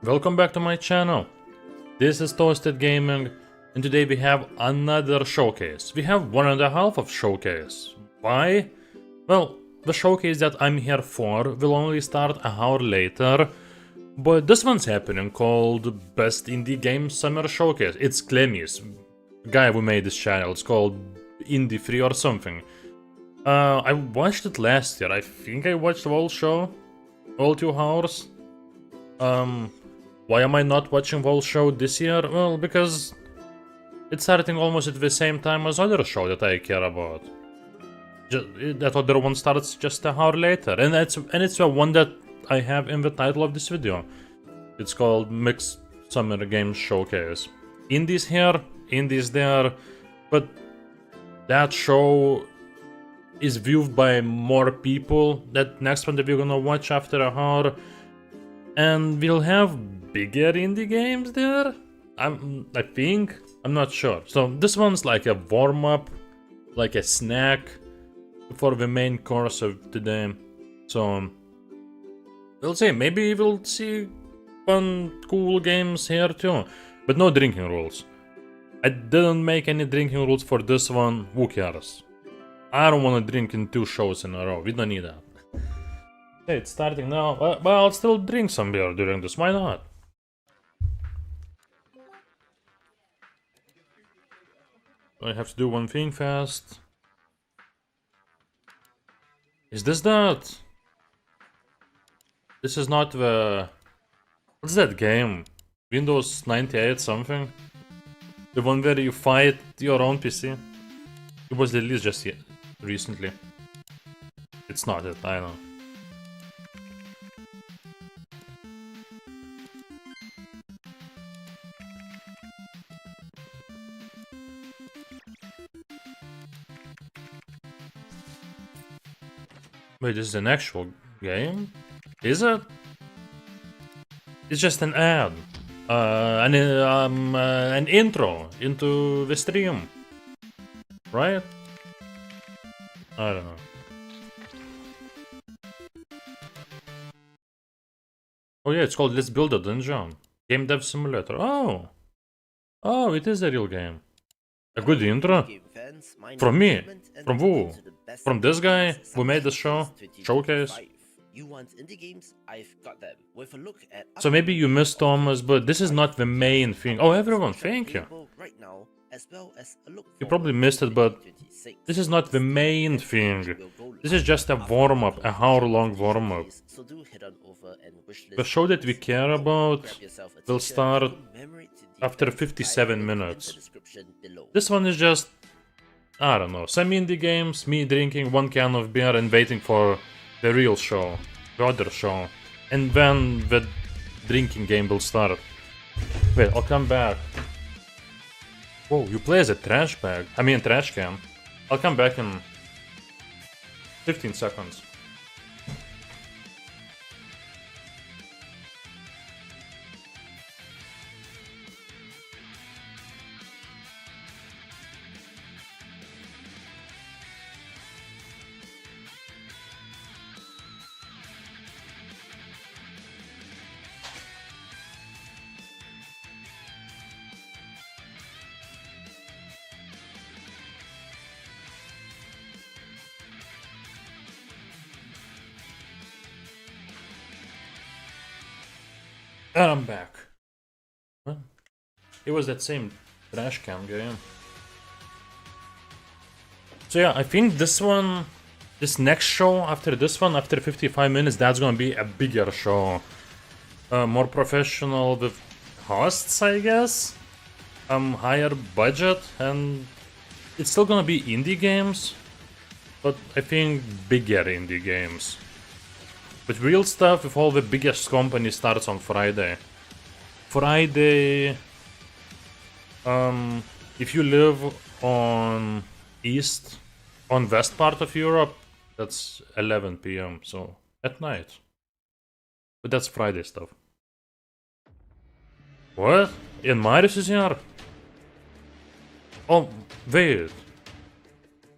Welcome back to my channel. This is Toasted Gaming, and today we have another showcase. We have one and a half of showcase. Why? Well, the showcase that I'm here for will only start an hour later, but this one's happening called Best Indie Game Summer Showcase. It's Clemmy's guy who made this channel. It's called Indie Free or something. I watched it last year. I think I watched the whole show, all 2 hours. Why am I not watching the whole show this year? Well, because it's starting almost at the same time as other show that I care about. That other one starts just an hour later, and it's the one that I have in the title of this video. It's called Mixed Summer Games Showcase. Indies here, indies there, but that show is viewed by more people. That next one that we're gonna watch after an hour, and we'll have bigger indie games there. I think. I'm not sure. So this one's like a warm-up, like a snack for the main course of today. So we'll see. Maybe we'll see fun, cool games here too, but no drinking rules. I didn't make any drinking rules for this one. Who cares? I don't want to drink in 2 shows in a row. We don't need that. Okay, it's starting now. But I'll still drink some beer during this. Why not? I have to do one thing fast. Is this that? This is not the... What's that game? Windows 98 something? The one where you fight your own PC? It was released just recently. It's not it, I know. Wait, this is an actual game? Is it? It's just an ad. An intro into the stream. Right? I don't know. Oh yeah, it's called Let's Build a Dungeon. Game Dev Simulator. Oh! Oh, it is a real game. A good intro? From me? From who? From this guy who made the showcase? You want indie games? I've got them. With a look at So maybe you missed Thomas, but this is not the main thing. Oh, everyone, thank you. Right now, as well as a look You probably missed it, but this is not the main thing. This is just a warm-up, a hour-long warm-up. The show that we care about will start after 57 minutes. This one is just, I don't know, some indie games, me drinking 1 can of beer and waiting for the real show, the other show. And then the drinking game will start. Wait, I'll come back. Whoa, you play as a trash bag. I mean trash can. I'll come back in 15 seconds. And I'm back. Huh? It was that same trash can game. So yeah, I think this next show after this one, after 55 minutes, that's gonna be a bigger show. More professional with hosts, I guess. Higher budget, and it's still gonna be indie games, but I think bigger indie games. But real stuff with all the biggest companies starts on Friday. Friday, if you live on west part of Europe, that's 11 PM, so at night. But that's Friday stuff. What? Ian Marius is here? Oh, wait.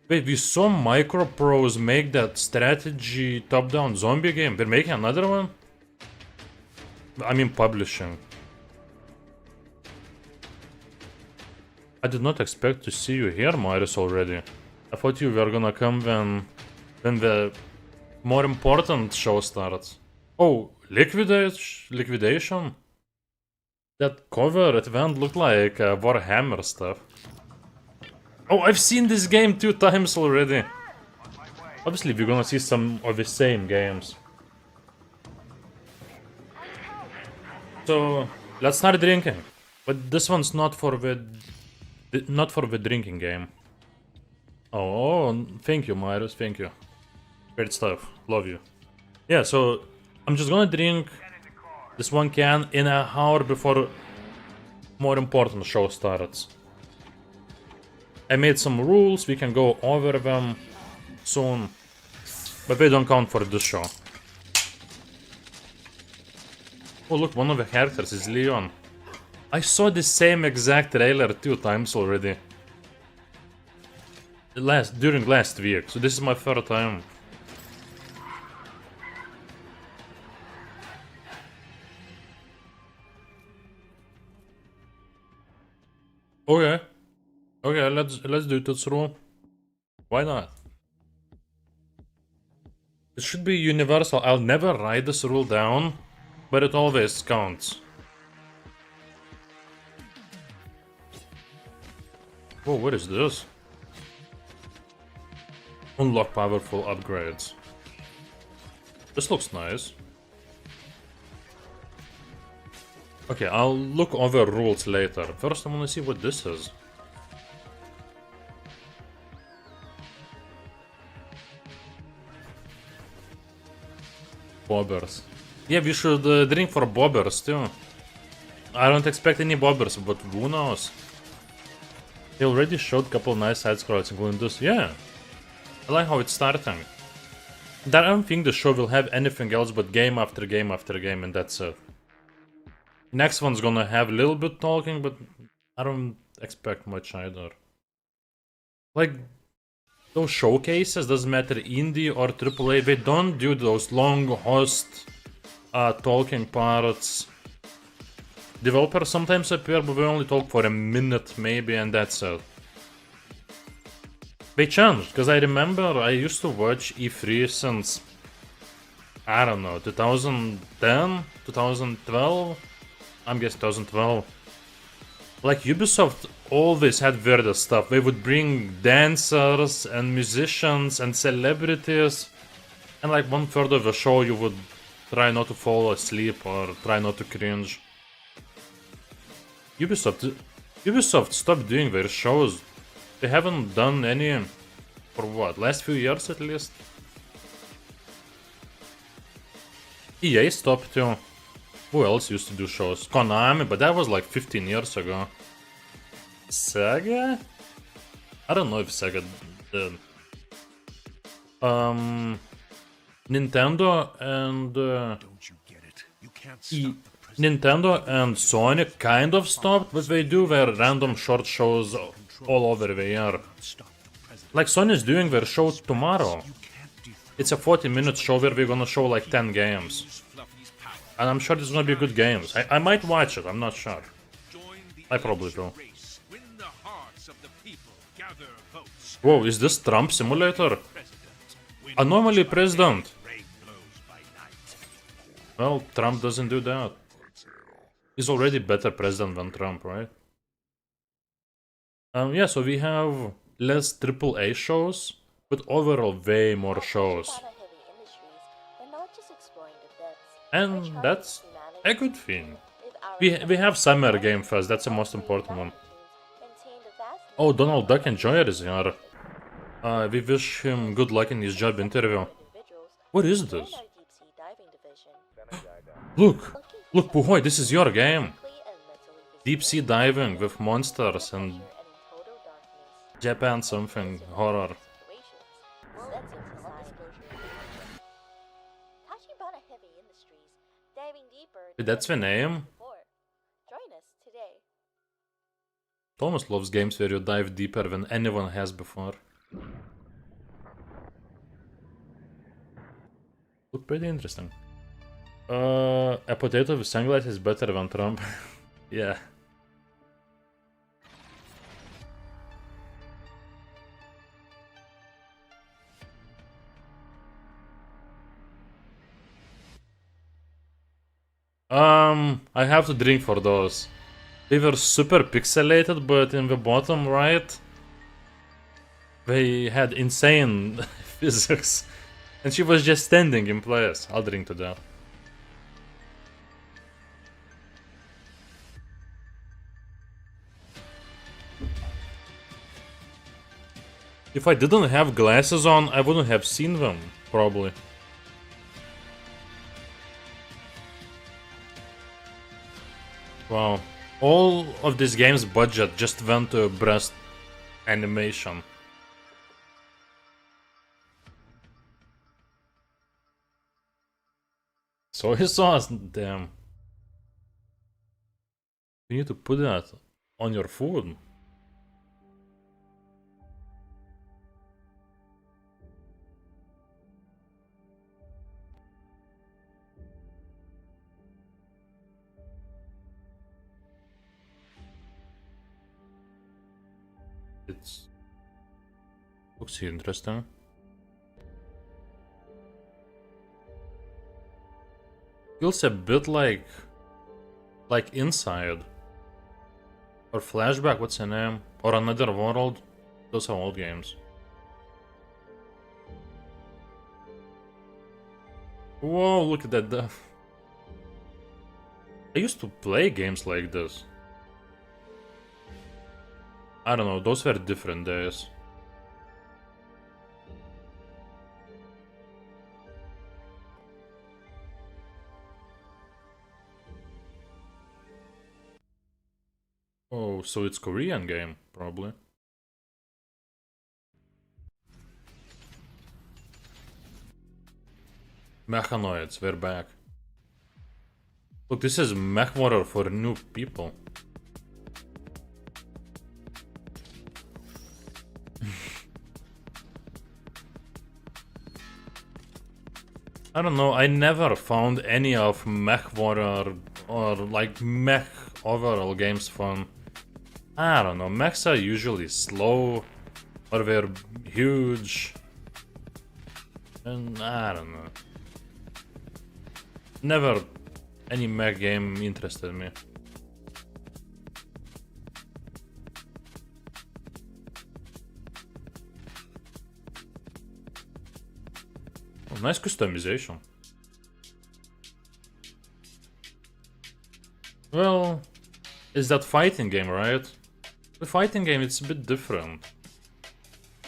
Wait, we saw Micropros make that strategy top-down zombie game. They're making another one? I mean publishing. I did not expect to see you here, Marius, already. I thought you were gonna come when the more important show starts. Oh, liquidation? That cover event looked like Warhammer stuff. Oh, I've seen this game 2 times already. Obviously, we're gonna see some of the same games. So, let's start drinking. But this one's not for the drinking game. Oh, thank you, Marius, thank you. Great stuff, love you. Yeah, so I'm just gonna drink this one can in an hour before more important show starts. I made some rules, we can go over them soon, but they don't count for this show. Oh look, one of the characters is Leon. I saw the same exact trailer 2 times already. During last week, so this is my third time. Okay. Okay, let's do this rule. Why not? It should be universal. I'll never write this rule down, but it always counts. Whoa, what is this? Unlock powerful upgrades. This looks nice. Okay, I'll look over rules later. First, I wanna see what this is. Bobbers. Yeah, we should drink for bobbers too. I don't expect any bobbers, but who knows? They already showed a couple nice side scrolls, including this. Yeah, I like how it's starting. I don't think the show will have anything else but game after game after game, and that's it. Next one's gonna have a little bit talking, but I don't expect much either. Like, those showcases, doesn't matter indie or AAA, they don't do those long host talking parts. Developers sometimes appear, but they only talk for a minute maybe, and that's it. They changed, because I remember I used to watch E3 since, I don't know, 2010, 2012? I'm guessing 2012. Like, Ubisoft always had weird stuff. They would bring dancers and musicians and celebrities, and like 1/3 of the show you would try not to fall asleep or try not to cringe. Ubisoft stopped doing their shows. They haven't done any for what, last few years at least? EA stopped too. Who else used to do shows? Konami, but that was like 15 years ago. Sega? I don't know if Sega did. Nintendo and Nintendo and Sony kind of stopped, but they do their random short shows all over the year. Like Sony's doing their show tomorrow. It's a 40-minute show where we're gonna show like 10 games. And I'm sure there's gonna be good games. I might watch it, I'm not sure. I probably will. Whoa, is this Trump simulator? Anomaly president. Well, Trump doesn't do that. He's already better president than Trump, right? Yeah, so we have less AAA shows, but overall way more shows. And that's a good thing. We have Summer Game Fest, that's the most important one. Oh, Donald Duck Enjoyer is here. We wish him good luck in his job interview. What is this? Look! Look, Puhoy, this is your game! Deep sea diving with monsters and Japan something horror. That's the name? Thomas loves games where you dive deeper than anyone has before. Look pretty interesting. A potato with sunglasses is better than Trump. Yeah. I have to drink for those. They were super pixelated, but in the bottom right, they had insane physics. And she was just standing in place. I'll drink to that. If I didn't have glasses on, I wouldn't have seen them, probably. Wow. All of this game's budget just went to breast animation. Soy sauce? Damn. You need to put that on your food. It's... looks interesting. Feels a bit like Inside. Or Flashback, what's the name? Or Another World. Those are old games. Whoa, look at that death. I used to play games like this. I don't know, those were different days. Oh, so it's Korean game, probably. Mechanoids, we're back. Look, this is mech water for new people. I don't know, I never found any of mech water or like mech overall games fun. I don't know, mechs are usually slow or they're huge. And I don't know. Never any mech game interested me. Oh, nice customization. Well, it's that fighting game, right? The fighting game, it's a bit different.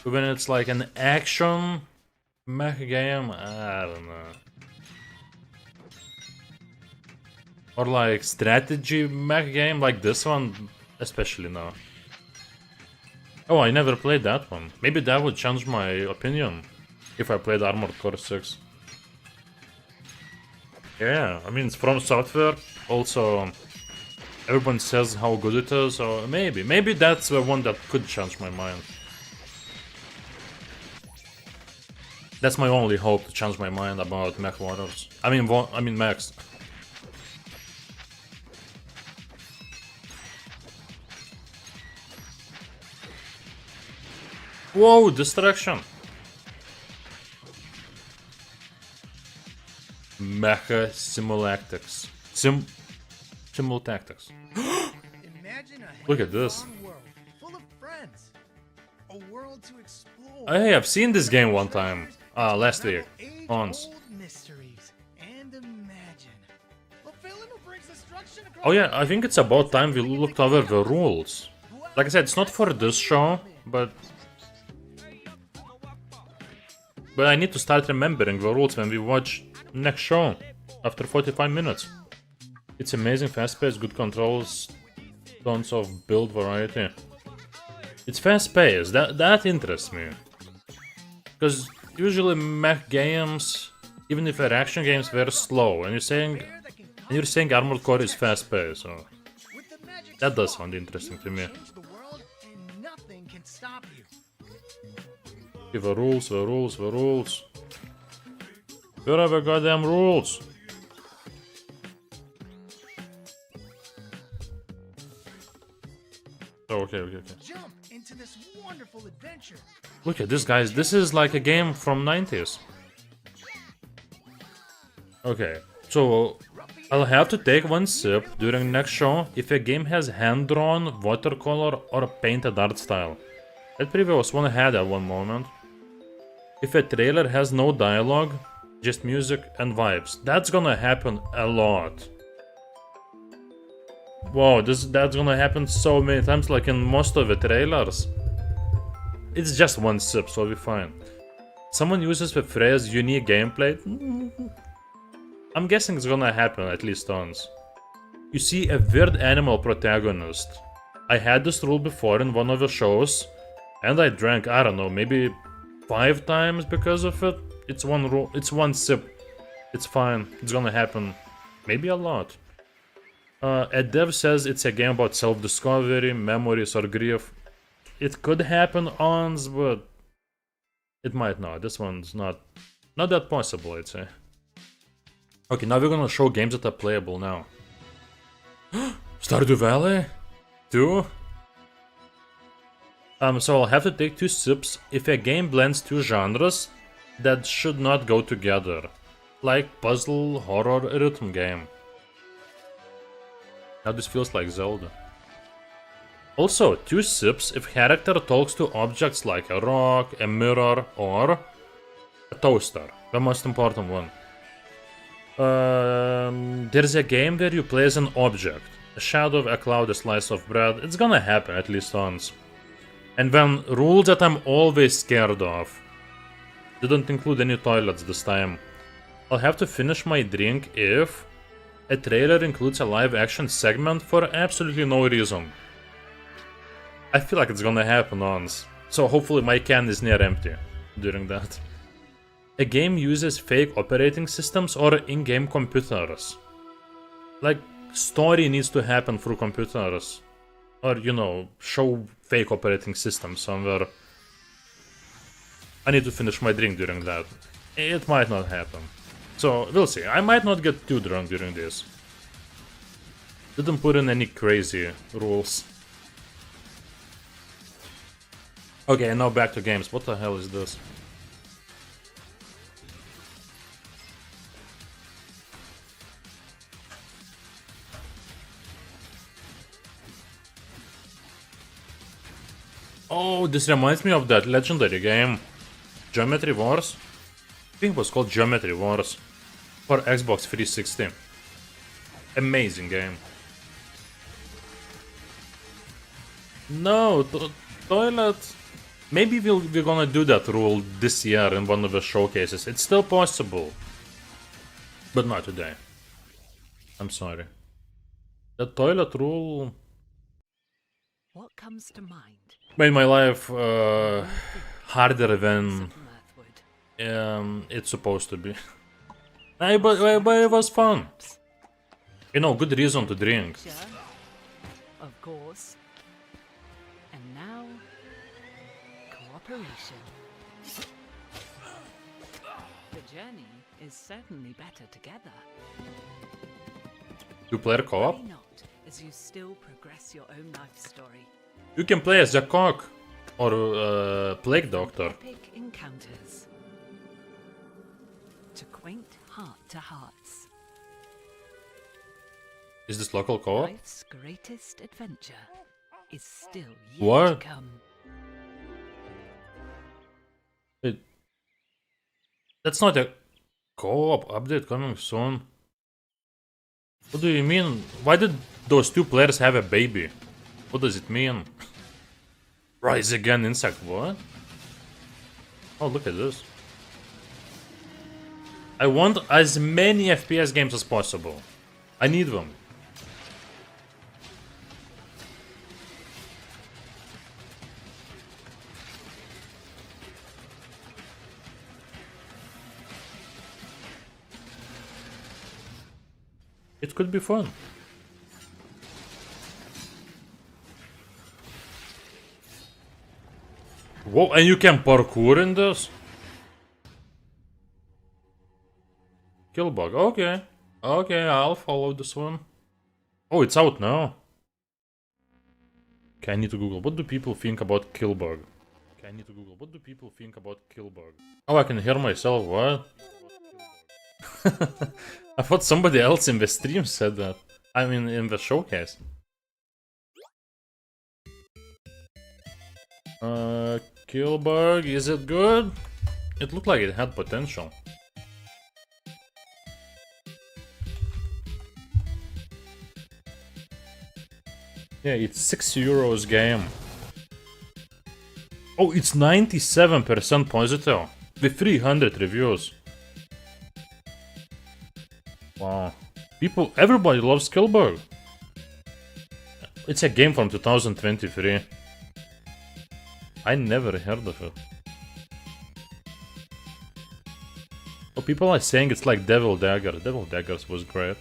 When it's like an action mech game, I don't know. Or like strategy mech game, like this one, especially no. Oh, I never played that one. Maybe that would change my opinion if I played Armored Core 6. Yeah, I mean, it's from software. Also, everyone says how good it is, so maybe that's the one that could change my mind. That's my only hope to change my mind about mech waters. I mean mechs. Whoa, distraction! Mecha Simulactics. Simultactics. Look at this. Hey, I've seen this game one time. Last week. Once. Oh yeah, I think it's about time we looked over the rules. Like I said, it's not for this show, but I need to start remembering the rules when we watch next show after 45 minutes. It's amazing, fast-paced, good controls, tons of build variety. It's fast-paced, that interests me. Because usually mech games, even if they're action games, they're slow. And you're saying Armored Core is fast-paced, so that does sound interesting to me. Okay, the rules. Where are the goddamn rules? Oh, okay. Jump into this wonderful adventure. Look at this, guys. This is like a game from 90s. Okay, so I'll have to take one sip during next show if a game has hand-drawn, watercolor, or painted art style. That previous one had at one moment. If a trailer has no dialogue, just music and vibes, that's gonna happen a lot. Wow, that's gonna happen so many times, like in most of the trailers. It's just one sip, so we'll be fine. Someone uses the phrase unique gameplay. I'm guessing it's gonna happen at least once. You see a weird animal protagonist. I had this rule before in one of the shows, and I drank, I don't know, maybe 5 times because of it. It's one rule, it's one sip. It's fine, it's gonna happen. Maybe a lot. A dev says it's a game about self-discovery, memories, or grief. It could happen once, but it might not. This one's not that possible, I'd say. Okay, now we're gonna show games that are playable now. Stardew Valley? 2? So I'll have to take 2 sips. If a game blends 2 genres, that should not go together. Like puzzle, horror, rhythm game. Now this feels like Zelda. Also, 2 sips if character talks to objects like a rock, a mirror, or a toaster. The most important one. There's a game where you play as an object. A shadow, a cloud, a slice of bread. It's gonna happen at least once. And then rules that I'm always scared of. Didn't include any toilets this time. I'll have to finish my drink if a trailer includes a live action segment for absolutely no reason. I feel like it's gonna happen once. So hopefully my can is near empty during that. A game uses fake operating systems or in-game computers. Like, story needs to happen through computers. Or, you know, show fake operating systems somewhere. I need to finish my drink during that. It might not happen. So, we'll see. I might not get too drunk during this. Didn't put in any crazy rules. Okay, now back to games. What the hell is this? Oh, this reminds me of that legendary game. Geometry Wars? I think it was called Geometry Wars. For Xbox 360. Amazing game. No, toilet. Maybe we're gonna do that rule this year in one of the showcases. It's still possible. But not today. I'm sorry. The toilet rule What comes to mind? made my life harder than it's supposed to be. But it was fun. You know, good reason to drink. Of course. And now, cooperation. The journey is certainly better together. Two-player co-op? Worry not, as you still progress your own life story. You can play as a cock or plague doctor. Epic encounters. To quaint heart-to-hearts. Is this local co-op? Life's greatest adventure is still yet What? to come. That's not a co-op update coming soon. What do you mean? Why did those 2 players have a baby? What does it mean? Rise again insect, what? Oh, look at this. I want as many FPS games as possible. I need them. It could be fun. Whoa, and you can parkour in this? Killbug, okay. Okay, I'll follow this one. Oh, it's out now. Okay, I need to Google. What do people think about Killbug? Okay, I need to Google. What do people think about Killbug? Oh, I can hear myself. What? I thought somebody else in the stream said that. I mean, in the showcase. Killbug, is it good? It looked like it had potential. Yeah, it's €6 game. Oh, it's 97% positive with 300 reviews. Wow. Everybody loves Killbug. It's a game from 2023. I never heard of it. Oh, people are saying it's like Devil Dagger. Devil Daggers was great.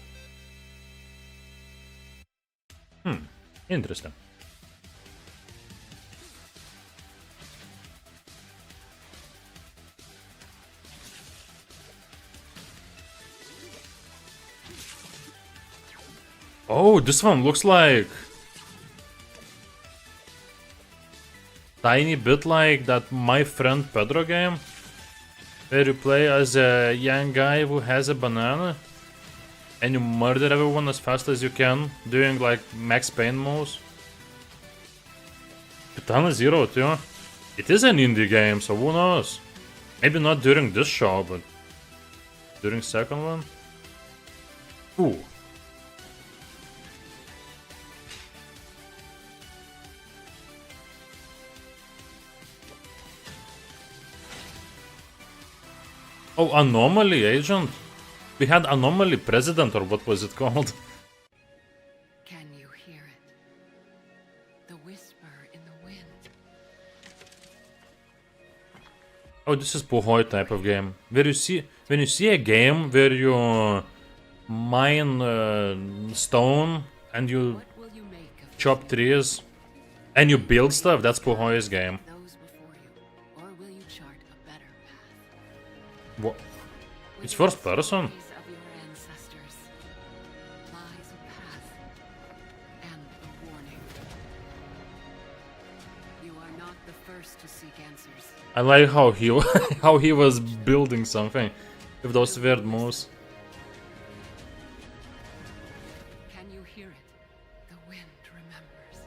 Interesting. Oh, this one looks like tiny bit like that My Friend Pedro game, where you play as a young guy who has a banana and you murder everyone as fast as you can, doing like Max Payne moves. Katana Zero too. It is an indie game, so who knows? Maybe not during this show, but during second one. Ooh. Oh, Anomaly Agent? We had Anomaly President, or what was it called? Can you hear it? The whisper in the wind. Oh, this is Puhoi type of game. Where you see, when you see a game where you mine stone and you What will you make of chop trees and you build stuff, that's Puhoi's game. those before you, or will you chart a better path? What? With It's the first person. stories of your ancestors lies a path and a warning. You are not the first to seek answers. I like how he how he was building something with those weird moves. Can you hear it? The wind remembers.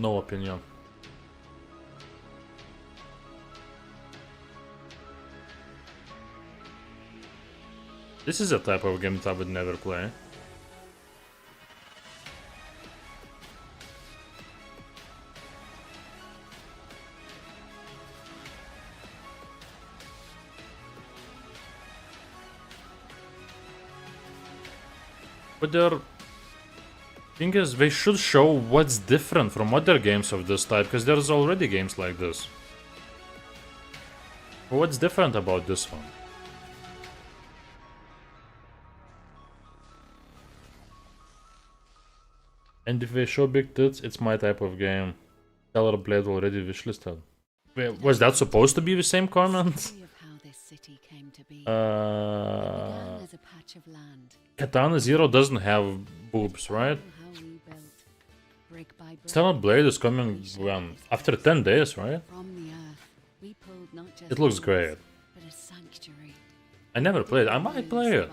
No opinion. This is a type of game that I would never play. But the thing is, they should show what's different from other games of this type, because there's already games like this. What's different about this one? And if they show big tits, it's my type of game. Stellar Blade already wishlisted. Wait, was that supposed to be the same comment? Story of how this city came to be. It began as a patch of land. Katana Zero doesn't have boobs, right? How we built, brick by brick. Stellar Blade is coming when? After 10 days, right? From the earth, we pulled not just It looks walls, great. but a sanctuary. I never played. I might play it.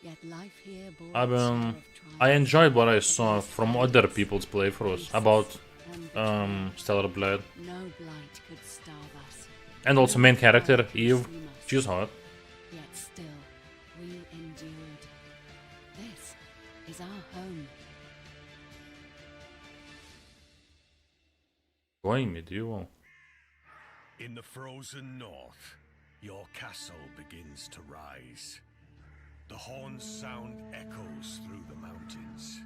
Yet life here bore I its share mean, of I trials enjoyed what I against saw from failures, other people's playthroughs about and betrayal. Stellar Blade. No blight could starve us. And also main character, Eve. Consume us. She's hot. Yet still, we endured. This is our home. Going medieval. In the frozen north, your castle begins to rise. The horn's sound echoes through the mountains.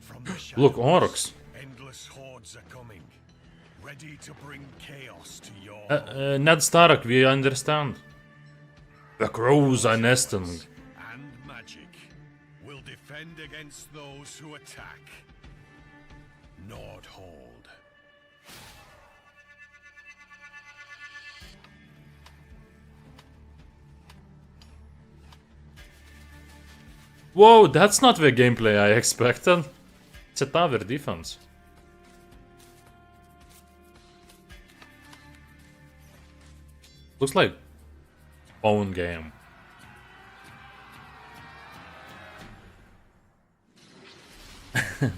From the Look, shadows, orcs. endless hordes are coming, ready to bring chaos to your home. Ned Stark, we understand. The crows are nesting. And magic will defend against those who attack. Nordhold. Whoa, that's not the gameplay I expected. It's a tower defense. Looks like own game.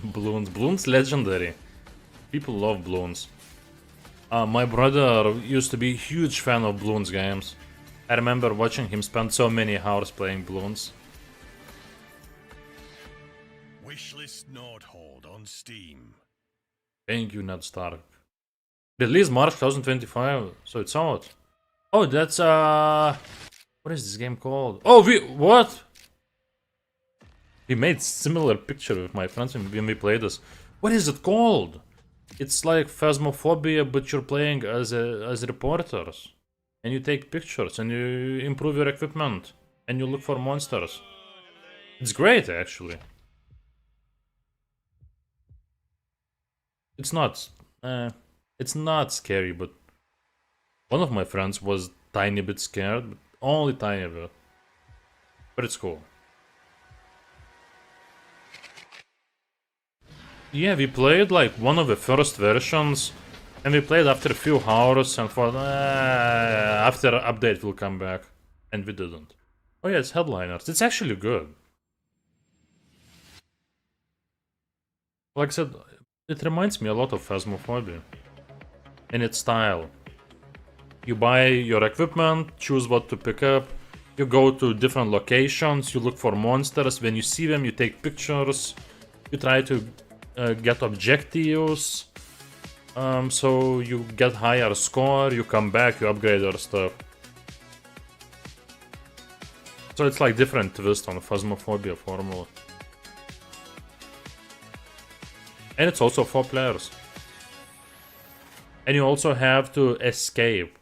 Balloons. Balloons legendary. People love balloons. My brother used to be a huge fan of balloons games. I remember watching him spend so many hours playing balloons. Wishlist Nordhold on Steam. Thank you, Ned Stark. Release March 2025, so it's out. Oh, that's what is this game called? Oh, what? We made similar picture with my friends when we played this. What is it called? It's like Phasmophobia, but you're playing as reporters, and you take pictures and you improve your equipment and you look for monsters. It's great, actually. It's not scary, but one of my friends was tiny bit scared, but only tiny bit. But it's cool. Yeah, we played like one of the first versions, and we played after a few hours and thought, after update will come back, and we didn't. Oh yeah, it's Headliners. It's actually good. Like I said, it reminds me a lot of Phasmophobia in its style. You buy your equipment, choose what to pick up, you go to different locations, you look for monsters, when you see them you take pictures, you try to get objectives, so you get higher score, you come back, you upgrade your stuff. So it's like different twist on the Phasmophobia formula. And it's also 4 players. And you also have to escape.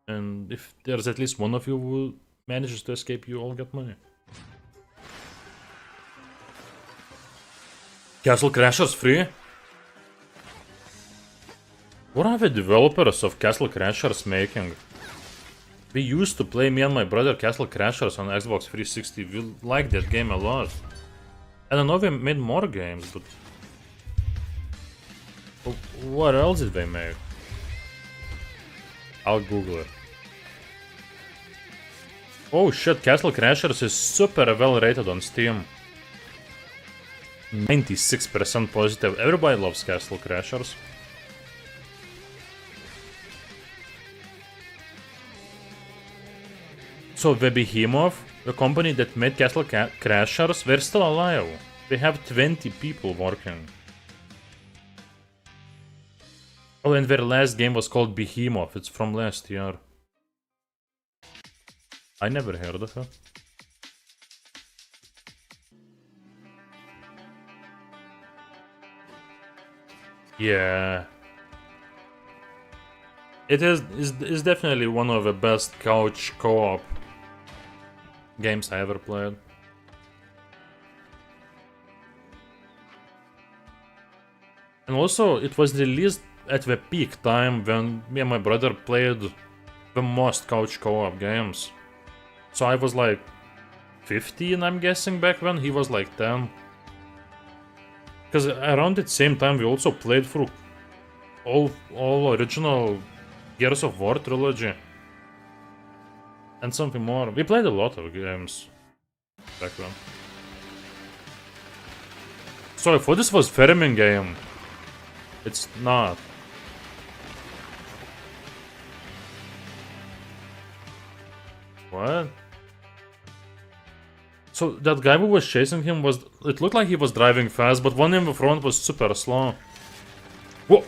And if there's at least one of you who manages to escape, you all get money. Castle Crashers free? What are the developers of Castle Crashers making? We used to play, me and my brother, Castle Crashers on Xbox 360. We liked that game a lot. I don't know if they made more games, but... what else did they make? I'll Google it. Oh shit, Castle Crashers is super well rated on Steam. 96% positive. Everybody loves Castle Crashers. So the Behemoth, the company that made Castle Crashers, they're still alive. They have 20 people working. Oh, and their last game was called Behemoth. It's from last year. I never heard of it. Yeah. It is definitely one of the best couch co-op games I ever played. And also, it was released at the peak time when me and my brother played the most couch co-op games. So I was like 15, I'm guessing, back then. He was like 10. Because around the same time we also played through all original Gears of War trilogy. And something more. We played a lot of games back then. So I thought this was Fermin game. It's not. What? So that guy who was chasing him was... it looked like he was driving fast, but one in the front was super slow. Whoa!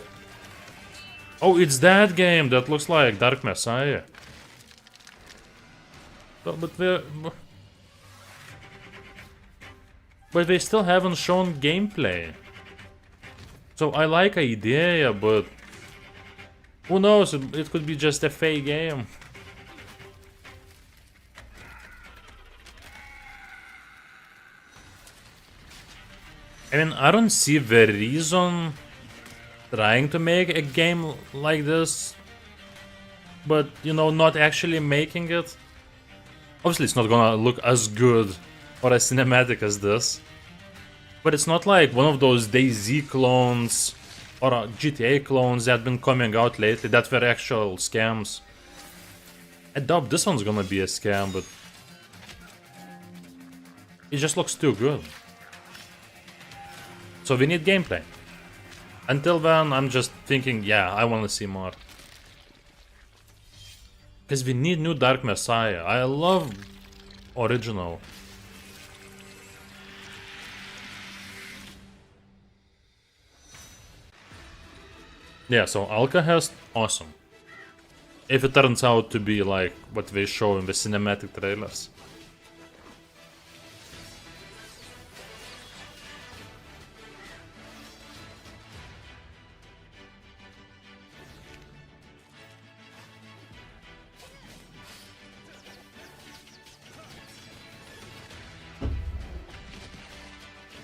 Oh, it's that game that looks like Dark Messiah. But they still haven't shown gameplay. So I like idea, but... who knows, it could be just a fake game. I mean, I don't see the reason trying to make a game like this, but you know, not actually making it. Obviously, it's not gonna look as good or as cinematic as this, but it's not like one of those DayZ clones or GTA clones that have been coming out lately that were actual scams. I doubt this one's gonna be a scam, but it just looks too good. So we need gameplay. Until then, I'm just thinking, yeah, I wanna see more. Because we need new Dark Messiah. I love original. Yeah, so Alcahest, awesome. If it turns out to be like what they show in the cinematic trailers.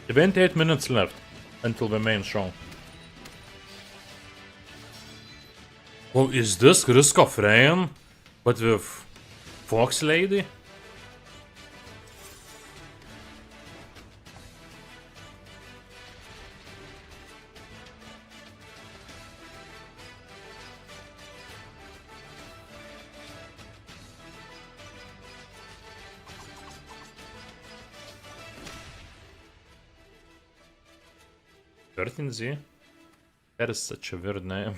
Event 8 minutes left until the main show. Oh, is this Risk of Rain, but with Fox Lady? Z? That is such a weird name.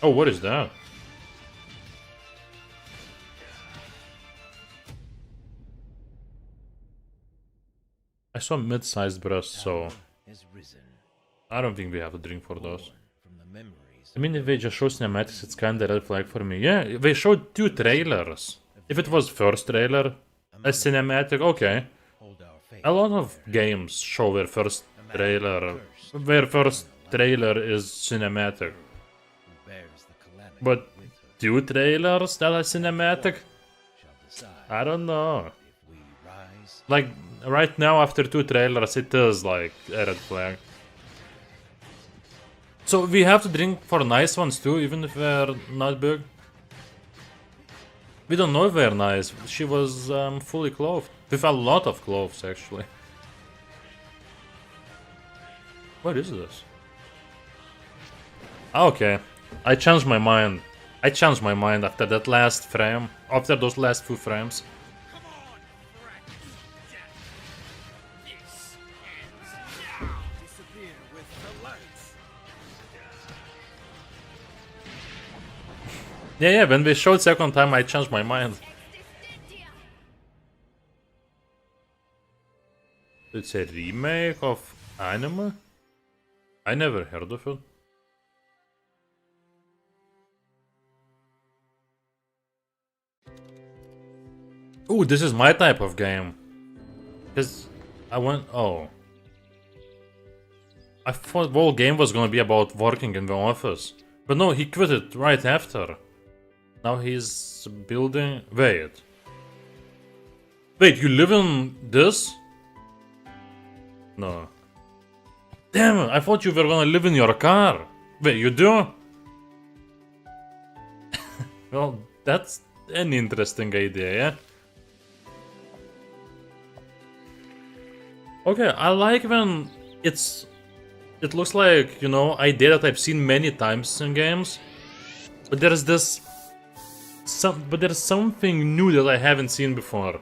Oh, what is that? I saw mid-sized breasts, so I don't think we have to drink for those. I mean, if they just show cinematics, it's kinda red flag for me. Yeah, they showed 2 trailers. If it was first trailer, a cinematic, okay. A lot of games show their first trailer is cinematic. But 2 trailers that are cinematic? I don't know. Like, right now after 2 trailers, it is like a red flag. So we have to drink for nice ones too, even if they're not big? We don't know if they're nice. She was fully clothed. With a lot of clothes, actually. What is this? Okay. I changed my mind. I changed my mind after that last frame. After those last 2 frames. Yeah, when we showed second time, I changed my mind. It's a remake of anime? I never heard of it. Ooh, this is my type of game. Because I went... Oh. I thought the whole game was gonna be about working in the office. But no, he quit it right after. Now he's building... Wait. Wait, you live in this? No. Damn it, I thought you were gonna live in your car. Wait, you do? Well, that's an interesting idea, yeah? Okay, I like when it looks like, you know, idea that I've seen many times in games. But there's this... But there's something new that I haven't seen before.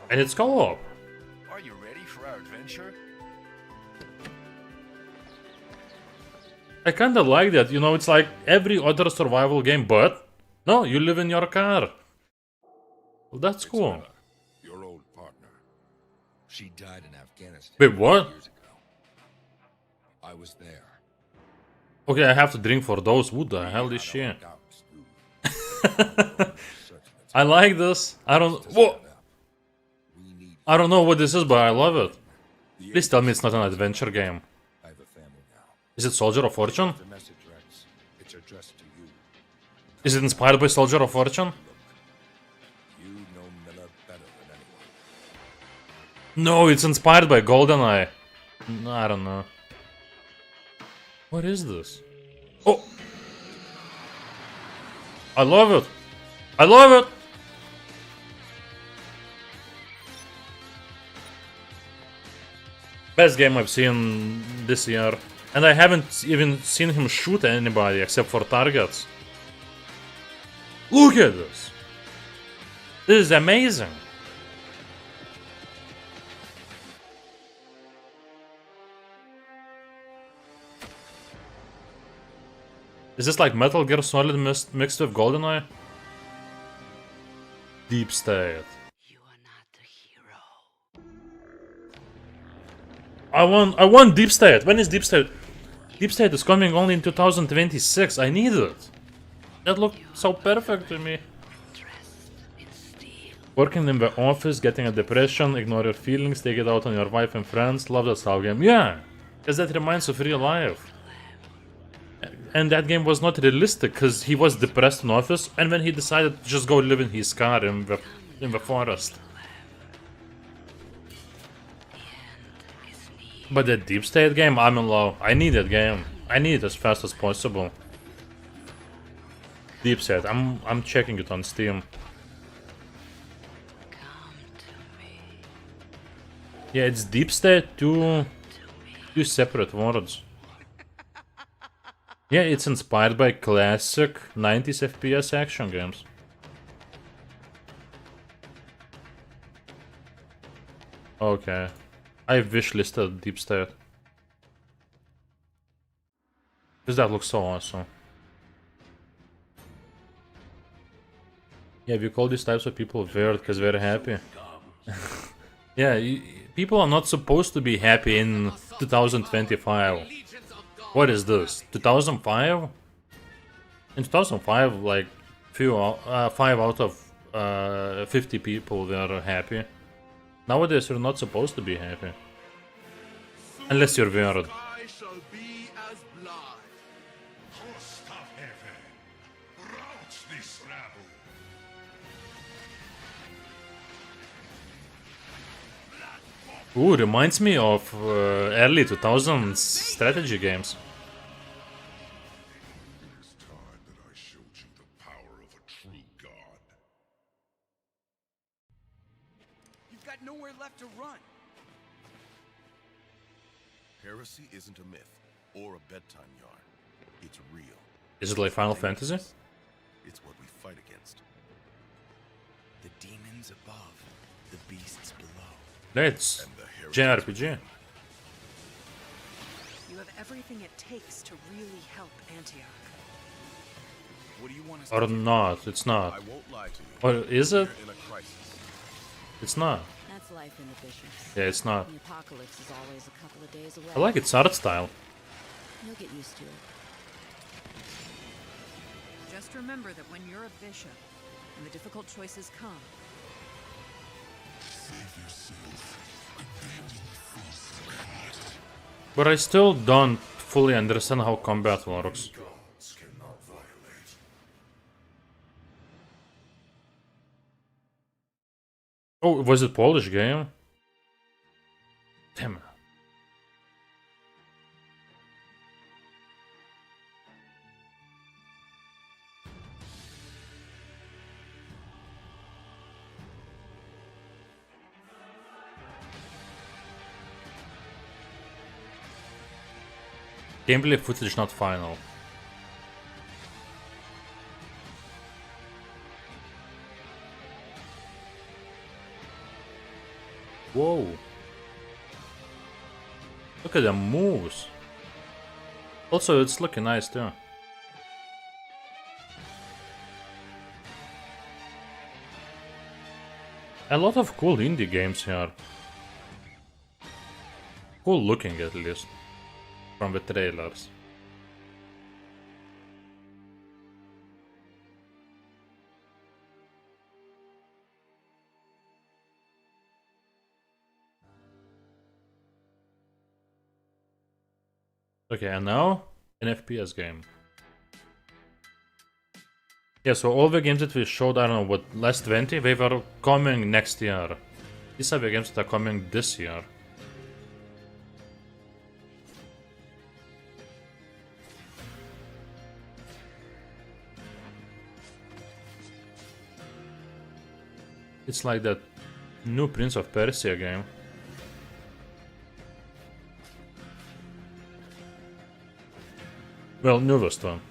And it's co-op. Are you ready for our adventure? I kinda like that, you know, it's like every other survival game, but... No, you live in your car. Well, that's cool. Your old partner. She died in Afghanistan. Wait, what? Years ago. I was there. Okay, I have to drink for those. Who the hell is she? I like this. I don't... Whoa! I don't know what this is, but I love it. Please tell me it's not an adventure game. I have a family now. Is it Soldier of Fortune? The message reads, it's addressed to you. Is it inspired by Soldier of Fortune? You know Miller better than anyone. No, it's inspired by GoldenEye. I don't know. What is this? Oh! I love it! I love it! Best game I've seen this year. And I haven't even seen him shoot anybody except for targets. Look at this! This is amazing! Is this like Metal Gear Solid mixed with GoldenEye? Deep State. You are not the hero. I want Deep State. When is Deep State? Deep State is coming only in 2026. I need it. That looked so perfect to me. Dressed in steel. Working in the office, getting a depression, ignore your feelings, take it out on your wife and friends. Love that style game. Yeah, because that reminds of real life. And that game was not realistic because he was depressed in office, and when he decided to just go live in his car in the forest. But that Deep State game, I'm in love. I need that game. I need it as fast as possible. Deep State. I'm checking it on Steam. Come to me. Yeah, it's Deep State. Two separate words. Yeah, it's inspired by classic 90s FPS action games. Okay. I wishlisted Deep State. Because that looks so awesome. Yeah, we call these types of people weird because they're happy. Yeah, people are not supposed to be happy in 2025. What is this? 2005? In 2005, like 5 out of 50 people were happy. Nowadays, you're not supposed to be happy. Unless you're weird. I shall be as blood. This rabble. Ooh, reminds me of early 2000s strategy games. It's time that I showed you the power of a true god. You've got nowhere left to run. Heresy isn't a myth or a bedtime yarn. It's real. Is it like Final Fantasy? It's what we fight against. The demons above, the beasts below. It's And the heretics JRPG. You have everything it takes to really help Antioch. What do you want us Or to do? not, it's not. I won't lie to you. Or is it? We're in a crisis. It's not. That's life in the bishops. Yeah, it's not. The apocalypse is always a couple of days away. I like its art style. You'll get used to it. Just remember that when you're a bishop and the difficult choices come, But I still don't fully understand how combat works. Gods cannot violate. Oh, was it Polish game? Damn it. Gameplay footage not final. Whoa. Look at the moves. Also, it's looking nice too. A lot of cool indie games here. Cool looking at least. From the trailers. Okay, and now an FPS game. Yeah, so all the games that we showed, I don't know, what, last 20, they were coming next year. These are the games that are coming this year. It's like that new Prince of Persia game. Well, newest one.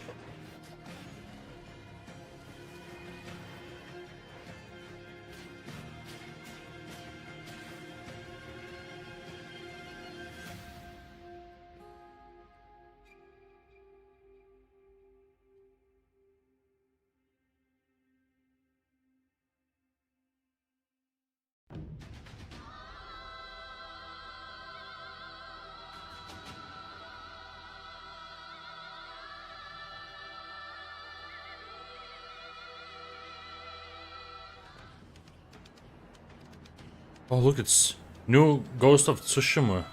Oh look, it's new Ghost of Tsushima.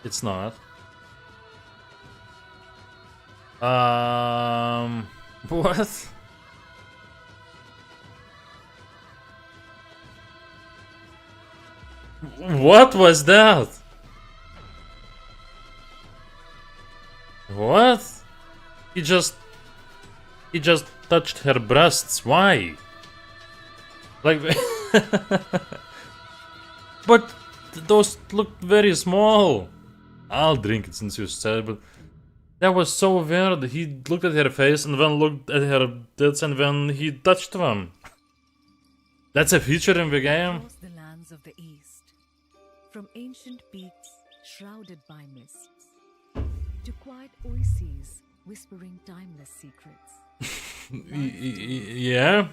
It's not. What? What was that? What? He just touched her breasts. Why? Like, but those looked very small. I'll drink it since you said, but that was so weird. He looked at her face and then looked at her tits and then he touched them. That's a feature in the game. Across the lands of the east, from ancient peaks shrouded by mists, to quiet oases whispering timeless secrets. Yeah,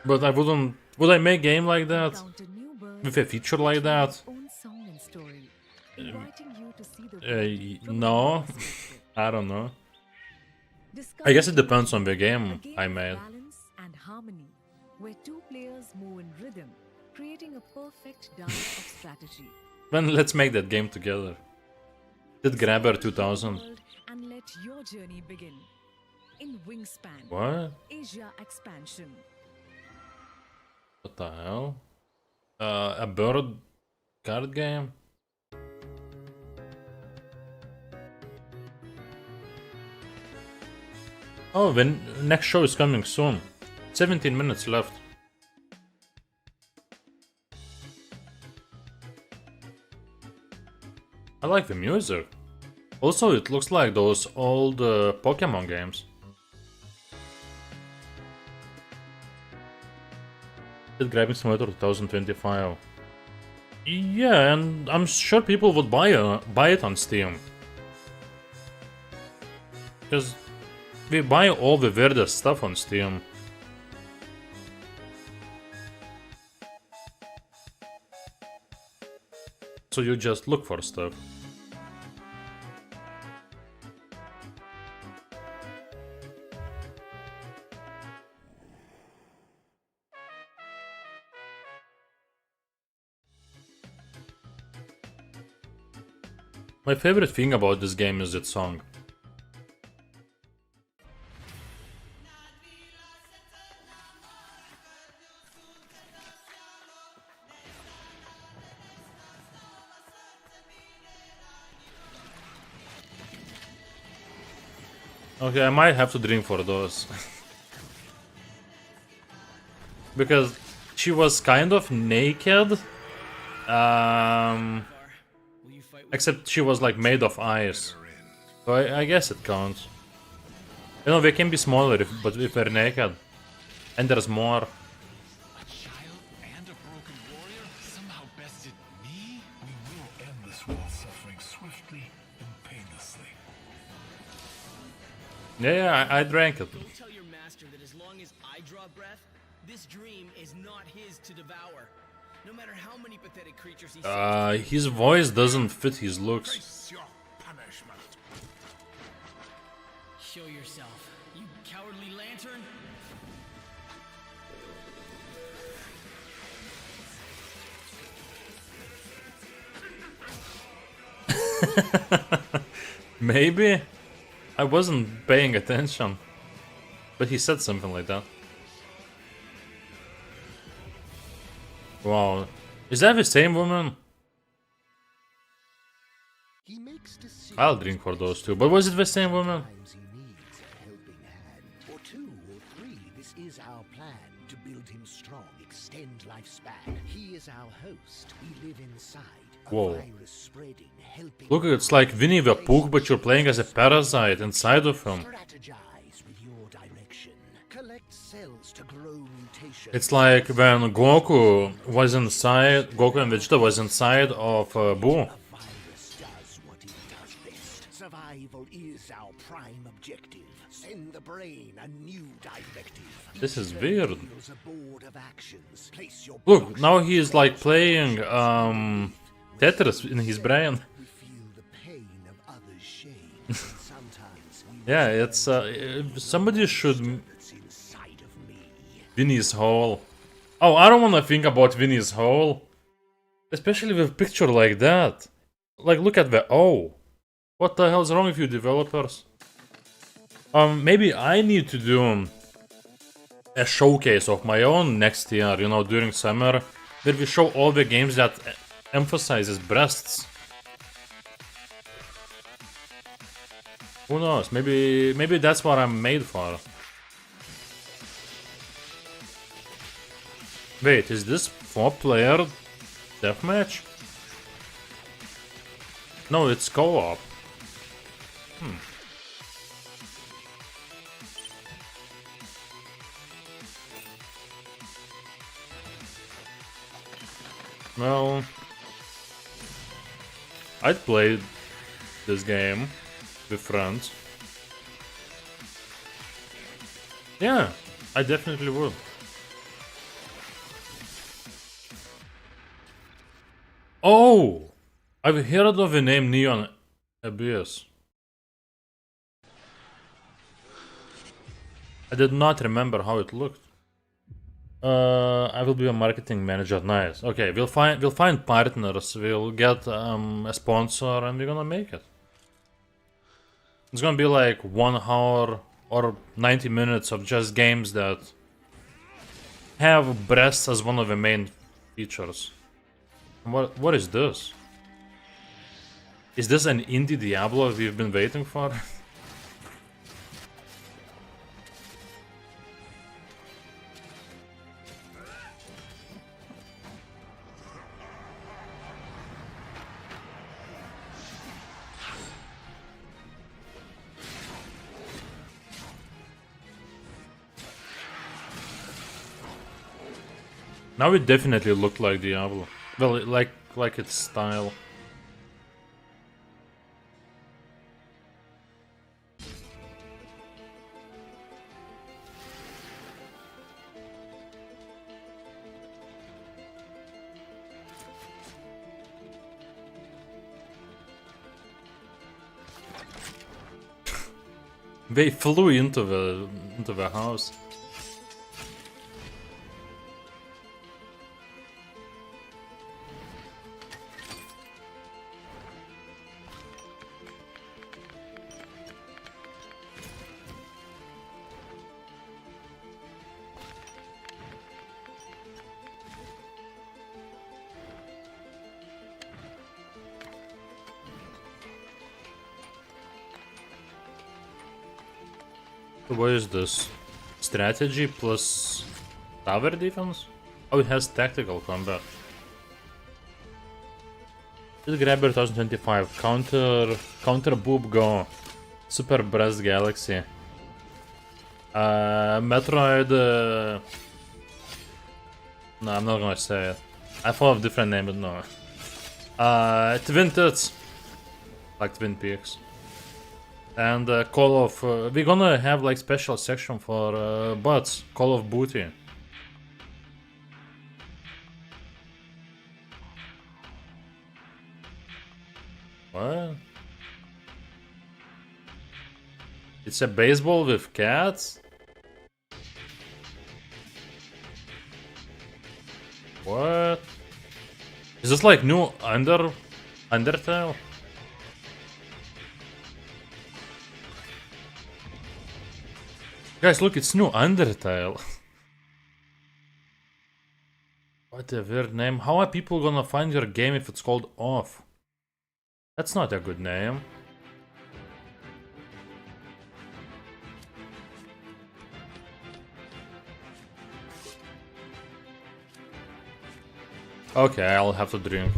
but I wouldn't. Would I make a game like that Encounter new birds with a feature like that? its own song and story, inviting you to see the world from No, a new perspective. I don't know. Discover I guess it Duel, depends on the a game game I of made. balance and harmony, where two players move in rhythm, creating a perfect dance of strategy. Then let's make that game together. Did Grabber 2000? World and let your journey begin. In Wingspan, What? Asia expansion. What the hell? A bird card game? Oh, the next show is coming soon. 17 minutes left. I like the music. Also, it looks like those old Pokemon games. Grabbing Simulator 2025. Yeah, and I'm sure people would buy it on Steam. Because we buy all the weirdest stuff on Steam. So you just look for stuff. My favorite thing about this game is its song. Okay, I might have to drink for those. Because she was kind of naked. Except she was like made of ice. So I guess it counts. You know, they can be smaller, but if they're naked. And there's more. A child and a broken warrior somehow bested me? We will end this world suffering swiftly and painlessly. Yeah, I drank it. Go tell your master that as long as I draw breath, this dream is not his to devour. No matter how many pathetic creatures he His voice doesn't fit his looks. Face your punishment. Show yourself, you cowardly lantern. Maybe? I wasn't paying attention. But he said something like that. Wow. Is that the same woman? He makes decisions I'll drink for those two. But was it the same woman? times he needs a helping hand. For 2 or 3, this is our plan to build him strong, extend lifespan. He is our host. We live inside. A Whoa. virus spreading, helping. Look, it's like Winnie the Pooh, but you're playing as a parasite inside of him. Strategize with your direction. Collect cells to grow mutations. It's like when Goku was inside, Goku and Vegeta was inside of Boo. A virus does what it does best. Survival is our prime objective. Send the brain a new directive. This is weird. Reveals a board of actions. Place your Look, now he is like playing Tetris in his brain. We feel the pain of others' shame. Sometimes we Yeah, it's somebody should that's inside of me. Winnie's hole. Oh, I don't want to think about Winnie's hole, especially with a picture like that. Like, look at the O. What the hell's wrong with you, developers? Maybe I need to do a showcase of my own next year, you know, during summer, where we show all the games that emphasizes breasts. Who knows? Maybe that's what I'm made for. Wait, is this 4-player deathmatch? No, it's co-op. Well, I'd play this game with friends. Yeah, I definitely would. Oh! I've heard of the name Neon Abyss. I did not remember how it looked. I will be a marketing manager. Nice. Okay, we'll find partners. We'll get a sponsor, and we're gonna make it. It's gonna be like 1 hour or 90 minutes of just games that have breasts as one of the main features. What is this? Is this an indie Diablo we've been waiting for? Now it definitely looked like Diablo. Well, like its style. They flew into the house. What is this? Strategy plus tower defense? Oh, it has tactical combat. This Grabber 2025. Counter Boob Go. Super Breast Galaxy. Metroid. No, I'm not gonna say it. I thought of a different name, but no. Twin Tits. Like Twin Peaks. And Call of... we're gonna have like special section for bots. Call of Booty. What? It's a baseball with cats? What? Is this like new Undertale? Guys, look, it's new Undertale. What a weird name. How are people gonna find your game if it's called Off? That's not a good name. Okay, I'll have to drink.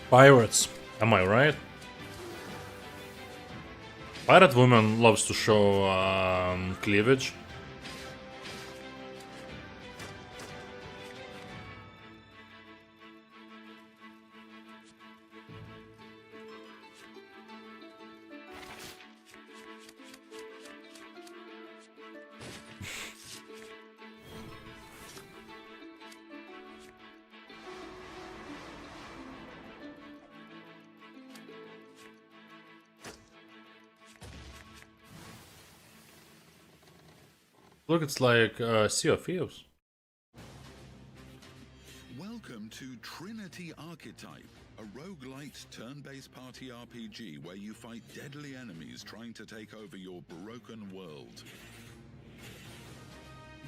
Pirates, am I right? Pirate woman loves to show cleavage. Look, it's like Sea of Thieves. Welcome to Trinity Archetype, a roguelite turn-based party RPG where you fight deadly enemies trying to take over your broken world.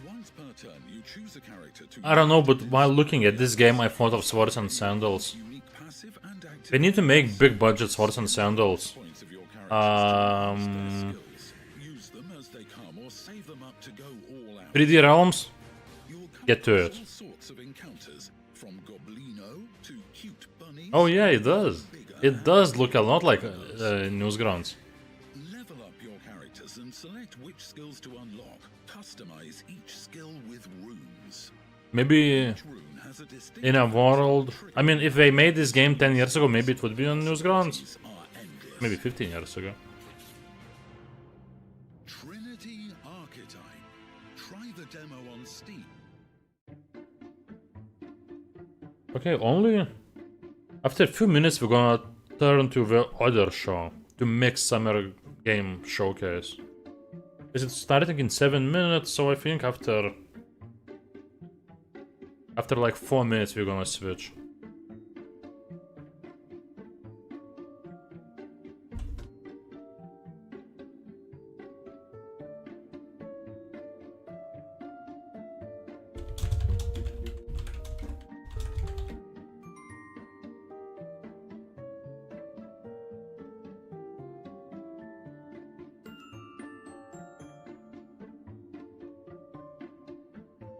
Once per turn, you choose a character to... I don't know, but while looking at this game, I thought of Swords and Sandals. They need to make big budget Swords and Sandals. Use them as they come or save them up to go all out. 3D Realms? Get to it. All sorts of encounters, from Goblino to cute bunnies. Oh yeah, it does. It does look a lot like Newsgrounds. Level up your characters and select which skills to unlock. Customize each skill with runes. Maybe in a world... I mean, if they made this game 10 years ago, maybe it would be on Newsgrounds. Maybe 15 years ago. Trinity Archetype. Try the demo on Steam. Okay, only after a few minutes we're gonna turn to the other show, to Mixed Summer Game Showcase. Is it starting in 7 minutes? So I think after like 4 minutes we're gonna switch.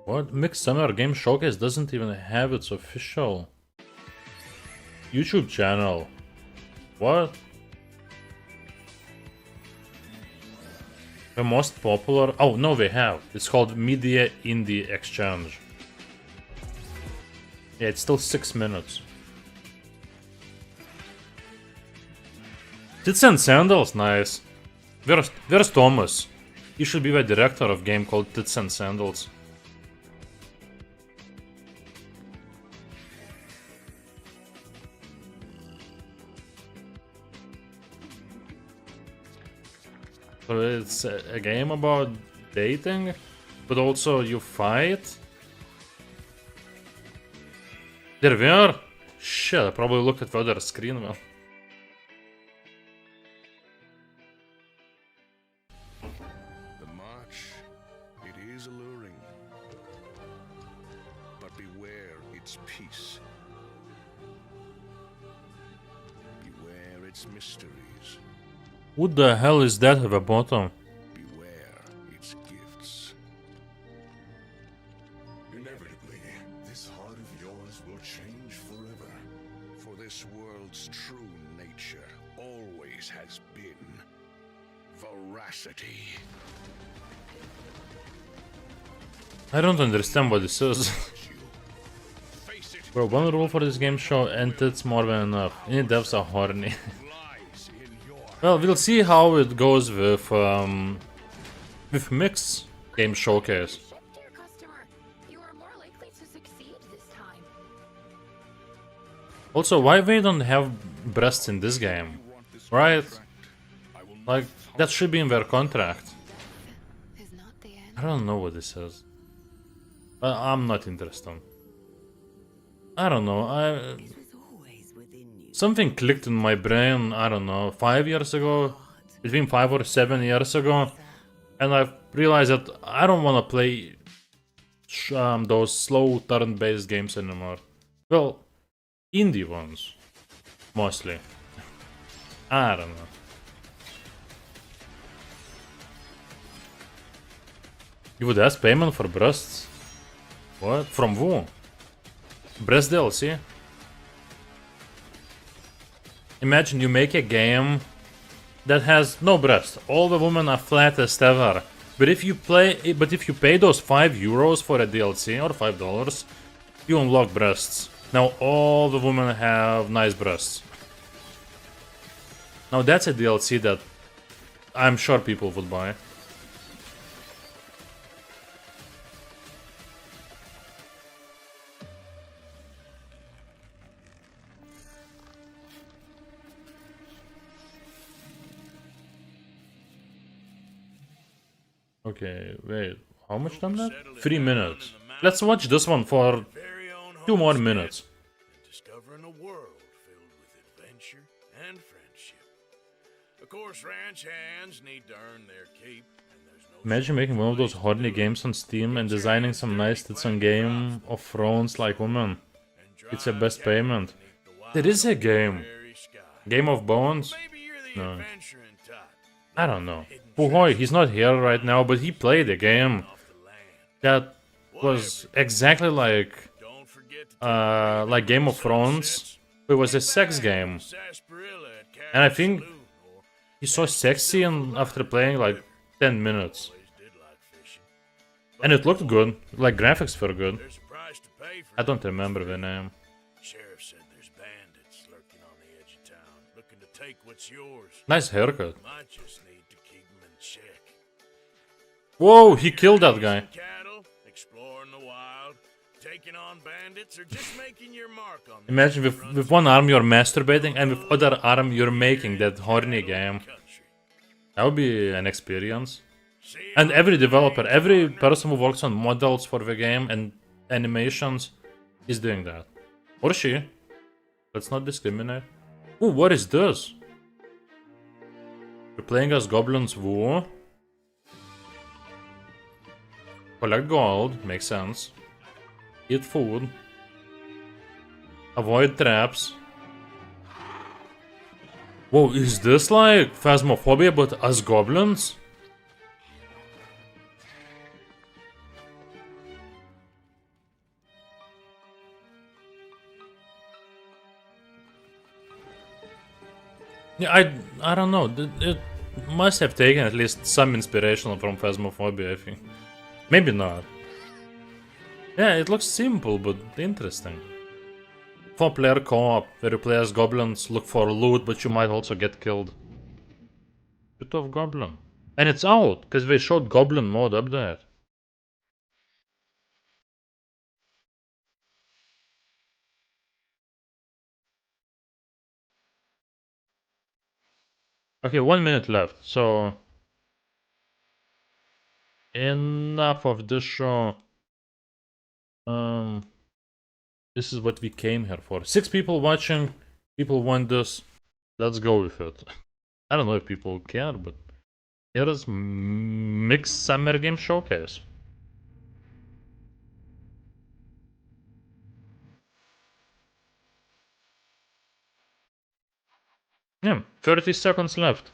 What? Mixed Summer Game Showcase doesn't even have its official YouTube channel. What? The most popular... Oh, no, they have. It's called Media Indie Exchange. Yeah, it's still 6 minutes. Tits and Sandals, nice. Where's Thomas? He should be the director of a game called Tits and Sandals. So it's a game about dating, but also you fight? There we are? Shit, I probably looked at the other screen well. The march, it is alluring. But beware its peace. Beware its mysteries. What the hell is that at the bottom? Beware its gifts. Inevitably, this heart of yours will change forever. For this world's true nature always has been veracity. I don't understand what this is. Bro, one rule for this game show, and it's more than enough. Any devs are horny. Well, we'll see how it goes with Mixed Game Showcase. Dear customer, you are more likely to succeed this time. Also, why they don't have breasts in this game? Right? Like, that should be in their contract. I don't know what this is. I'm not interested. I don't know, something clicked in my brain, I don't know, 5 years ago? Between 5 or 7 years ago? And I realized that I don't want to play those slow turn-based games anymore. Well, indie ones. Mostly. I don't know. You would ask payment for breasts? What? From who? Breast DLC? Imagine you make a game that has no breast. All the women are flattest ever. But if you pay those €5 for a DLC or $5, you unlock breasts. Now all the women have nice breasts. Now that's a DLC that I'm sure people would buy. Okay, wait, how much time left? 3 minutes. Let's watch this one for 2 more minutes. Discovering a world filled with adventure and friendship. Of course, ranch hands need to earn their keep. Imagine making one of those horny games on Steam and designing some nice tits on Game of Thrones like women. It's a best payment. There is a game. Game of Bones? No. I don't know. Puhoy, he's not here right now, but he played a game that was exactly like Game of Thrones. It was a sex game. And I think he's so sexy and after playing like 10 minutes. And it looked good, like graphics were good. I don't remember the name. Sheriff said there's bandits lurking on the edge of town, looking to take what's yours. Nice haircut. Might just need to keep them in check. Whoa, he killed that guy. Cattle, exploring the wild, taking on bandits, or just making your mark on them. Imagine with one arm you're masturbating and with other arm you're making that horny game. That would be an experience. And every developer, every person who works on models for the game and animations is doing that. Or she. Let's not discriminate. Ooh, what is this? You're playing as goblins woo. Collect gold, makes sense. Eat food. Avoid traps. Whoa, is this like Phasmophobia but as goblins? Yeah, I don't know. It must have taken at least some inspiration from Phasmophobia, I think. Maybe not. Yeah, it looks simple but interesting. 4-player co-op, where you play as goblins, look for loot, but you might also get killed. Bit of goblin. And it's out, because they showed goblin mode up there. Okay, 1 minute left, so... Enough of this show. This is what we came here for. 6 people watching, people want this. Let's go with it. I don't know if people care, but... Here is Mixed Summer Game Showcase. Yeah, 30 seconds left.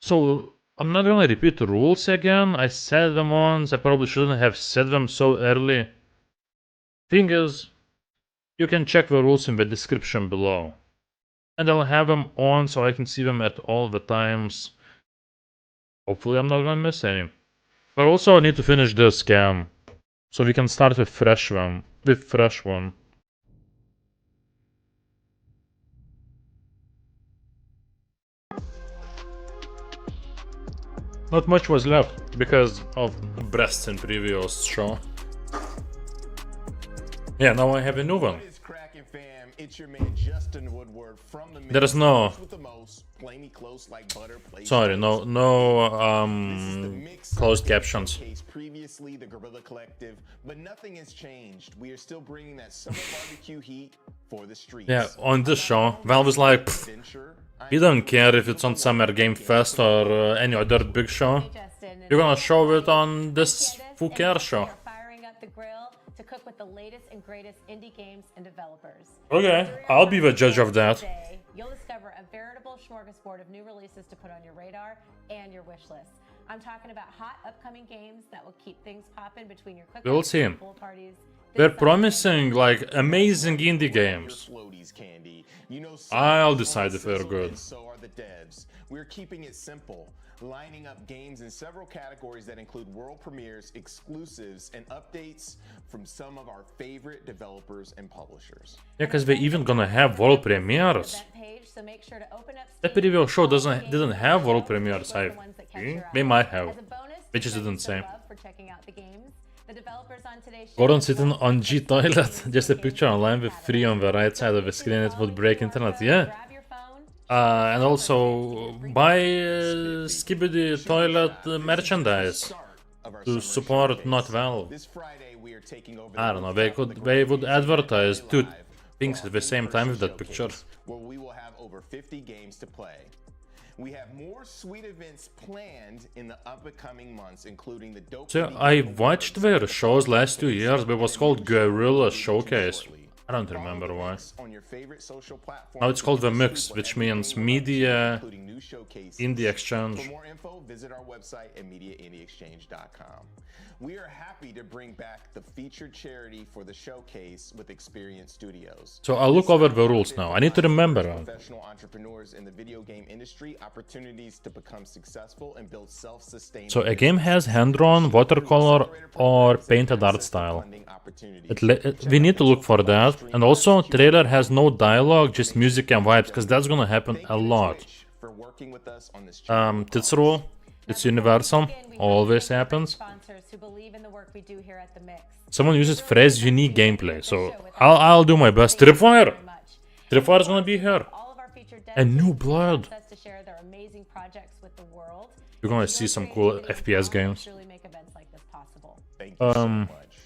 So, I'm not gonna repeat the rules again. I said them once. I probably shouldn't have said them so early. Thing is, you can check the rules in the description below. And I'll have them on so I can see them at all the times. Hopefully I'm not gonna miss any. But also I need to finish this scam. So we can start with fresh one. Not much was left because of breasts in previous show. Yeah, now I have a new one. There is no... Sorry, no closed captions. Previously, the Guerrilla Collective, but nothing has changed. We are still bringing that summer barbecue heat for the streets. Yeah, on this show, Valve is like, we don't care if it's on Summer Game Fest or any other big show. You're gonna show it on this Who Cares show. cook with the latest and greatest indie games and developers. Okay, I'll be the judge of that. Today, you'll discover a veritable smorgasbord of new releases to put on your radar and your wish list. I'm talking about hot upcoming games that will keep things popping between your cookouts We'll see. and pool parties. They're promising like amazing indie games. I'll decide if they're good. So are the devs. We're keeping it simple, lining up games in several categories that include world premieres, exclusives, and updates from some of our favorite developers and publishers. Yeah, because they're even gonna have world premieres. That preview show didn't have world premieres. I think they might have. They just didn't say. Gordon sitting on G toilet. Just a picture online with free on the right side of the screen. It would break internet. Yeah. And also buy Skibidi toilet merchandise to support not Valve. I don't know. They would advertise two things at the same time with that picture. Where we will have over 50 games to play. We have more sweet events planned in the upcoming months, including the dope. So I watched their shows last 2 years, but it was called Guerrilla Showcase. I don't remember why. Now it's called The Mix, which means Media Indie Exchange. For more info, visit our website at mediaindieexchange.com. We are happy to bring back the featured charity for the showcase with Experience Studios. So I'll look over the rules now. I need to remember them. Professional entrepreneurs in the video game industry, opportunities to become successful and build self-sustaining. So a game has hand-drawn, watercolor, or painted art style. We need to look for that. And also, trailer has no dialogue, just music and vibes, because that's gonna happen a lot. Tits rule, it's universal, always happens. Someone uses phrase unique gameplay, so I'll do my best. Tripwire! Tripwire's gonna be here. And New Blood. You're gonna see some cool FPS games.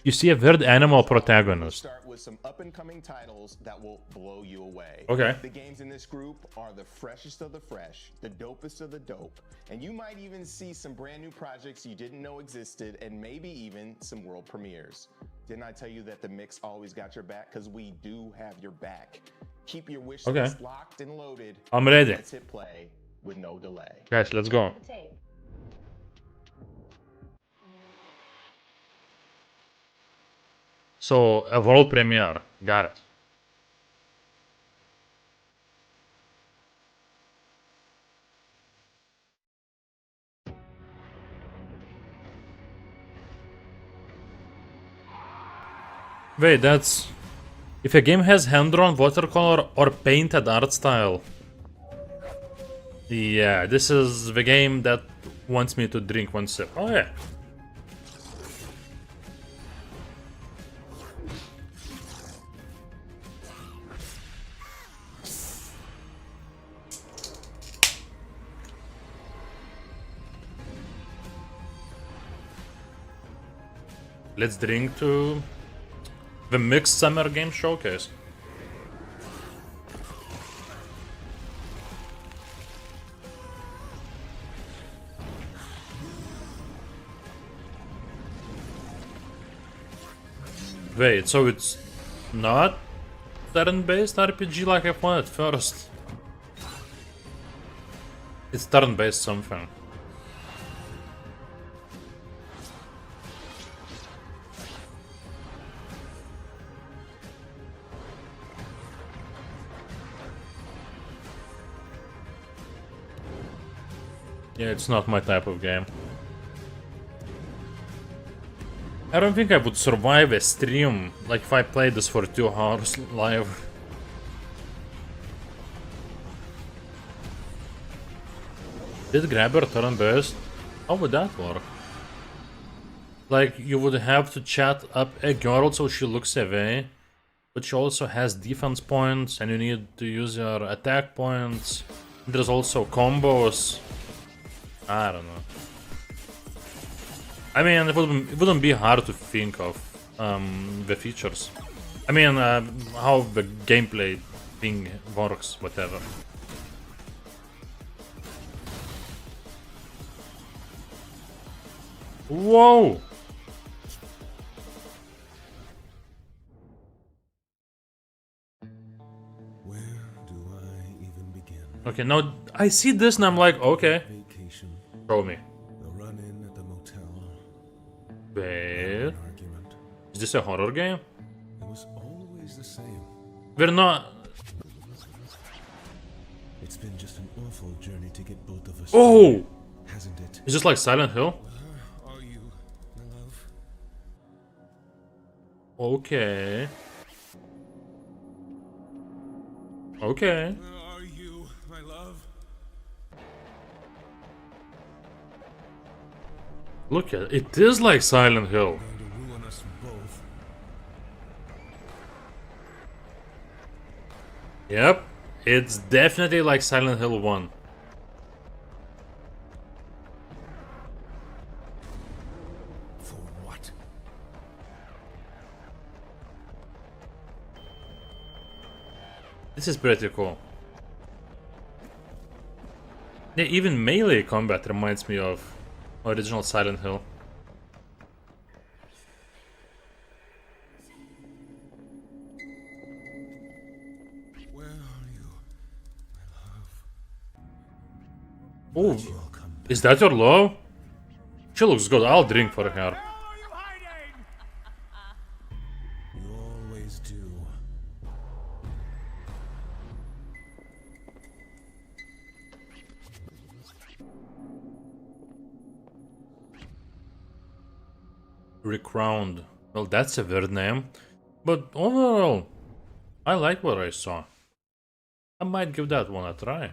You see a weird animal protagonist. Start with some up-and-coming titles that will blow you away. Okay. The games in this group are the freshest of the fresh, the dopest of the dope, and you might even see some brand new projects you didn't know existed, and maybe even some world premieres. Didn't I tell you that the mix always got your back? Because we do have your back. Keep your wish list locked and loaded. I'm ready. Let's hit play with no delay. Guys, let's go. So, a world premiere. Got it. Wait, that's... If a game has hand-drawn, watercolor, or painted art style. Yeah, this is the game that wants me to drink one sip. Oh yeah. Let's drink to the mixed summer game showcase. Wait, so it's not turn-based RPG like I thought at first? It's turn-based something. Yeah, it's not my type of game. I don't think I would survive a stream, like if I played this for 2 hours live. Did grabber turn based? How would that work? Like, you would have to chat up a girl so she looks away, but she also has defense points and you need to use your attack points. There's also combos. I don't know. I mean, it wouldn't be hard to think of the features. I mean, how the gameplay thing works, whatever. Whoa! Okay, now I see this and I'm like, okay. Show me. Wait. Is this a horror game? It was always the same. We're not. It's been just an awful journey to get both of us. Oh! Hasn't it? Is this like Silent Hill? Are you, my love? Okay. Okay. Are you, my love? Look at it. It is like Silent Hill. Going to ruin us both. Yep. It's definitely like Silent Hill 1. For what? This is pretty cool. Yeah, even melee combat reminds me of original Silent Hill. Where are you, my Oh, love? is that your love? She looks good. I'll drink for her. You always do. Recrowned. Well, that's a weird name. But overall, I like what I saw. I might give that one a try.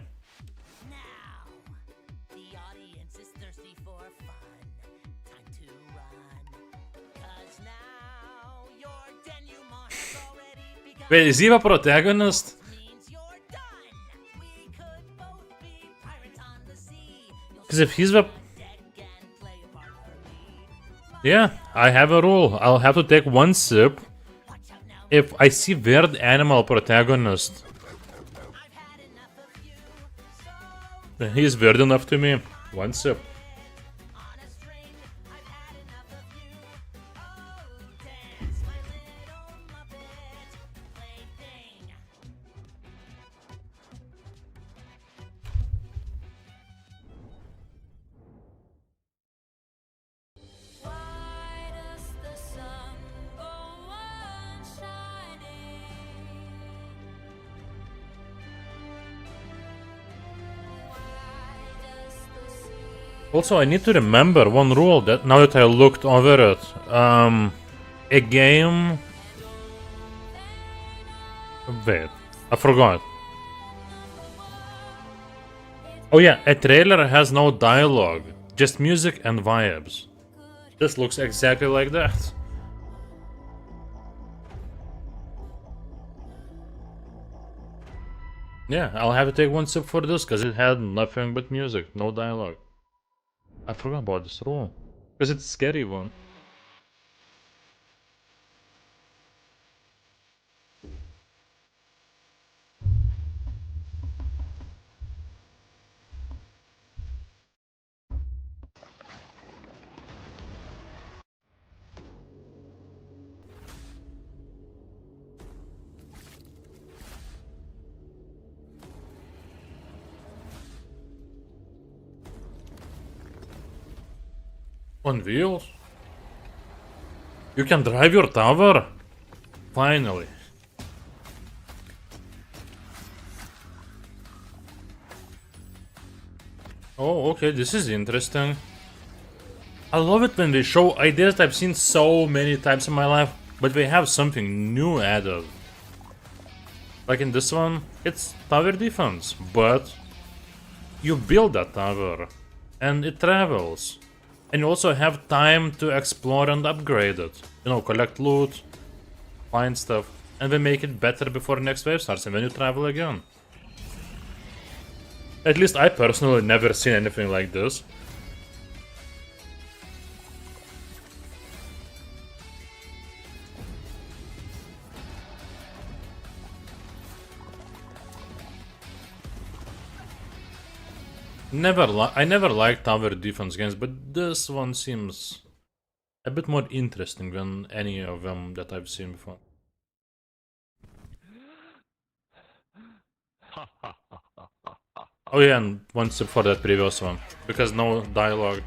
Wait, is he a protagonist? Because if he's the... Yeah, I have a rule. I'll have to take one sip if I see weird animal protagonist. Then he's weird enough to me. One sip. Also, I need to remember one rule that now that I looked over it. A game... Wait, I forgot. Oh yeah, a trailer has no dialogue, just music and vibes. This looks exactly like that. Yeah, I'll have to take one sip for this because it had nothing but music, no dialogue. I forgot about this rule. Because it's a scary one. On wheels? You can drive your tower? Finally. Oh, okay, this is interesting. I love it when they show ideas I've seen so many times in my life, but they have something new added. Like in this one, it's tower defense, but you build that tower, and it travels. And you also have time to explore and upgrade it. You know, collect loot, find stuff, and then make it better before the next wave starts and then you travel again. At least I personally never seen anything like this. I never liked tower defense games, but this one seems a bit more interesting than any of them that I've seen before. Oh yeah, and one step for that previous one, because no dialogue.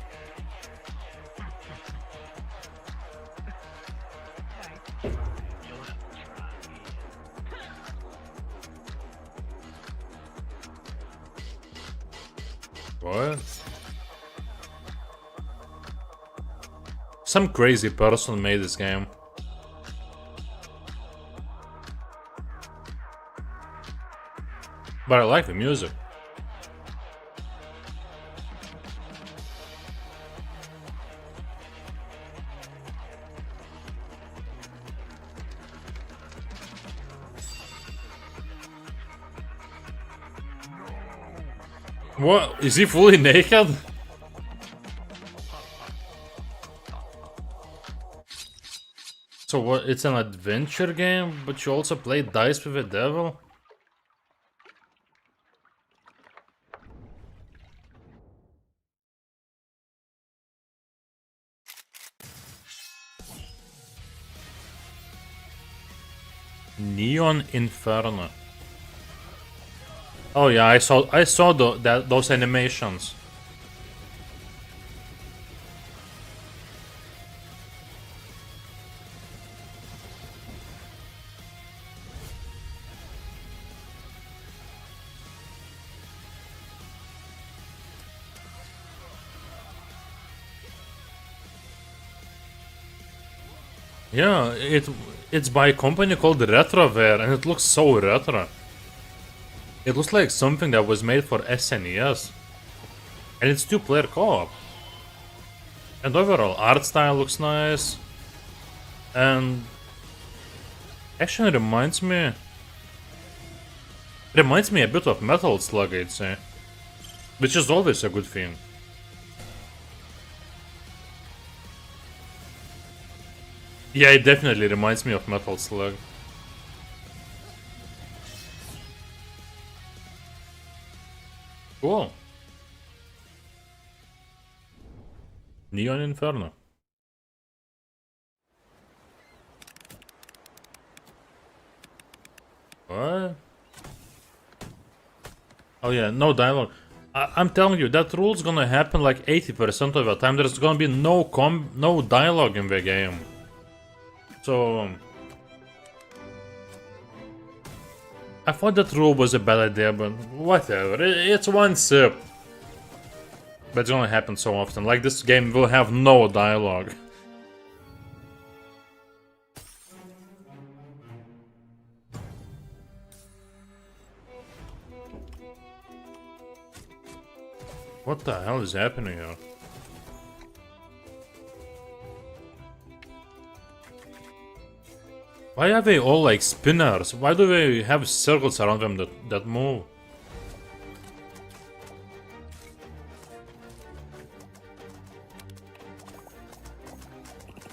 What? Some crazy person made this game. But I like the music. What? Is he fully naked? So what? It's an adventure game, but you also play dice with the devil? Neon Inferno. Oh yeah, I saw those animations. Yeah, it's by a company called Retrovare, and it looks so retro. It looks like something that was made for SNES. And it's 2-player co-op. And overall, art style looks nice. And actually reminds me a bit of Metal Slug, I'd say. Which is always a good thing. Yeah, it definitely reminds me of Metal Slug. Cool. Neon Inferno. What? Oh yeah, no dialogue. I'm telling you, that rule's gonna happen like 80% of the time. There's gonna be no dialogue in the game. So I thought that rule was a bad idea, but whatever. It's one sip. But it's gonna happen so often. Like, this game will have no dialogue. What the hell is happening here? Why are they all like spinners? Why do they have circles around them that move?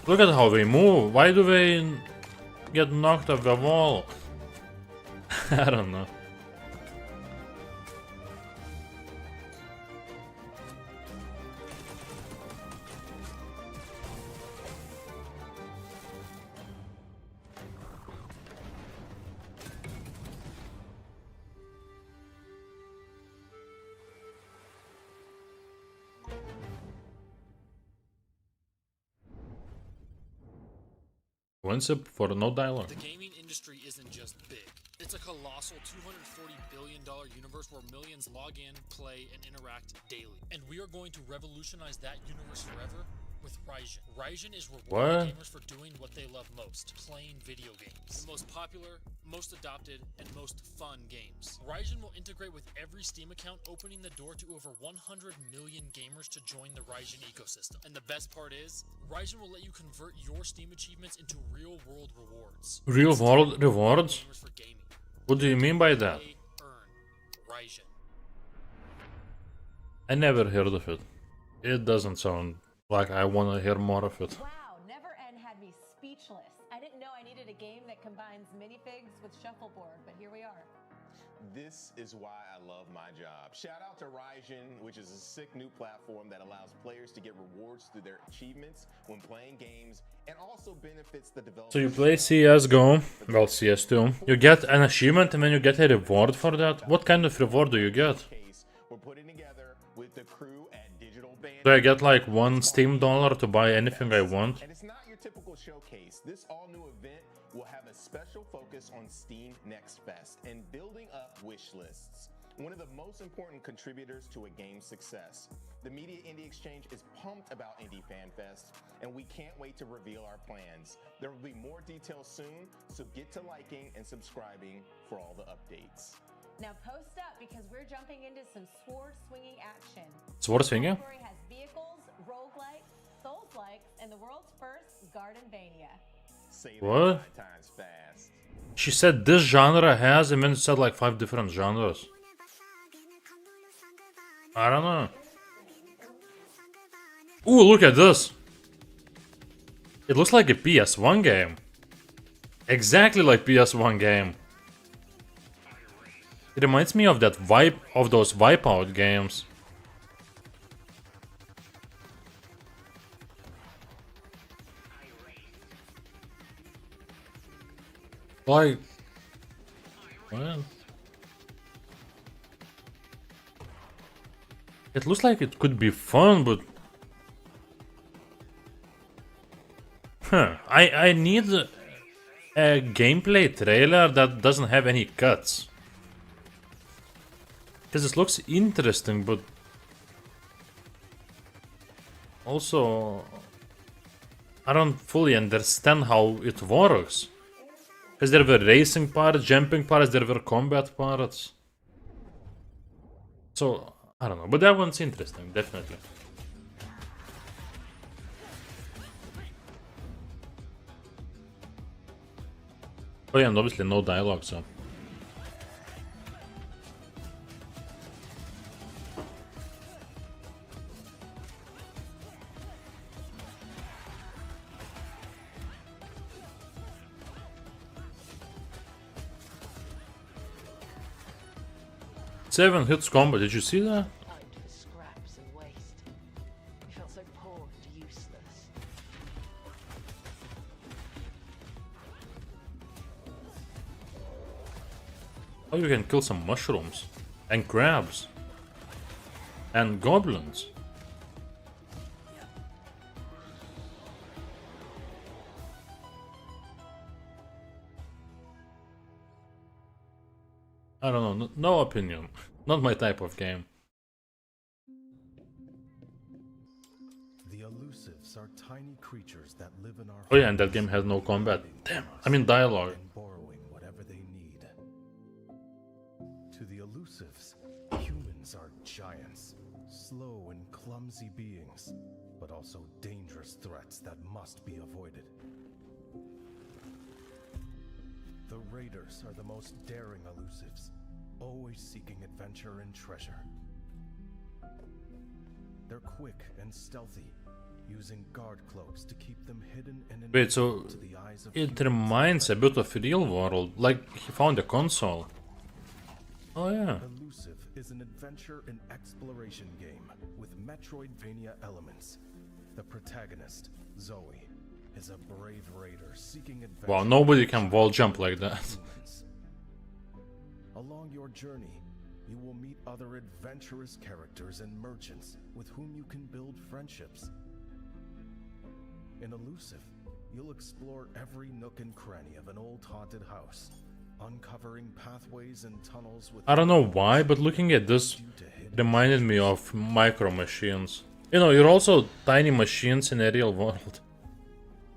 Look at how they move. Why do they get knocked off the wall? I don't know. One sip for no dialogue. The gaming industry isn't just big. It's a colossal $240 billion universe where millions log in, play, and interact daily. And we are going to revolutionize that universe forever with Raijin. Raijin is rewarding gamers for doing what they love most, playing video games. The most popular, most adopted, and most fun games. Raijin will integrate with every Steam account, opening the door to over 100 million gamers to join the Raijin ecosystem. And the best part is, Raijin will let you convert your Steam achievements into real-world rewards. Real-world rewards? What do you mean by that? Raijin. I never heard of it. It doesn't sound like I want to hear more of it. Wow, Never End had me speechless. I didn't know I needed a game that combines minifigs with shuffleboard, but here we are. This is why I love my job. Shout out to Raijin, which is a sick new platform that allows players to get rewards through their achievements when playing games, and also benefits the developers. So you play CSGO, well CS2, you get an achievement and then you get a reward for that? What kind of reward do you get? Do I get like $1 to buy anything I want? And it's not your typical showcase. This all-new event will have a special focus on Steam Next Fest and building up wish lists. One of the most important contributors to a game's success. The Media Indie Exchange is pumped about Indie Fan Fest, and we can't wait to reveal our plans. There will be more details soon, so get to liking and subscribing for all the updates. Now post up because we're jumping into some sword swinging action. Sword swinging? The category has vehicles, roguelikes, souls-likes, and the world's first Gardenvania. Say that What? 5 times fast. She said this genre has, and then said like 5 different genres. I don't know. Ooh, look at this. It looks like a PS1 game. Exactly like PS1 game. It reminds me of that vibe, of those Wipeout games. Like, well, it looks like it could be fun, but I need a gameplay trailer that doesn't have any cuts. Because this looks interesting, but also I don't fully understand how it works. Because there were racing parts, jumping parts, there were combat parts. So, I don't know, but that one's interesting, definitely. Oh yeah, and obviously no dialogue, so... Seven hits combo, did you see that? For scraps and waste. We felt so poor and useless. Oh, you can kill some mushrooms. And crabs. And goblins. I don't know, no opinion. Not my type of game. The elusives are tiny creatures that live in our Oh yeah, and that game has no combat. Damn, I mean dialogue. and borrowing whatever they need. To the elusives, humans are giants, slow and clumsy beings, but also dangerous threats that must be avoided. The raiders are the most daring elusives, always seeking adventure and treasure. They're quick and stealthy, using guard cloaks to keep them hidden and Wait, so to the eyes of it reminds a bit of Real World, like he found a console. Oh yeah. Elusive is an adventure and exploration game with Metroidvania elements. The protagonist, Zoe, is a brave raider seeking adventure. Wow, nobody can wall jump like that. Along your journey, you will meet other adventurous characters and merchants with whom you can build friendships. In Elusive, you'll explore every nook and cranny of an old haunted house, uncovering pathways and tunnels with... I don't know why, but looking at this reminded me of Micro Machines. You know, you're also tiny machines in a real world.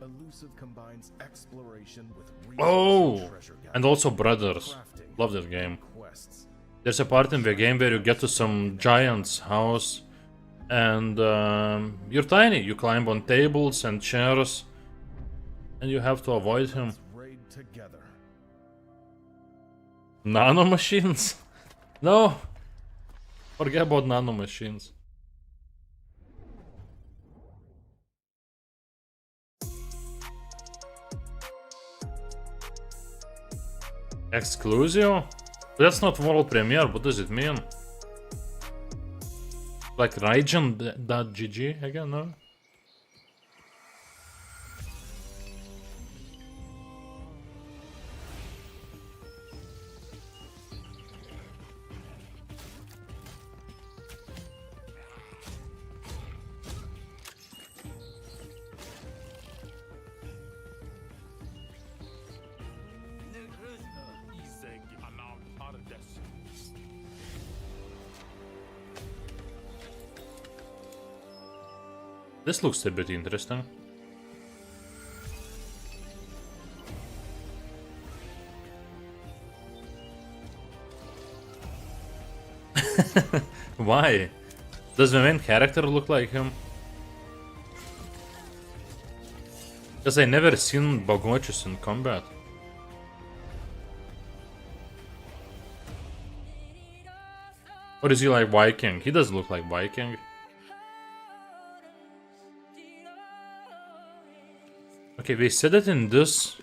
Elusive combines exploration with Oh! And also Brothers. Love that game. There's a part in the game where you get to some giant's house and you're tiny. You climb on tables and chairs and you have to avoid him. Nano machines? No! Forget about nano machines. Exclusio? That's not world premiere, what does it mean? Like Raijin.gg again, no? This looks a bit interesting. Why? Does the main character look like him? Because I never seen Bogochus in combat. Or is he like Viking? He does look like Viking. Okay, they said that in this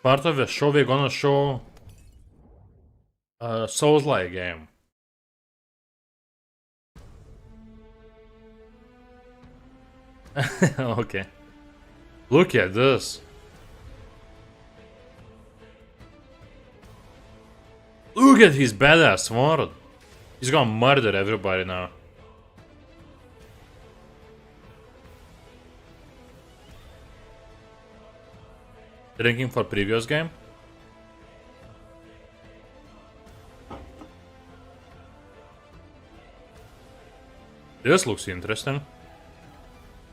part of the show we're gonna show a Souls-like game. Okay. Look at this. Look at his badass sword. He's gonna murder everybody now. Ranking for previous game? This looks interesting.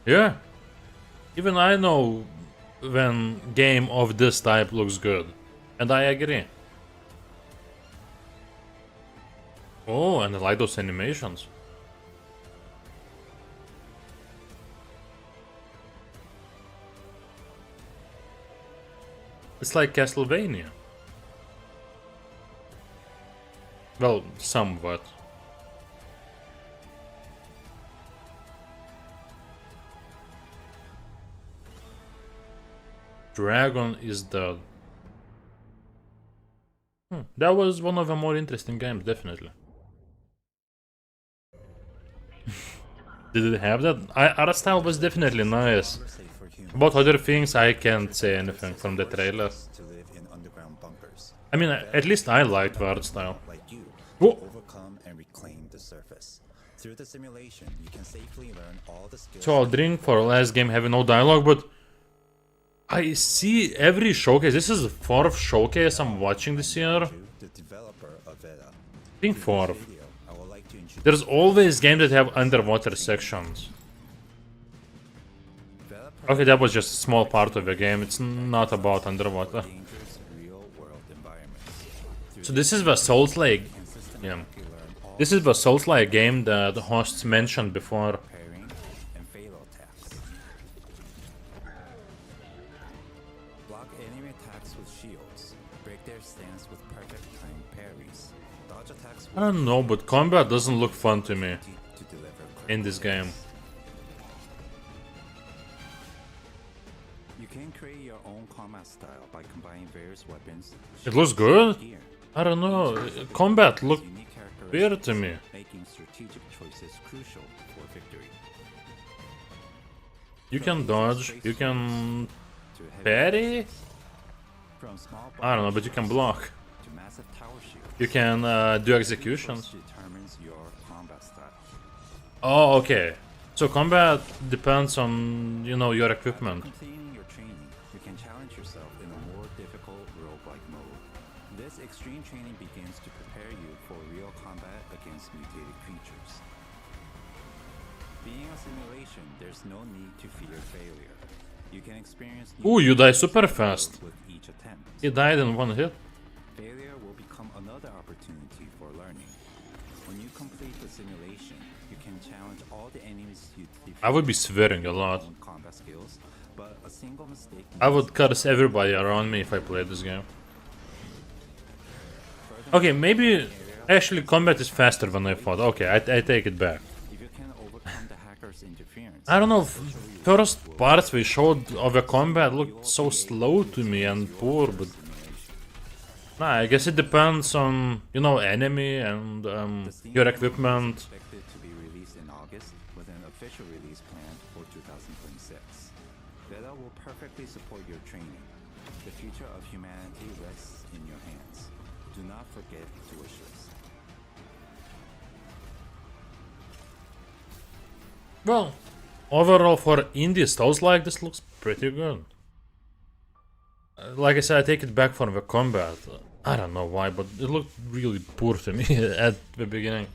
Yeah. Even I know when game of this type looks good. And I agree. Oh, and I like those animations. It's like Castlevania. Well, somewhat. Dragon is dead. That was one of the more interesting games, definitely. Did it have that? Art style was definitely nice. About other things, I can't say anything from the trailer. I mean, at least I liked the art style. Whoa. So I'll drink for last game having no dialogue, but I see every showcase. This is the 4th showcase I'm watching this year. I think 4th. There's always games that have underwater sections. Okay, that was just a small part of the game. It's not about underwater. So this is the Souls-like. Yeah. This is the Souls-like game that the hosts mentioned before. I don't know, but combat doesn't look fun to me in this game. You can create your own combat style by combining various weapons. It looks good? I don't know. Combat looked weird to me. Making strategic choices crucial for victory. You can dodge, you can parry? I don't know, but you can block. You can do executions. Oh, okay. So combat depends on, you know, your equipment. Completing your training, you can challenge yourself in a more difficult roguelike mode. This extreme training begins to prepare you for real combat against mutated creatures. Being a simulation, there's no need to fear failure. You can experience Ooh, you die super fast. with each attempt. He died in one hit. Failure will become another opportunity for learning. When you complete the simulation, you can challenge all the enemies you defeat. I would be swearing a lot. Combat skills, but a single mistake. I would curse everybody around me if I played this game. Okay, maybe actually combat is faster than I thought. Okay, I take it back. If you can overcome the hacker's interference. I don't know, first parts we showed of the combat looked so slow to me and poor, but... Nah, I guess it depends on, you know, enemy and your equipment. Expected to be released in August with an official release planned for 2026. Veda will perfectly support your training. The future of humanity rests in your hands. Do not forget to wish list. Well, overall for indie Souls-like, this looks pretty good. Like I said, I take it back from the combat. I don't know why, but it looked really poor to me at the beginning.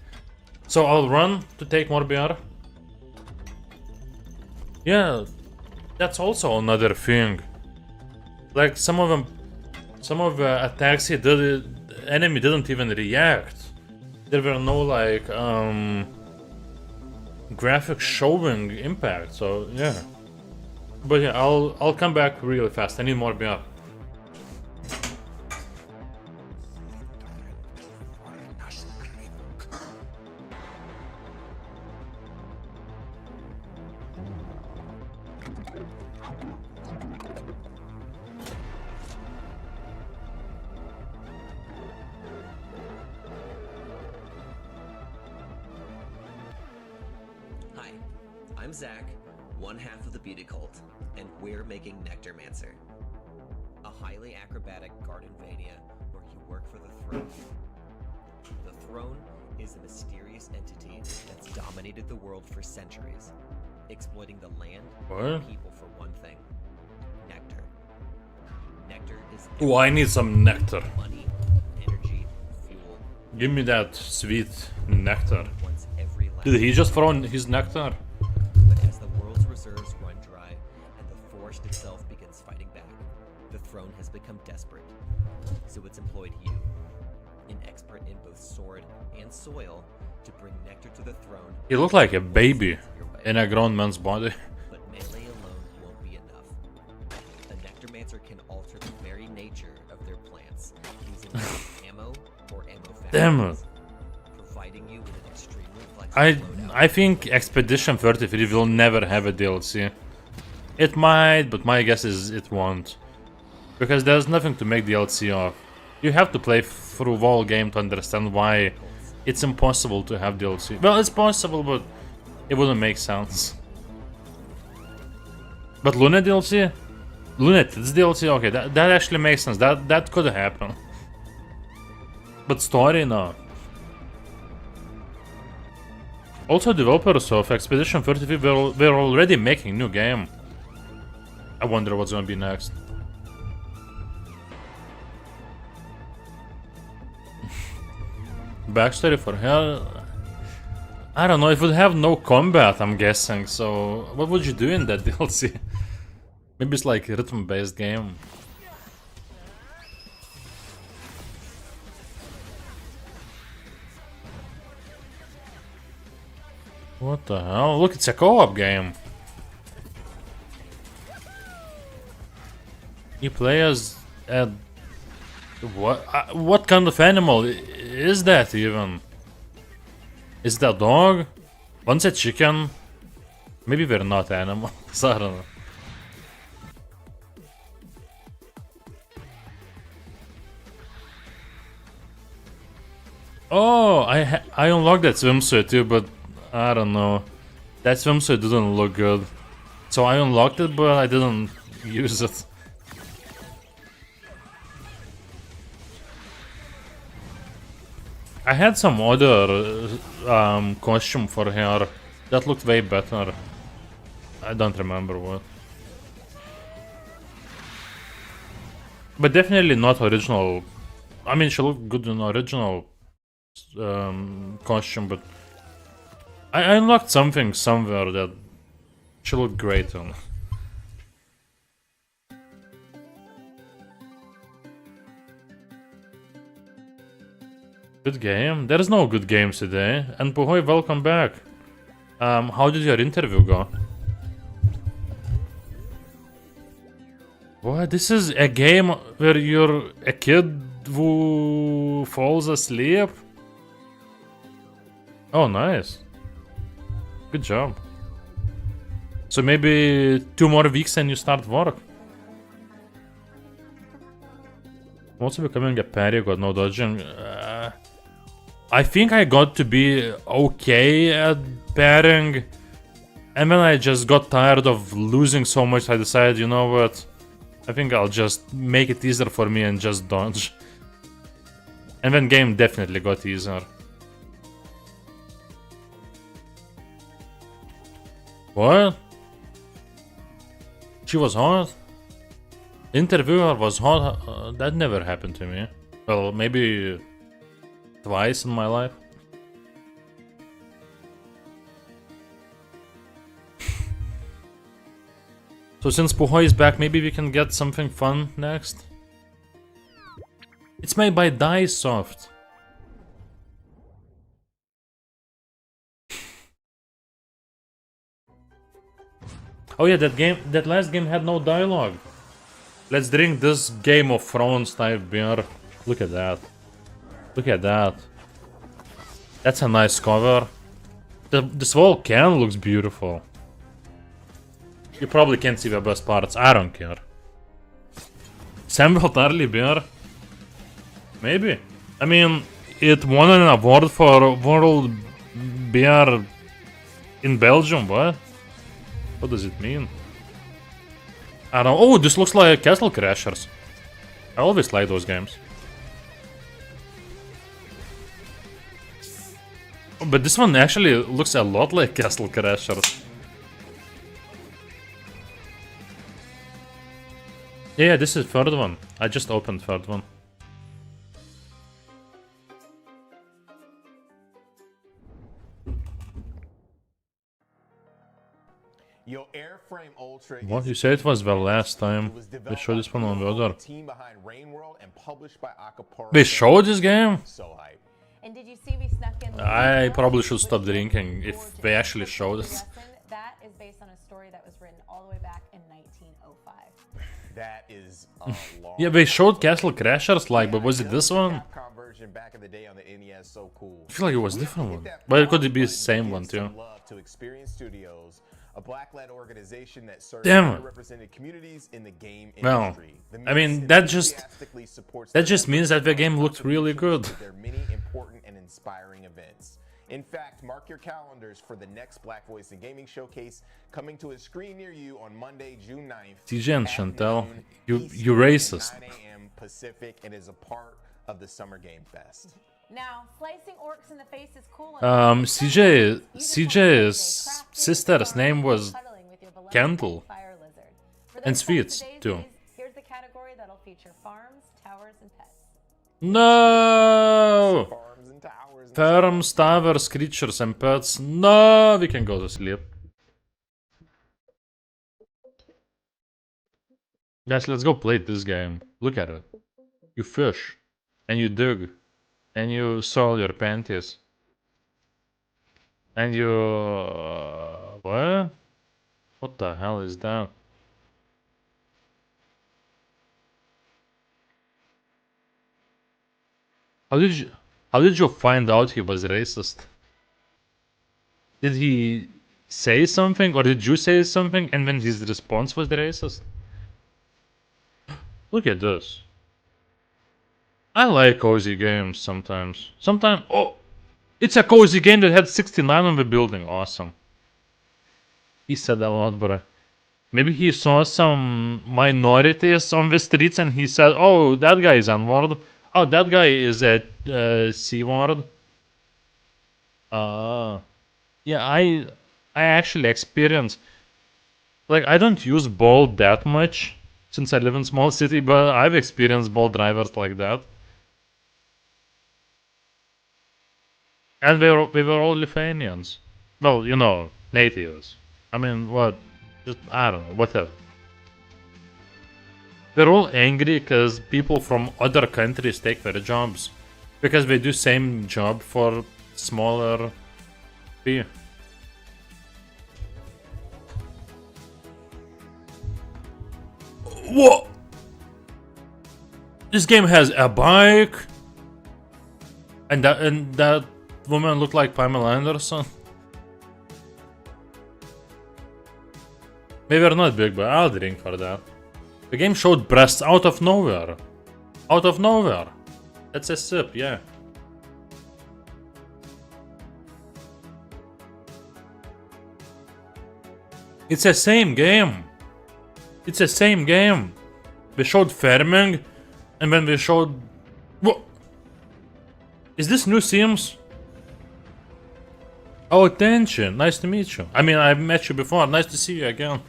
So I'll run to take more BR. Yeah, that's also another thing. Like some of the attacks he did, the enemy didn't even react. There were no like graphics showing impact. So yeah. But yeah, I'll come back really fast. I need more beer. Hi, I'm Zach, one half of the Beauty Cult, and we're making Nectarmancer, a highly acrobatic Gardenvania where you work for the Throne. The Throne is a mysterious entity that's dominated the world for centuries, exploiting the land and people for one thing: nectar. Nectar is Oh, I need some nectar. money, energy, fuel. Give me that sweet nectar. Did he just throw in his nectar? But as the world's reserves run dry and the forest itself begins fighting back, the Throne has become desperate. So it's employed you, an expert in both sword and soil, to bring nectar to the Throne. He looked like a baby in a grown man's body. But melee alone won't be enough. A Nectarmancer can alter the very nature of their plants using ammo or ammo Damn factories, it. providing you with an extremely flexible I think Expedition 33 will never have a DLC. It might, but my guess is it won't. Because there's nothing to make DLC of. You have to play through the whole game to understand why it's impossible to have DLC. Well, it's possible, but it wouldn't make sense. But Luna DLC? Lunatids DLC? Okay, that actually makes sense. That could happen. But story, no. Also, developers of Expedition 33 were already making new game. I wonder what's gonna be next. Backstory for her? I don't know, it would have no combat, I'm guessing, so what would you do in that DLC? Maybe it's like a rhythm-based game. What the hell? Look, it's a co-op game. You play as a... What kind of animal is that even? Is that a dog? One's a chicken? Maybe they're not animals, I don't know. Oh, I unlocked that swimsuit too, but I don't know. That swimsuit didn't look good. So I unlocked it, but I didn't use it. I had some other costume for her that looked way better. I don't remember what. But definitely not original. I mean, she looked good in original costume, but I unlocked something somewhere that she looked great on. Good game? There's no good games today. And Puhoy, welcome back. How did your interview go? What? This is a game where you're a kid who falls asleep? Oh, nice. Good job. So maybe 2 more weeks and you start work. I'm also becoming a parry, got no dodging. I think I got to be okay at parrying. And then I just got tired of losing so much, I decided, you know what? I think I'll just make it easier for me and just dodge. And then game definitely got easier. What? She was hot? Interviewer was hot? That never happened to me. Well, maybe twice in my life. So since Puho is back, maybe we can get something fun next. It's made by Diesoft. Oh yeah, that last game had no dialogue. Let's drink this Game of Thrones type beer. Look at that. Look at that. That's a nice cover. This whole can looks beautiful. You probably can't see the best parts. I don't care. Samuel Tarly beer? Maybe. I mean, it won an award for World Beer in Belgium, what? What does it mean? I don't know. Oh, this looks like Castle Crashers. I always like those games. Oh, but this one actually looks a lot like Castle Crashers. Yeah, this is third one. I just opened third one. Your Airframe Ultra. What, you said it was the last time they showed this one on the other? They showed this game? And did you see we snuck in? I probably should stop drinking if they actually showed it. That is based on a story that was written all the way back in 1905. That is long. Yeah, they showed Castle Crashers, like, but was it this one? Back in the day on the NES, so cool. I feel like it was a different one, but it could be the same one too. To Experience Studios, a black-led organization that serves Damn. underrepresented communities in the game industry. Well, I mean that just means that the game looked really good. There are many important and inspiring events. In fact, mark your calendars for the next Black Voice in Gaming Showcase coming to a screen near you on Monday, June 9th. TJ and Chantel, you racist. 9 a.m. Pacific, and is a part of the Summer Game Fest. Now, slicing orcs in the face is cool. CJ's sister's name was Kendall. And Sweets too. Here's the category that'll feature farms, towers, and pets. No! Farms, towers, creatures, and pets. No, we can go to sleep. Guys, let's go play this game. Look at it. You fish. And you dig. And you soil your panties. And you... what? What the hell is that? How did you find out he was racist? Did he say something, or did you say something, and then his response was the racist? Look at this. I like cozy games sometimes. Oh! It's a cozy game that had 69 on the building. Awesome. He said a lot, but maybe he saw some minorities on the streets and he said, oh, that guy is N-word. Oh, that guy is a C-word. Yeah, I actually experienced... like, I don't use Bolt that much since I live in a small city, but I've experienced Bolt drivers like that. And we were all Lithuanians. Well, you know, natives. I mean, what? Just, I don't know, whatever. They're all angry because people from other countries take their jobs. Because they do same job for smaller fee. What? This game has a bike? And that woman looked like Pamela Anderson? Maybe they're not big, but I'll drink for that. The game showed breasts out of nowhere. Out of nowhere. That's a sip, yeah. It's the same game. It's the same game. We showed farming, and then we showed... what? Is this new Sims? Oh, attention. Nice to meet you. I mean, I've met you before. Nice to see you again.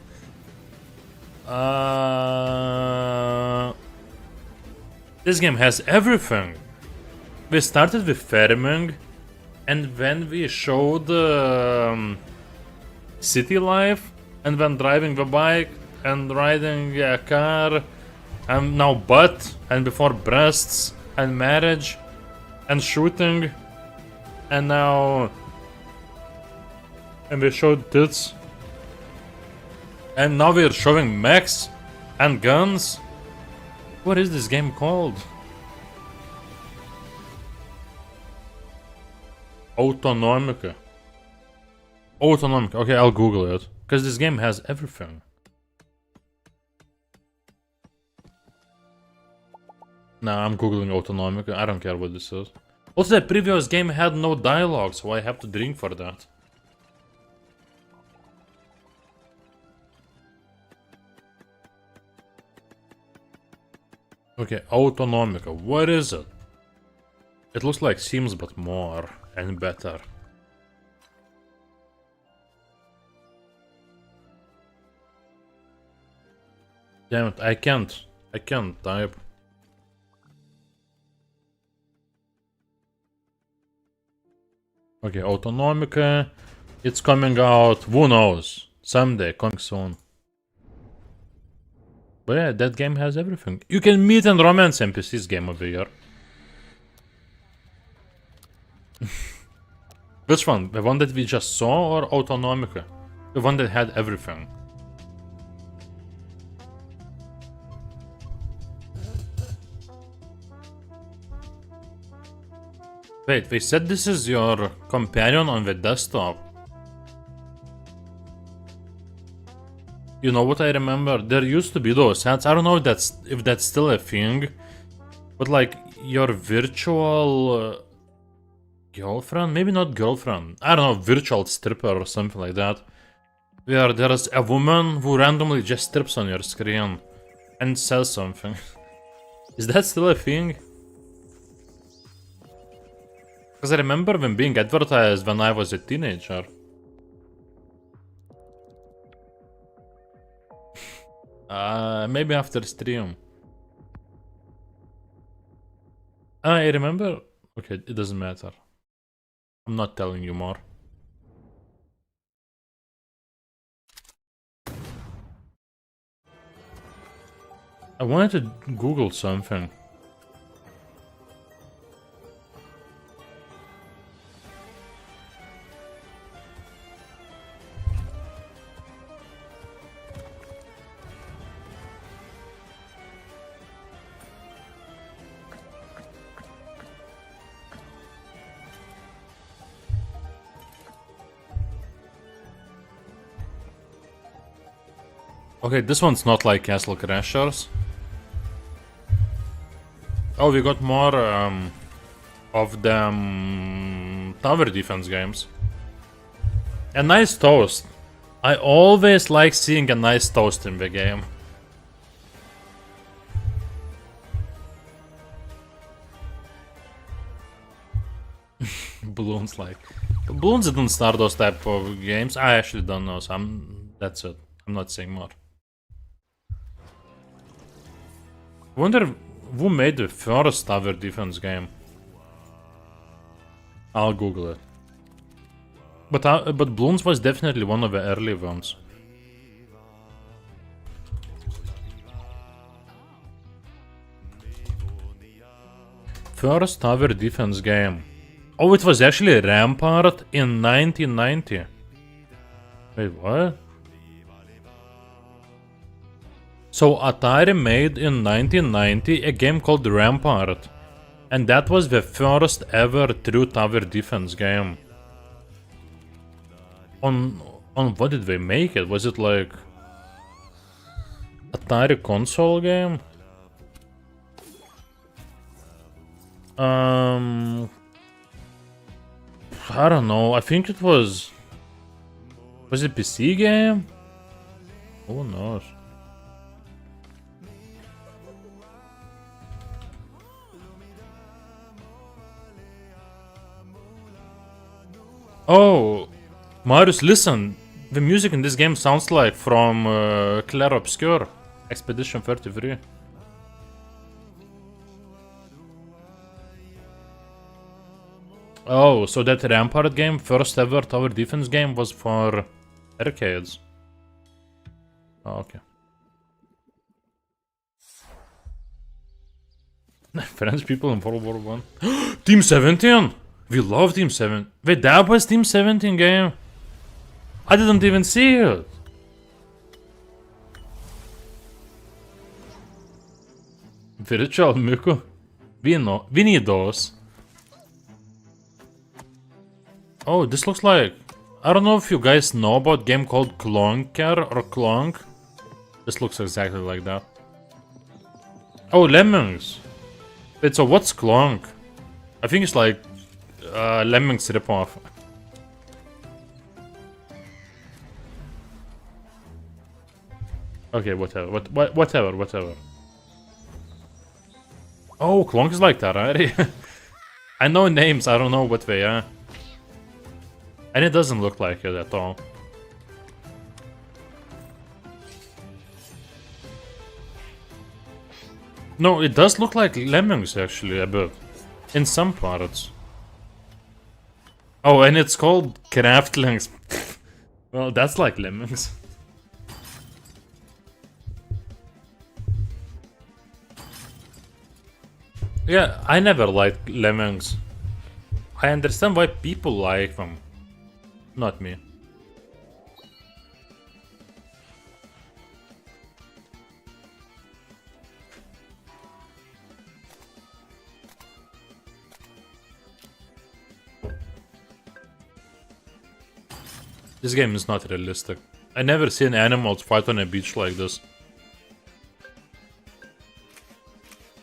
This game has everything. We started with farming, and then we showed city life, and then driving the bike, and riding a car, and now butt, and before breasts, and marriage, and shooting, and now... And we showed tits. And now we're showing mechs and guns. What is this game called? Autonomica. Autonomica. Okay, I'll Google it. Because this game has everything. Nah, I'm Googling Autonomica. I don't care what this is. Also, the previous game had no dialogue, so I have to drink for that. Okay, Autonomica. What is it? It looks like Sims, but more and better. Damn it, I can't type. Okay, Autonomica. It's coming out, who knows? Someday, coming soon. But yeah, that game has everything. You can meet and romance NPCs, game of the year. Which one? The one that we just saw or Autonomica? The one that had everything. Wait, they said this is your companion on the desktop. You know what I remember? There used to be those hats. I don't know if that's still a thing. But like, your virtual girlfriend? Maybe not girlfriend. I don't know, virtual stripper or something like that. Where there's a woman who randomly just strips on your screen and says something. Is that still a thing? Because I remember them being advertised when I was a teenager. Maybe after stream. I remember... Okay, it doesn't matter. I'm not telling you more. I wanted to Google something. Okay, this one's not like Castle Crashers. Oh, we got more of them tower defense games. A nice toast. I always like seeing a nice toast in the game. Balloons like... Balloons didn't start those type of games. I actually don't know, so that's it. I'm not saying more. Wonder who made the first tower defense game. I'll Google it. But Bloons was definitely one of the early ones. First tower defense game. Oh, it was actually Rampart in 1990. Wait, what? So Atari made in 1990 a game called Rampart, and that was the first ever true tower defense game. On what did they make it? Was it like Atari console game? I don't know. I think it was it PC game? Who knows? Oh, Marius, listen. The music in this game sounds like from Clair Obscur, Expedition 33. Oh, so that Rampart game, first ever tower defense game, was for arcades. Oh, okay. French people in World War One. Team 17! We love Team 7. Wait, that was Team 17 game? I didn't even see it. Virtual Muku. We need those. Oh, this looks like... I don't know if you guys know about a game called Clonker or Clonk. This looks exactly like that. Oh, Lemmings. Wait, so what's Clonk? I think it's like Lemmings ripoff. Okay, whatever. Whatever. Oh, Clonk is like that, right? I know names, I don't know what they are. And it doesn't look like it at all. No, it does look like Lemmings actually a bit. In some parts. Oh, and it's called Craftlings. Well, that's like Lemmings. Yeah, I never liked Lemmings. I understand why people like them. Not me. This game is not realistic. I never seen animals fight on a beach like this.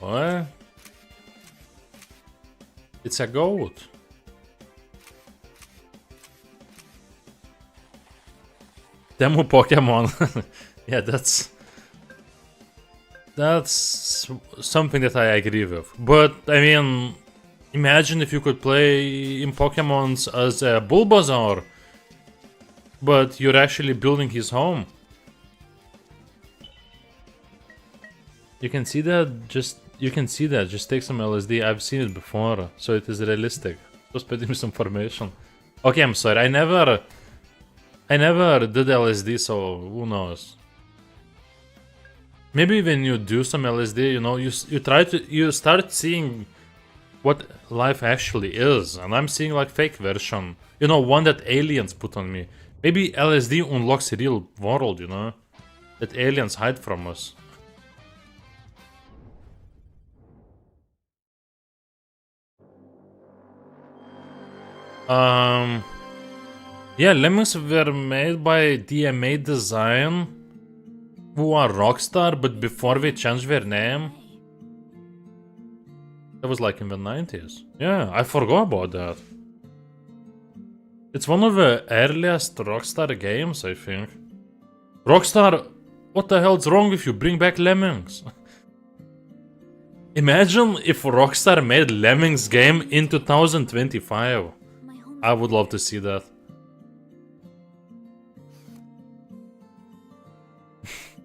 What? It's a goat. Demo Pokemon. Yeah, that's something that I agree with. But I mean, imagine if you could play in Pokemons as a Bulbasaur, but you're actually building his home. You can see that. Just take some LSD. I've seen it before, so it is realistic. Just put me some information. Okay, I'm sorry. I never did LSD, so who knows? Maybe when you do some LSD, you know, you start seeing what life actually is, and I'm seeing like fake version. You know, one that aliens put on me. Maybe LSD unlocks a real world, you know, that aliens hide from us. Yeah, Lemmings were made by DMA Design, who are Rockstar, but before they changed their name. That was like in the 90s. Yeah, I forgot about that. It's one of the earliest Rockstar games, I think. Rockstar, what the hell's wrong with you? Bring back Lemmings. Imagine if Rockstar made Lemmings game in 2025. I would love to see that.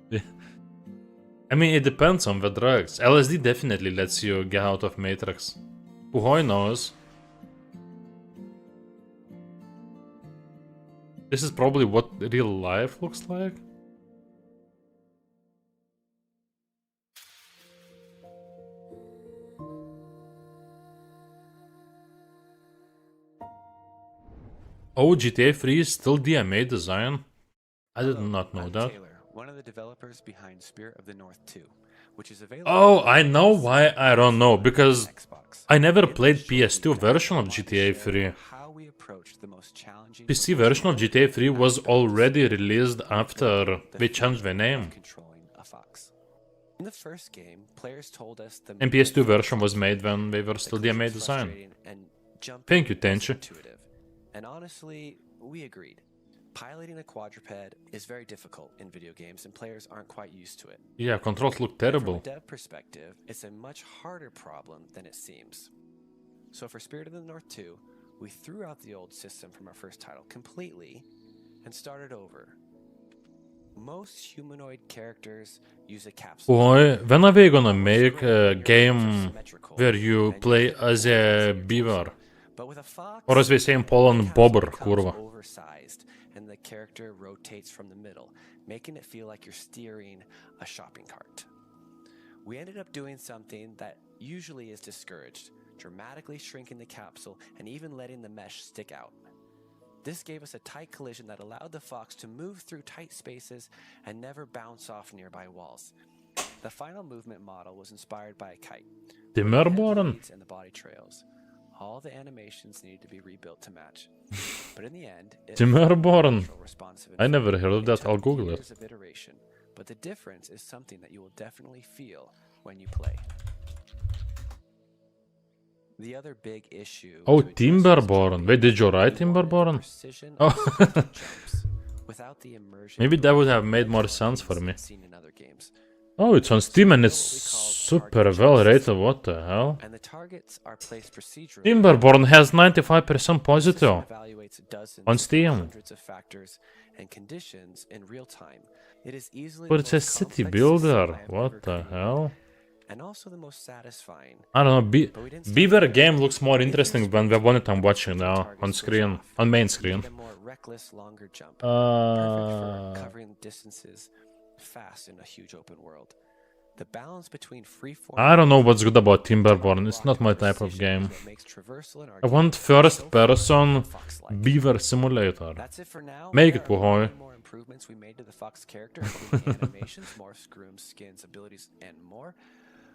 Yeah. I mean, it depends on the drugs. LSD definitely lets you get out of Matrix. Who knows? This is probably what real life looks like. Oh, GTA 3 is still DMA design? I did not know that. Taylor, one of the developers behind Spirit of the North 2, which is available. Oh, I know why I don't know, because I never played PS2 version of GTA 3. PC version of GTA 3 was already released after they changed the name. In the first game, players told us the And PS2 version was made when they were still DMA design. Thank you, Tenchi. And honestly, we agreed. Piloting a quadruped is very difficult in video games, and players aren't quite used to it. Yeah, controls look terrible. From a dev perspective, it's a much harder problem than it seems. So for Spirit of the North 2, we threw out the old system from our first title completely and started over. Most humanoid characters use a capsule. Boy, when are they gonna make a game where you play as a beaver? Or as they say in Poland, bobber, kurwa. Oversized, and the character rotates from the middle, making it feel like you're steering a shopping cart. We ended up doing something that usually is discouraged, dramatically shrinking the capsule and even letting the mesh stick out. This gave us a tight collision that allowed the Fox to move through tight spaces and never bounce off nearby walls. The final movement model was inspired by a kite. Timmerborn? And the body trails. All the animations needed to be rebuilt to match. But in the end, Timmerborn. I never heard of that. I'll Google it. Of iteration, but the difference is something that you will definitely feel when you play. The other big issue. Oh, Timberborn. Wait, did you write Timberborn? Oh. Without the immersion. Maybe that would have made more sense for me. Oh, it's on Steam and it's super well rated. What the hell? And the targets are placed procedurally. Timberborn has 95% positive on Steam. Hundreds of factors and conditions in real time. It is easily. But it's a city builder. What the hell? And also the most satisfying. I don't know. Beaver game looks more interesting than the one that I'm watching now on screen, on main screen. More reckless, longer jump. Perfect for covering distances fast in a huge open world. The balance between freeform. I don't know what's good about Timberborn. It's not my type of game. I want first-person beaver simulator. That's it for now. Make it, boy. More improvements we made to the Fox character, including animations, more scrooms, skins, abilities, and more.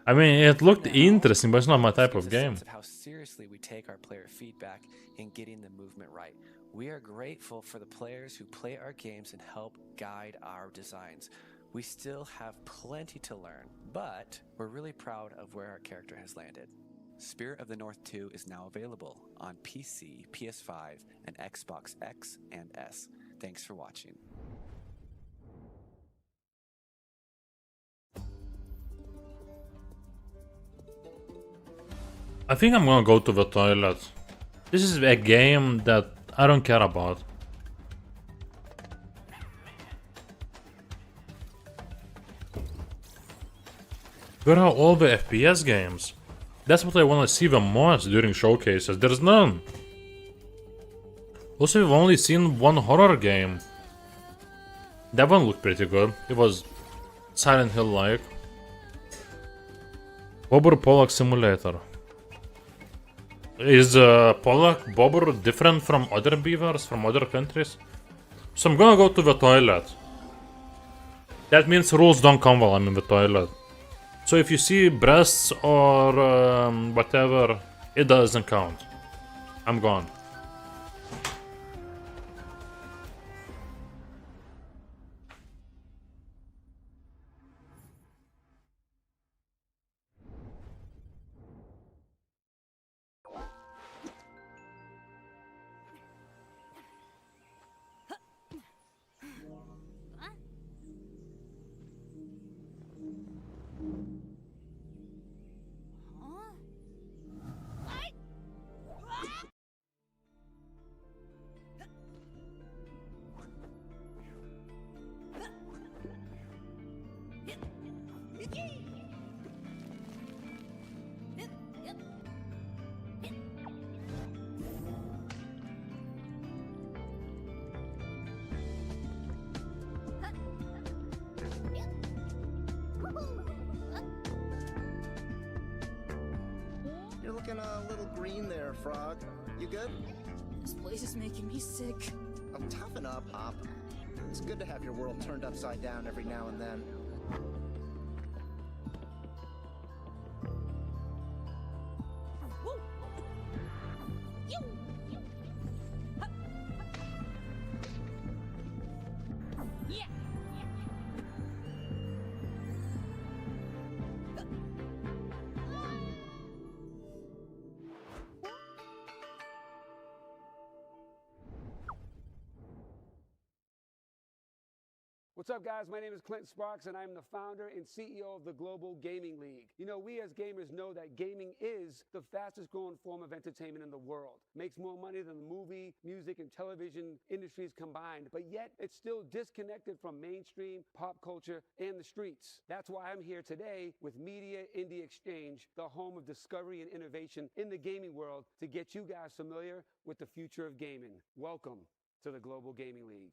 I mean, it looked interesting, but it's not my type of game. Of how seriously we take our player feedback in getting the movement right. We are grateful for the players who play our games and help guide our designs. We still have plenty to learn, but we're really proud of where our character has landed. Spirit of the North 2 is now available on PC, PS5, and Xbox X and S. Thanks for watching. I think I'm gonna go to the toilet. This is a game that I don't care about. Where are all the FPS games? That's what I wanna see the most during showcases. There's none. Also, we've only seen one horror game. That one looked pretty good. It was Silent Hill-like. Bobber Pollock Simulator. Is Pollock Bobber different from other beavers from other countries? So I'm gonna go to the toilet. That means rules don't come while I'm in the toilet. So if you see breasts or whatever, it doesn't count. I'm gone. You're looking a little green there, Frog. You good? This place is making me sick. Oh, toughen up, Hop. It's good to have your world turned upside down every now and then. What's up, guys? My name is Clinton Sparks, and I'm the founder and CEO of the Global Gaming League. You know, we as gamers know that gaming is the fastest growing form of entertainment in the world. Makes more money than the movie, music, and television industries combined, but yet it's still disconnected from mainstream pop culture and the streets. That's why I'm here today with Media Indie Exchange, the home of discovery and innovation in the gaming world, to get you guys familiar with the future of gaming. Welcome to the Global Gaming League.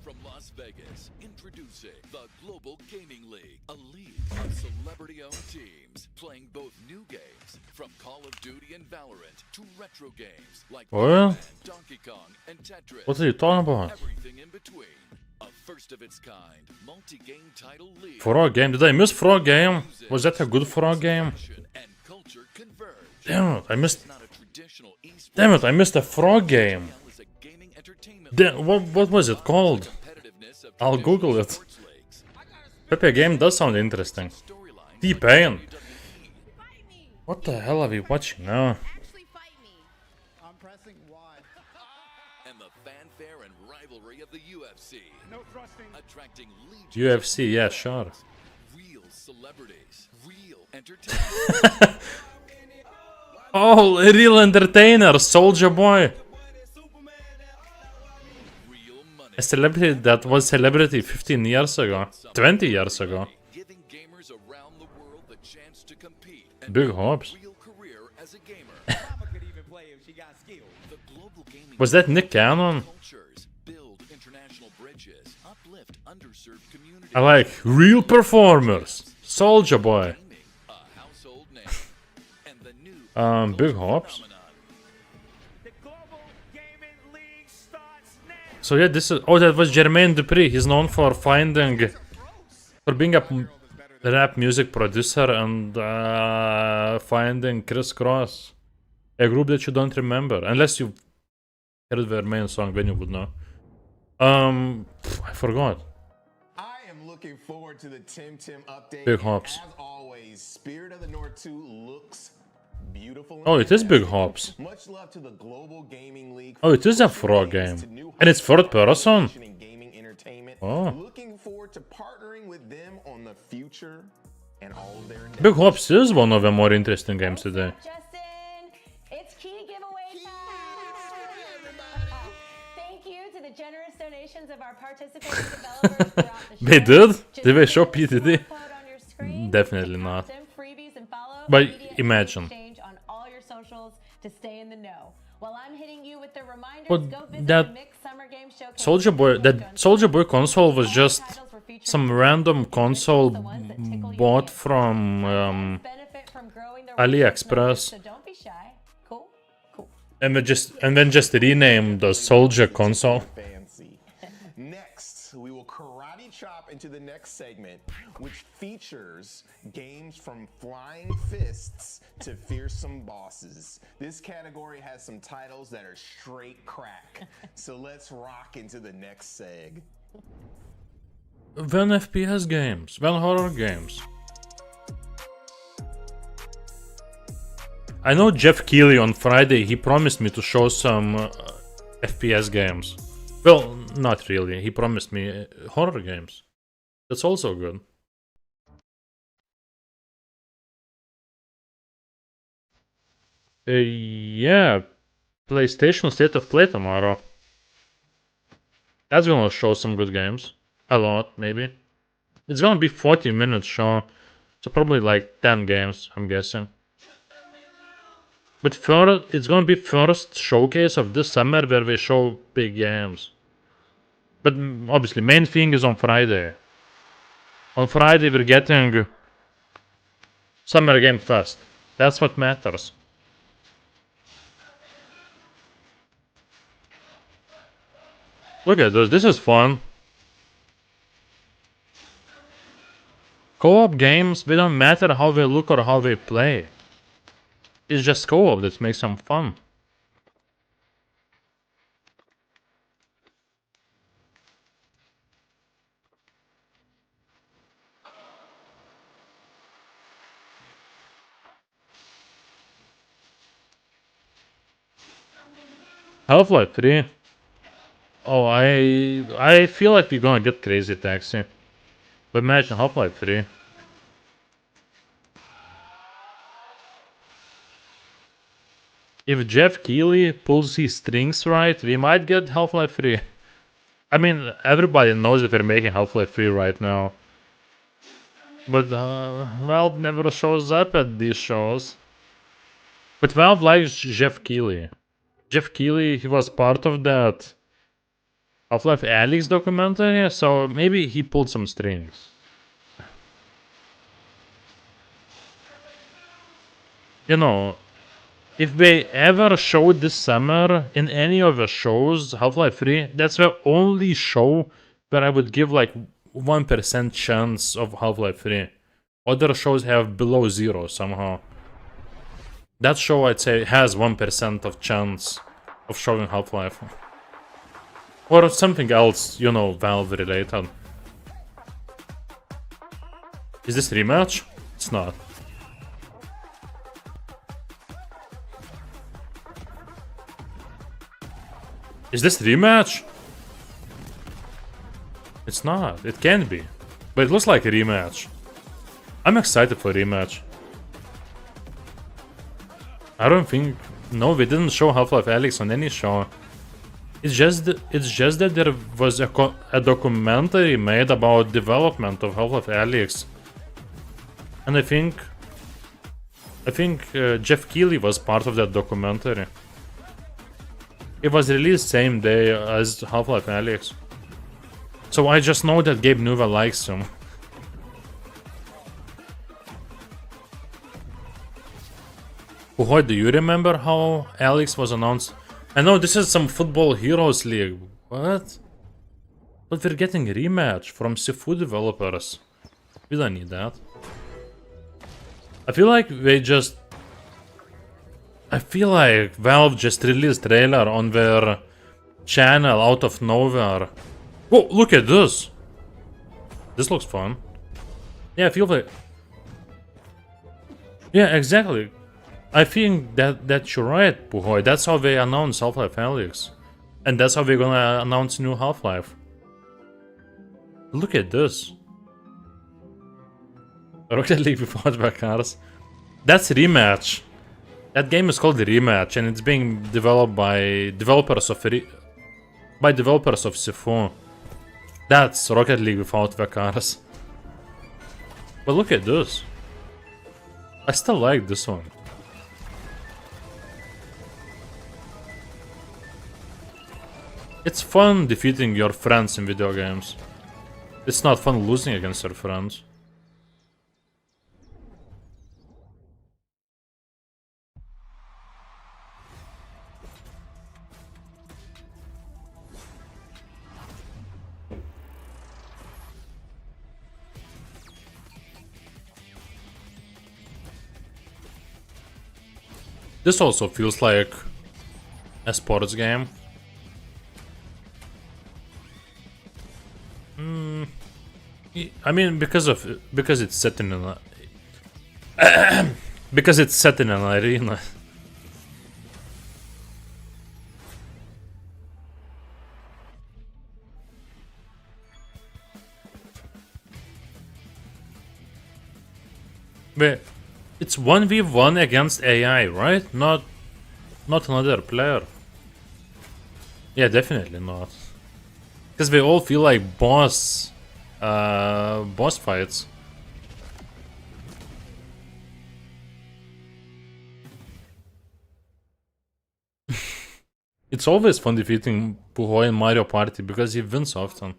From Las Vegas, introducing the Global Gaming League, a league of celebrity-owned teams playing both new games from Call of Duty and Valorant to retro games like What? Donkey Kong and Tetris. What are you talking about? Everything in between. A first of its kind multi-game title league. Frog game? Did I miss frog game? Was that a good frog game? Damn it, I missed. Damn it, I missed a frog game. What was it called? I'll Google it. Pepe game does sound interesting. T-Pain. What the hell are we watching now? And the fanfare and rivalry of the UFC. No thrusting. Attracting UFC, yeah, sure. Real celebrities, real entertainment. Oh, a real entertainer, Soldier Boy. A celebrity that was celebrity 15 years ago, 20 years ago. Big hopes. Was that Nick Cannon? I like real performers. Soldier Boy. Big hops. So yeah, this is. Oh, that was Jermaine Dupri. He's known for being a rap music producer and finding Criss Cross, a group that you don't remember unless you heard their main song. Then you would know. I forgot. I am looking forward to the Tim update. Big hops. As always, Spirit of the North 2 looks beautiful. Oh, it is Big hops. Much love to the Global Gaming League. Oh, it is a frog game, and it's third person. Oh. Looking forward to partnering with them on the future and all of their Big Hops is one of the more interesting games today. It's key giveaway time. Thank you to the generous donations of our participating developers throughout the show. They did? Did they show PTD? Definitely not. But imagine. On all your socials to stay in the know. While I'm hitting you with the reminders, But go visit that the Mixed Summer Game Showcase. Soldier Boy console was just some random console bought from AliExpress. So don't be shy. Cool? Cool. And then just renamed the Soldier console. Next, we will karate chop into the next segment, which features games from flying fists to fearsome bosses. This category has some titles that are straight crack. So let's rock into the next seg. Then FPS games, then horror games. I know Jeff Keighley on Friday, he promised me to show some FPS games. Well, not really, he promised me horror games. That's also good. Yeah, PlayStation State of Play tomorrow. That's gonna show some good games. A lot, maybe. It's gonna be 40-minute show. So probably like 10 games, I'm guessing. But first, it's gonna be first showcase of this summer where we show big games. But obviously, main thing is on Friday. On Friday we're getting Summer Game Fest. That's what matters. Look at this, this is fun. Co-op games, they don't matter how they look or how they play. It's just co-op that makes them fun. Half-Life 3. Oh, I feel like we're gonna get Crazy Taxi. But imagine Half-Life 3. If Jeff Keighley pulls his strings right, we might get Half-Life 3. I mean, everybody knows that we're making Half-Life 3 right now. But Valve never shows up at these shows. But Valve likes Jeff Keighley. Jeff Keighley, he was part of that Half-Life Alyx documentary, so maybe he pulled some strings. You know, if they ever showed this summer in any of the shows, Half-Life 3, that's the only show where I would give like 1% chance of Half-Life 3. Other shows have below 0 somehow. That show, I'd say, has 1% of chance of showing Half-Life. Or something else, you know, Valve related. Is this rematch? It's not. Is this rematch? It's not. It can be. But it looks like a rematch. I'm excited for a rematch. I don't think... No, we didn't show Half-Life Alyx on any show. It's just that there was a documentary made about development of Half-Life Alyx. And I think Jeff Keighley was part of that documentary. It was released same day as Half-Life Alyx. So I just know that Gabe Newell likes him. What, do you remember how Alyx was announced? I know this is some Football Heroes League. What? But we're getting a rematch from Sifu developers. We don't need that. I feel like Valve just released trailer on their channel out of nowhere. Whoa, look at this! This looks fun. Yeah, I feel like... Yeah, exactly. I think that you're right, Puhoy. That's how they announce Half-Life Alyx. And that's how they're gonna announce new Half-Life. Look at this. Rocket League without the cars. That's Rematch. That game is called Rematch, and it's being developed by developers of Sifu. That's Rocket League without the cars. But look at this. I still like this one. It's fun defeating your friends in video games. It's not fun losing against your friends. This also feels like a sports game. I mean, because it's set in an because it's set in an arena. But it's 1v1 against AI, right? Not another player. Yeah, definitely not. Because they all feel like boss fights. It's always fun defeating Puhoy in Mario Party because he wins often.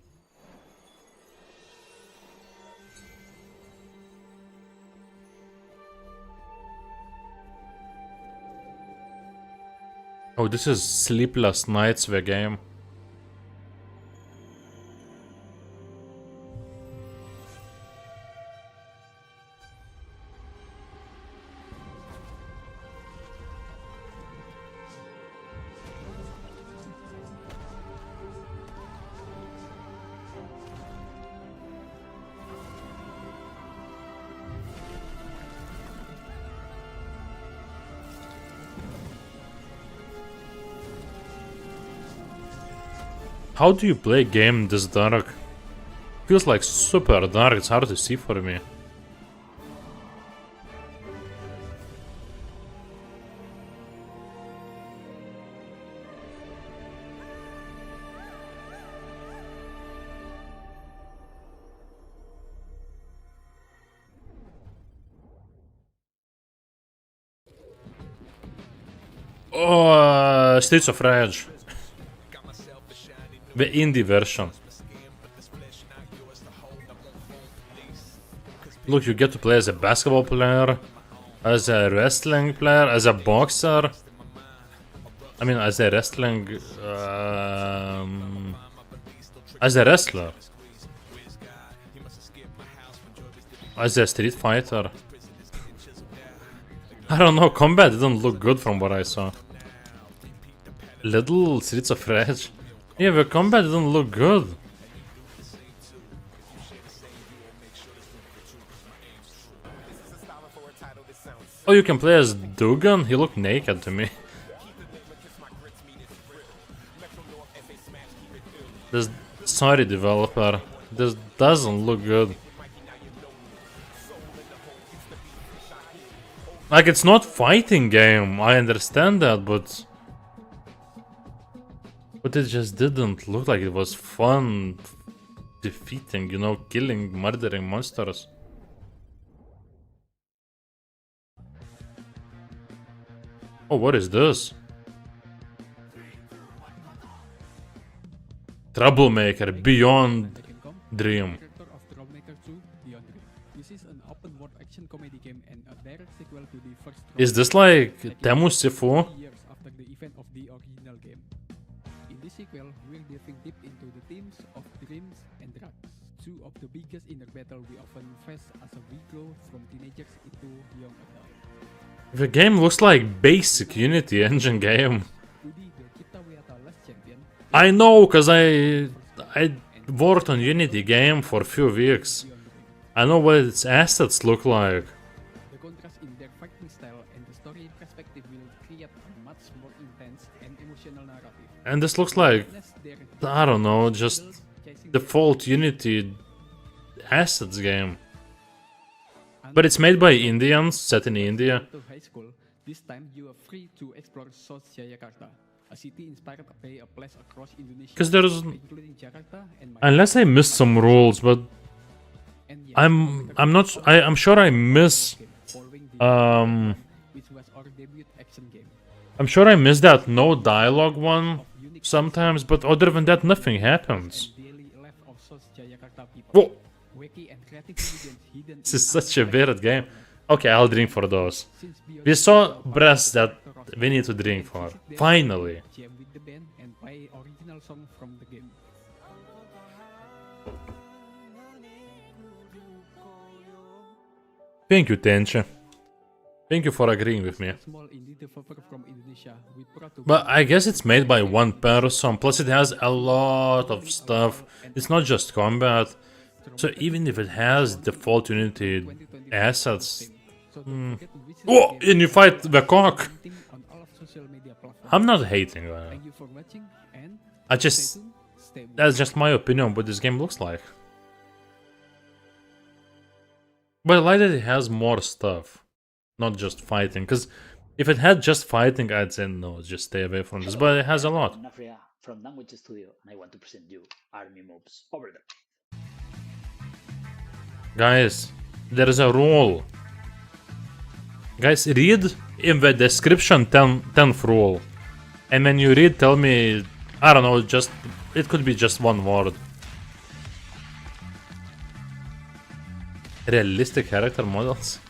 Oh, this is Sleepless Nights, the game. How do you play a game this dark? Feels like super dark, it's hard to see for me. Oh, Streets of Rage. The indie version. Look, you get to play as a basketball player, as a wrestling player, as a boxer. I mean, as a wrestling... as a wrestler. As a street fighter. I don't know, combat didn't look good from what I saw. Little Streets of Rage. Yeah, the combat didn't look good. Oh, you can play as Dugan? He looked naked to me. This... Sorry, developer. This doesn't look good. Like, it's not fighting game, I understand that, but... But it just didn't look like it was fun defeating, you know, killing, murdering monsters. Oh, what is this? Troublemaker Beyond Dream. Is this like Temu Sifu? In this sequel, we're diving deep into the themes of dreams and drugs, two of the biggest inner battle we often face as we grow from teenagers into young adults. The game looks like basic Unity engine game. I know, cause I worked on Unity game for a few weeks. I know what its assets look like. The contrast in their fighting style and the story perspective will create a much more intense and emotional narrative. And this looks like, I don't know, just default Unity assets game. But it's made by Indians, set in India. This time you are free to explore South Jakarta, a city inspired by a place across Indonesia, Because there's, including Jakarta and unless I missed some rules, but I'm not. I'm sure I miss. I'm sure I missed that no dialogue one sometimes, but other than that, nothing happens. Whoa! This is such a weird game. Okay, I'll drink for those. We saw breasts that we need to drink for. Finally. Thank you, Tenche. Thank you for agreeing with me. But I guess it's made by one person, plus it has a lot of stuff. It's not just combat. So even if it has default Unity assets... Oh, and you fight the cock! I'm not hating that. That's just my opinion on what this game looks like. But I like that it has more stuff. Not just fighting, because if it had just fighting, I'd say no, just stay away from this, but it has a lot. From Language Studio, and I want to present you Army Moves Overdrive. Guys, there is a rule. Guys, read in the description 10th rule. And when you read, tell me, I don't know, just, it could be just one word. Realistic character models?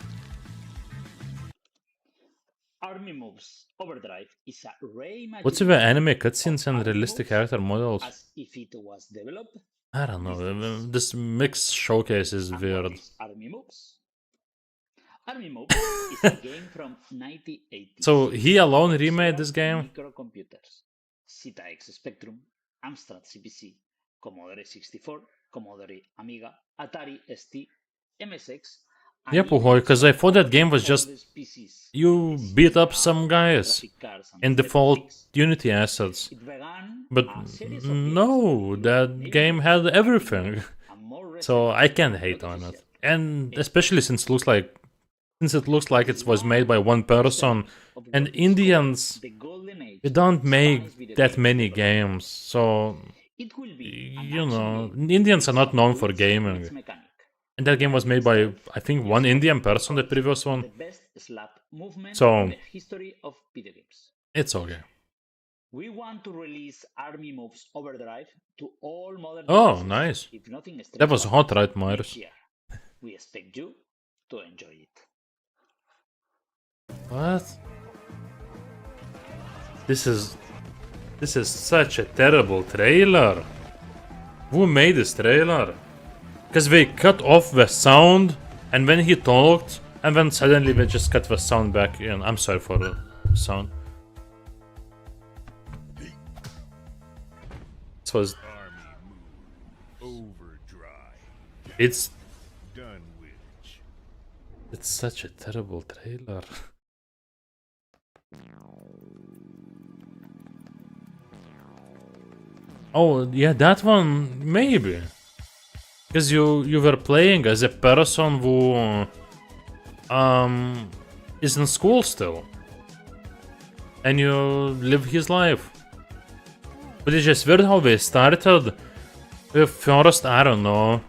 Army Moves Overdrive is a reimagining. What's with the anime cutscenes and realistic character models? As if it was developed. I don't know, this mixed showcase is weird. Army Moves. Army Moves is a game from 1980. So he alone remade this game? Microcomputers. ZX Spectrum, Amstrad CPC, Commodore 64, Commodore Amiga, Atari ST, MSX. Yeah, Puhoy, because I thought that game was just you beat up some guys in default Unity assets. But no, that game had everything. So I can't hate on it. And especially since it looks like it was made by one person, and Indians, they don't make that many games, so you know, Indians are not known for gaming. And that game was made by, I think, one Indian person, the previous one. So, it's okay. We want to release Army Moves Overdrive to all modern Oh, devices, nice. if nothing That was hot, right, next Myers? year. We expect you to enjoy it. What? This is such a terrible trailer. Who made this trailer? Because they cut off the sound, and when he talked, and then suddenly they just cut the sound back in. I'm sorry for the sound. This was. It's. It's such a terrible trailer. Oh yeah, that one maybe. Because you were playing as a person who is in school still, and you live his life. But it's just weird how they started with first, I don't know,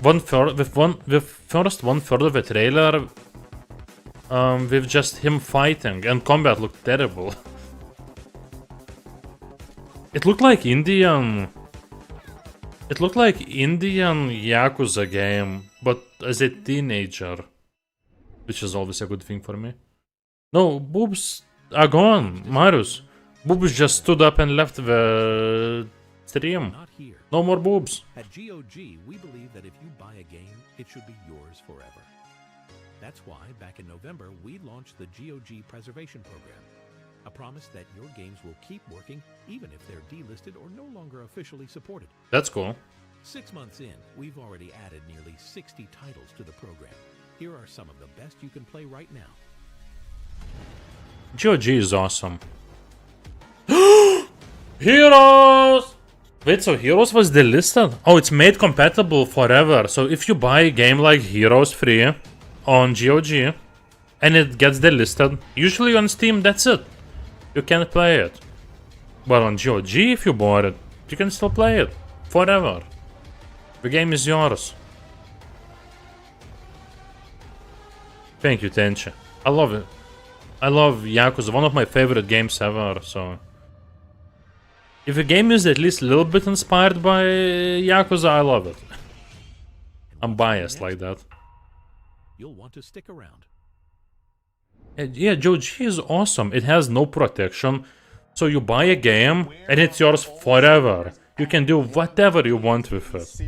with first 1/3 of the trailer, with just him fighting, and combat looked terrible. It looked like Indian. It looked like Indian Yakuza game, but as a teenager, which is always a good thing for me. No, boobs are gone, Marius. Boobs just stood up and left the stream. Not here. No more boobs. At GOG, we believe that if you buy a game, it should be yours forever. That's why, back in November, we launched the GOG Preservation Program. A promise that your games will keep working even if they're delisted or no longer officially supported. That's cool. 6 months in, we've already added nearly 60 titles to the program. Here are some of the best you can play right now. GOG is awesome. Heroes! Wait, so Heroes was delisted? Oh, it's made compatible forever. So if you buy a game like Heroes free on GOG and it gets delisted, usually on Steam, that's it. You can't play it. But on GOG, if you bought it, you can still play it forever. The game is yours. Thank you, Tenchi. I love it. I love Yakuza, one of my favorite games ever, so... If a game is at least a little bit inspired by Yakuza, I love it. I'm biased like that. You'll want to stick around. Yeah, GOG is awesome. It has no protection, so you buy a game and it's yours forever. You can do whatever you want with it.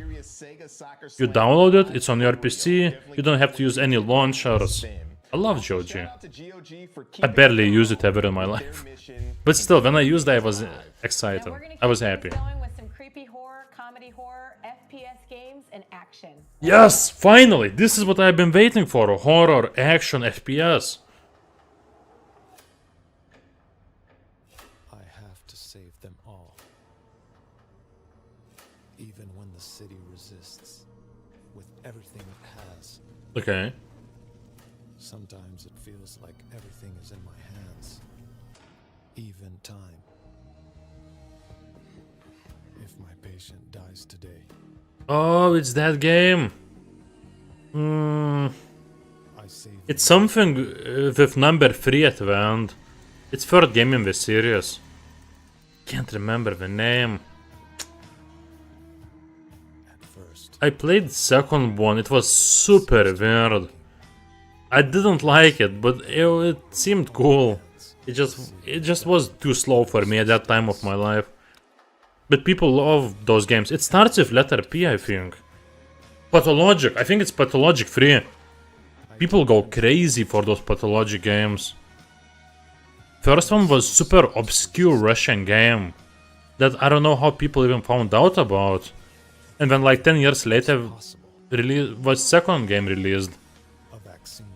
You download it, it's on your PC, you don't have to use any launchers. I love GOG. I barely use it ever in my life. But still, when I used it, I was excited. I was happy. With some creepy horror, comedy horror, FPS games, and action. Yes, finally! This is what I've been waiting for. Horror, action, FPS. I have to save them all. Even when the city resists, with everything it has. Okay. Sometimes it feels like everything is in my hands. Even time. If my patient dies today. Oh, it's that game. It's something with number 3 at the end. It's third game in the series. Can't remember the name. I played the second one. It was super weird. I didn't like it, but it seemed cool. It just was too slow for me at that time of my life. But people love those games. It starts with letter P, I think. Pathologic. I think it's Pathologic 3. People go crazy for those Pathologic games. First one was super obscure Russian game that I don't know how people even found out about. And then like 10 years later, was second game released. A vaccine.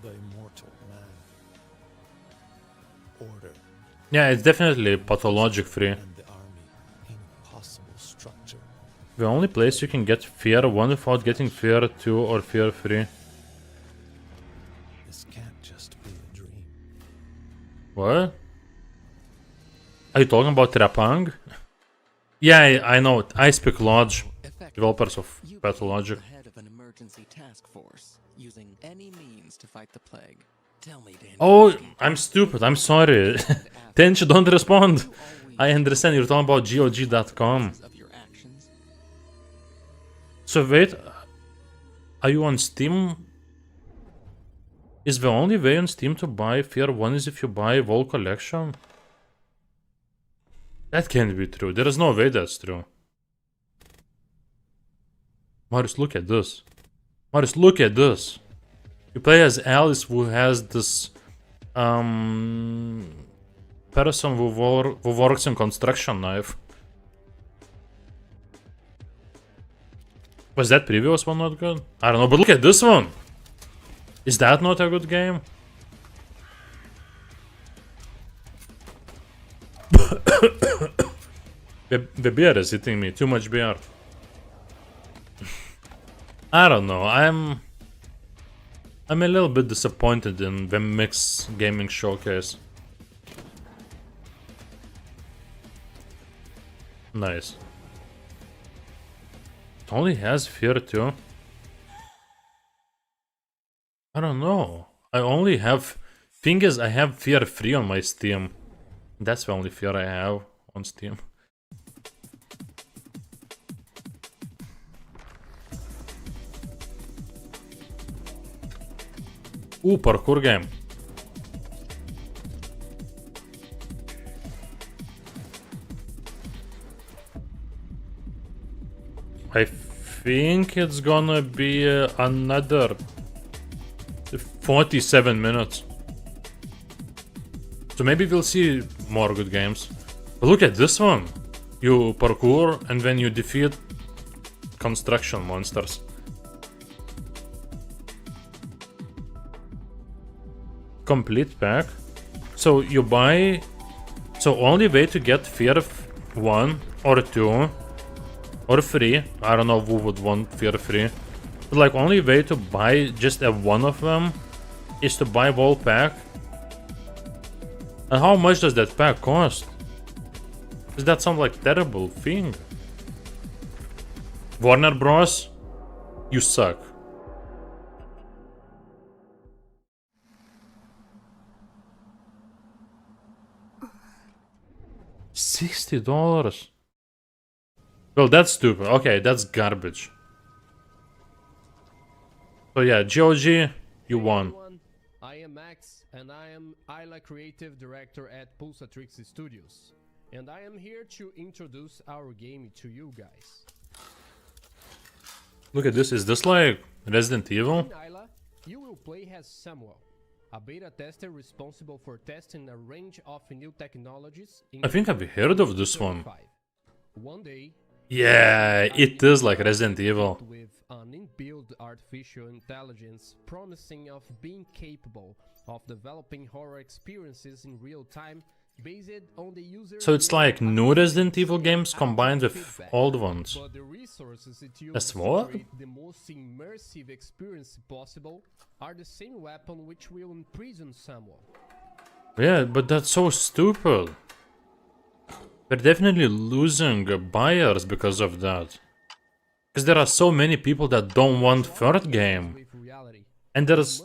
The immortal man. Order. Yeah, it's definitely Pathologic 3. And the army. Impossible structure. The only place you can get Fear 1 without getting Fear 2 or Fear 3. This can't just be a dream. What? Are you talking about Trapang? Yeah, I know. I speak Lodge, developers of Pathologic. Head of an emergency task force, using any means to fight the plague. Oh, I'm stupid. I'm sorry. Tenchi, don't respond. I understand you're talking about GOG.com. So wait, are you on Steam? Is the only way on Steam to buy Fear 1 is if you buy whole collection? That can't be true. There is no way that's true. Marius, look at this. Marius, look at this. You play as Alice, who has this person who works in construction knife. Was that previous one not good? I don't know, but look at this one. Is that not a good game? The beer is hitting me. Too much beer. I don't know. I'm a little bit disappointed in the Mix Gaming Showcase. Nice. It only has Fear 2. I don't know. I only have... Thing is, I have Fear 3 on my Steam. That's the only Fear I have on Steam. Ooh, parkour game. I think it's gonna be another 47 minutes. So maybe we'll see more good games. But look at this one. You parkour and then you defeat construction monsters. Complete pack. So you buy... So only way to get Fear 1 or 2 or 3. I don't know who would want Fear 3. But like only way to buy just a one of them is to buy whole pack. And how much does that pack cost? Does that sound like terrible thing? Warner Bros, you suck. $60. Well, that's stupid. Okay, that's garbage. So yeah, GOG, you won. I am Max, and I am Isla Creative Director at Pulsatrix Studios. And I am here to introduce our game to you guys. Look at this. Is this like Resident Evil? In Isla, you will play as Samuel, a beta tester responsible for testing a range of new technologies. I think I've heard of this one. One day, yeah, it is like Resident Evil. With an inbuilt artificial intelligence promising of being capable of developing horror experiences in real time based on the user's... So it's like new Resident Evil games combined with old ones. But the resources it That's uses to what? create the most immersive experience possible are the same weapon which will imprison someone. Yeah, but that's so stupid. They're definitely losing buyers because of that. Because there are so many people that don't want third game. And there's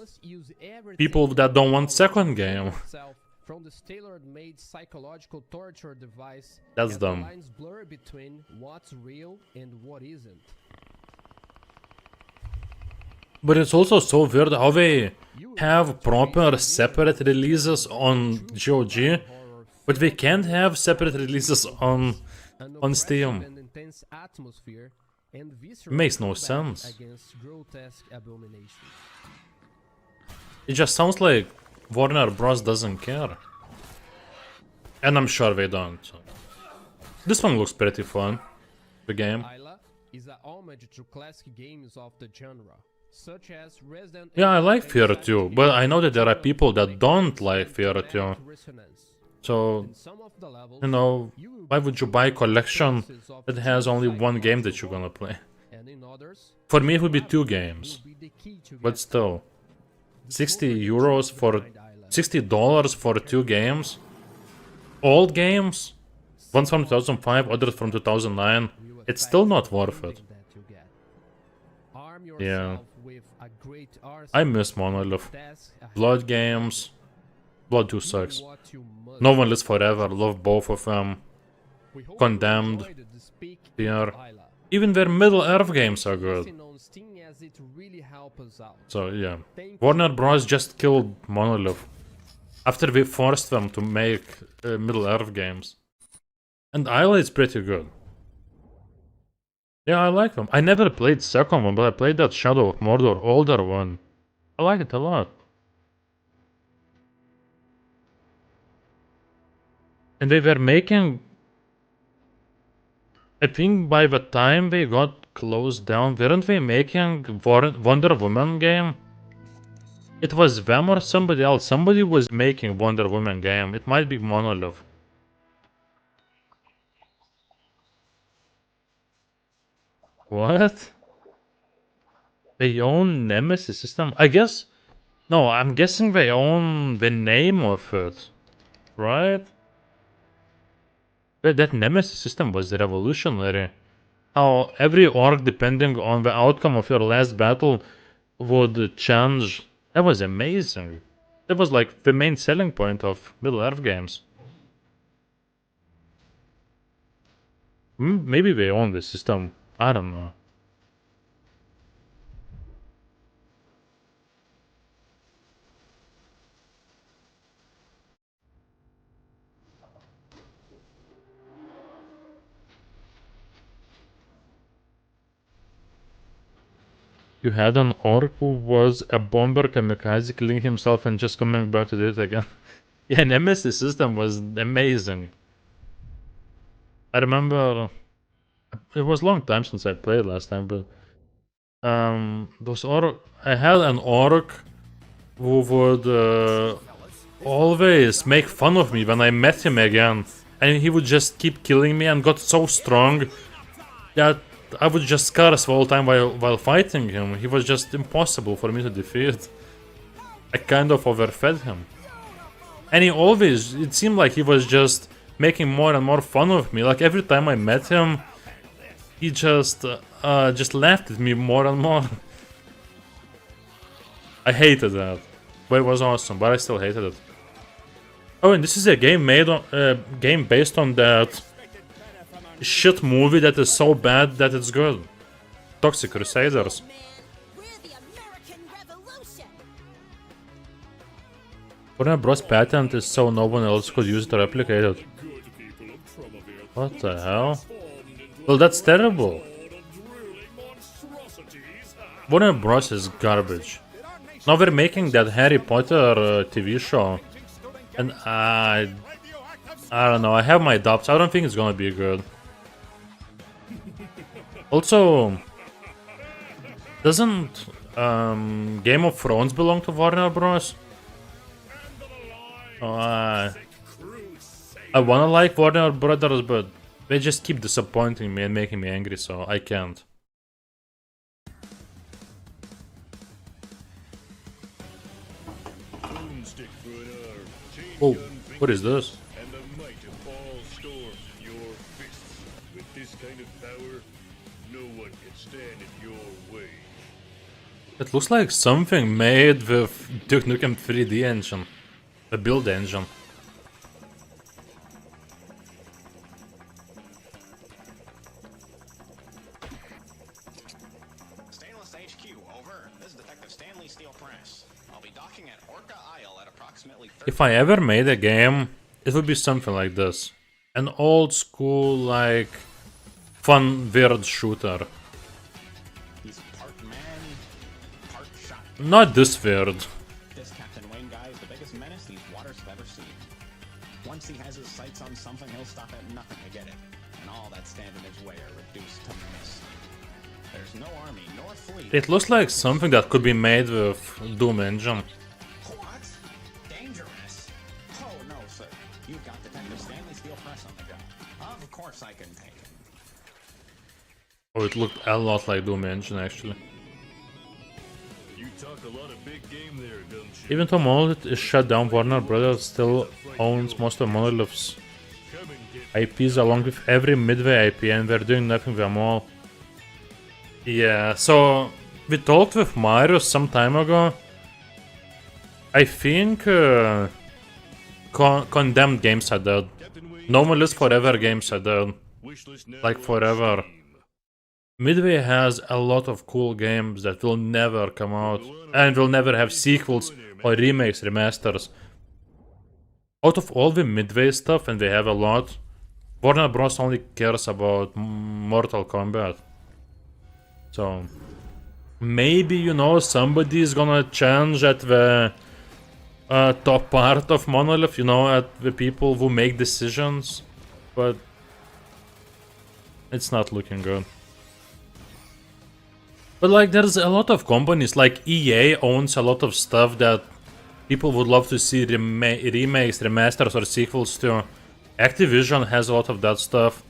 people that don't want second game. From this tailor-made psychological torture device, That's dumb. The lines blur between what's real and what isn't. But it's also so weird how they have proper separate releases on GOG, but they can't have separate releases on Steam. It makes no sense. It just sounds like Warner Bros. Doesn't care. And I'm sure they don't. This one looks pretty fun. The game. Isla is a homage to classic games of the genre, such as Resident Yeah, I like Fear 2, but I know that there are people that don't like Fear 2. So, you know, why would you buy a collection that has only one game that you're gonna play? For me it would be 2 games. But still. €60 for... $60 for 2 games? Old games? One's from 2005, others from 2009. It's still not worth it. Yeah. I miss Monolith. Blood games. Blood 2 sucks. No One Lives Forever. Love both of them. Condemned. Fear. Even their Middle Earth games are good. So yeah. Warner Bros. Just killed Monolith. After we forced them to make Middle Earth games. And Isla is pretty good. Yeah, I like them. I never played second one, but I played that Shadow of Mordor older one. I like it a lot. And they were making... I think by the time they got closed down, weren't they making Wonder Woman game? It was them or somebody else. Somebody was making Wonder Woman game. It might be Monolith. What? They own Nemesis system? I guess... No, I'm guessing they own the name of it. Right? But that Nemesis system was revolutionary. How every orc, depending on the outcome of your last battle, would change. That was amazing. That was like the main selling point of Middle Earth games. Maybe they own the system. I don't know. You had an orc who was a bomber kamikaze killing himself and just coming back to do it again. Yeah, Nemesis system was amazing. I remember it was a long time since I played last time, but those orc. I had an orc who would always make fun of me when I met him again, and he would just keep killing me and got so strong that I would just curse the whole time while fighting him. He was just impossible for me to defeat. I kind of overfed him. And he always, it seemed like he was just making more and more fun of me. Like every time I met him, he just laughed at me more and more. I hated that. But it was awesome, but I still hated it. Oh, and this is a game made on game based on that shit movie that is so bad that it's good. Toxic Crusaders. Warner Bros. Patent is so no one else could use it or replicate it. What the hell? Well, that's terrible. Warner Bros. Is garbage. Now they're making that Harry Potter TV show. And I don't know, I have my doubts. I don't think it's gonna be good. Also, doesn't Game of Thrones belong to Warner Bros? I wanna like Warner Brothers, but they just keep disappointing me and making me angry, so I can't. Oh, what is this? And the might of all storms in your fists. With this kind of power, no one can stand in your way. It looks like something made with Duke Nukem 3D engine. A build engine. Stainless HQ, over. This is Detective Stanley Steel Press. I'll be docking at Orca Isle at approximately... If I ever made a game, it would be something like this. An old school, like, fun, weird shooter. He's part man, part shot. Not this weird. This Captain Wayne guy is the biggest menace these waters have ever seen. Once he has his sights on something, he'll stop at nothing to get it. And all that stand in his way are reduced to mist. There's no army nor fleet. It looks like something that could be made with Doom engine. What? Dangerous? Oh no, sir. You've got Detective Stanley Steel Press on the job. Of course I can take him. Oh, it looked a lot like Doom engine, actually. You talk a lot of big game there, don't you? Even though Monolith is shut down, Warner Brothers still owns most of Monolith's IPs along with every Midway IP, and they're doing nothing with them all. Yeah, so we talked with Mario some time ago. I think Condemned games are dead. No More Lives Forever games are dead. Like forever. Midway has a lot of cool games that will never come out and will never have sequels or remakes, remasters. Out of all the Midway stuff, and they have a lot, Warner Bros. Only cares about Mortal Kombat. So maybe, you know, somebody is gonna change at the top part of Monolith, you know, at the people who make decisions, but it's not looking good. But like, there's a lot of companies, like EA owns a lot of stuff that people would love to see remakes, remasters, or sequels to. Activision has a lot of that stuff,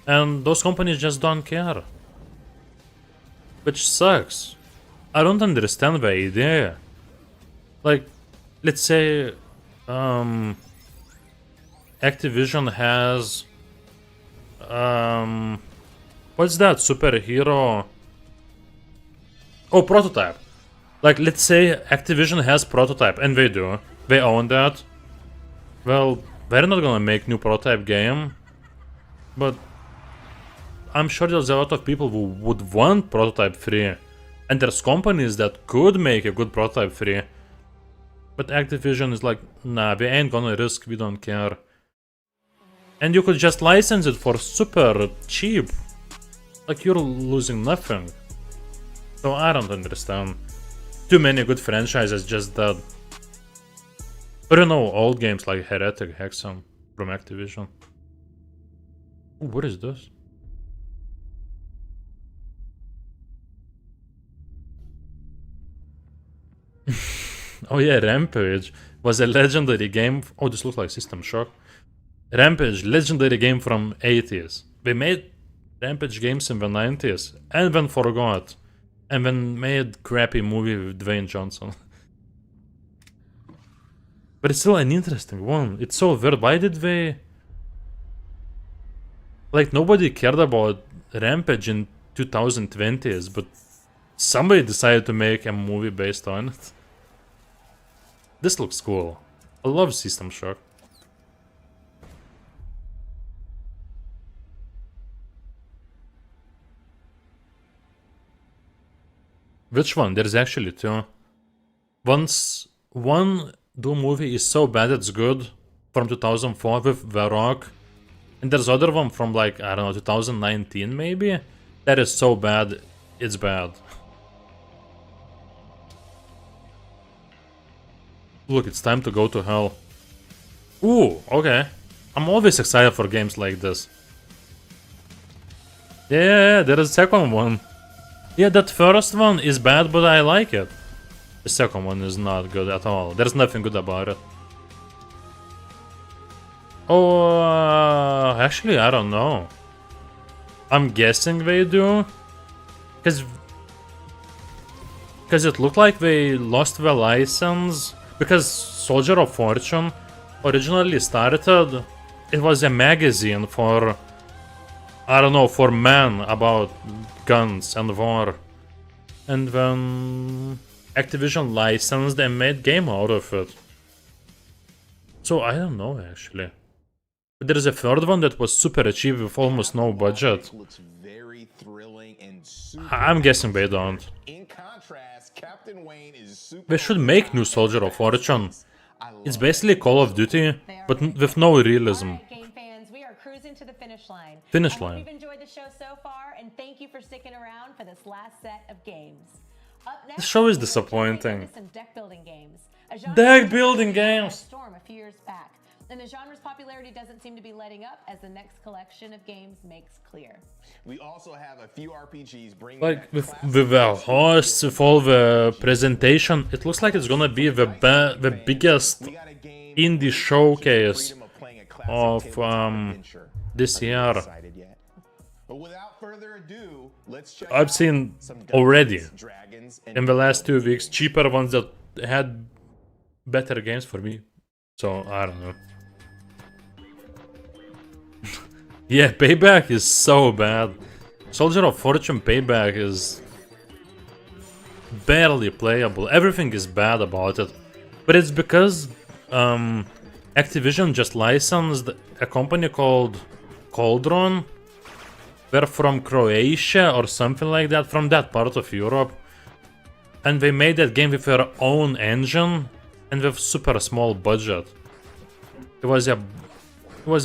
and those companies just don't care. Which sucks. I don't understand the idea. Like, let's say Activision has what's that superhero? Oh, Prototype. Like, let's say Activision has Prototype, and they do. They own that. Well, they're not gonna make new Prototype game, but I'm sure there's a lot of people who would want Prototype 3. And there's companies that could make a good Prototype 3. But Activision is like, nah, we ain't gonna risk, we don't care. And you could just license it for super cheap. Like, you're losing nothing. So I don't understand. Too many good franchises just dead. But you know, old games like Heretic, Hexen from Activision. Ooh, what is this? Oh yeah, Rampage was a legendary game. Oh, this looks like System Shock. Rampage, legendary game from 80s. They made Rampage games in the 90s and then forgot. And then made crappy movie with Dwayne Johnson. But it's still an interesting one. It's so weird. Why did they... Like, nobody cared about Rampage in 2020s, but somebody decided to make a movie based on it. This looks cool. I love System Shock. Which one? There's actually two. One Doom movie is so bad it's good, from 2004 with The Rock. And there's other one from like, I don't know, 2019 maybe? That is so bad, it's bad. Look, it's time to go to hell. Ooh, okay. I'm always excited for games like this. Yeah, there is a second one. Yeah, that first one is bad, but I like it. The second one is not good at all. There's nothing good about it. Oh, actually, I don't know. I'm guessing they do. Because it looked like they lost the license. Because Soldier of Fortune originally started... It was a magazine for... I don't know, for men about guns and war. And then Activision licensed and made game out of it. So I don't know actually. But there is a third one that was super cheap with almost no budget. I'm guessing they don't. They should make new Soldier of Fortune. It's basically Call of Duty, but with no realism. To the finish line. Finish I line. hope you've enjoyed the show so far, and thank you for sticking around for this last set of games. Up next, The show is we're disappointing. into some deck building games. A genre Deck that building was a games. storm a few years back, and the genre's popularity doesn't seem to be letting up as the next collection of games makes clear. We also have a few RPGs bringing Like with the hosts, with all the presentation, it looks like it's gonna be the biggest indie showcase of this year. I've seen already in the last 2 weeks cheaper ones that had better games for me. So I don't know. Yeah, Payback is so bad. Soldier of Fortune Payback is barely playable. Everything is bad about it. But it's because Activision just licensed a company called Cauldron. They're from Croatia or something like that, from that part of Europe. And they made that game with their own engine and with super small budget. It was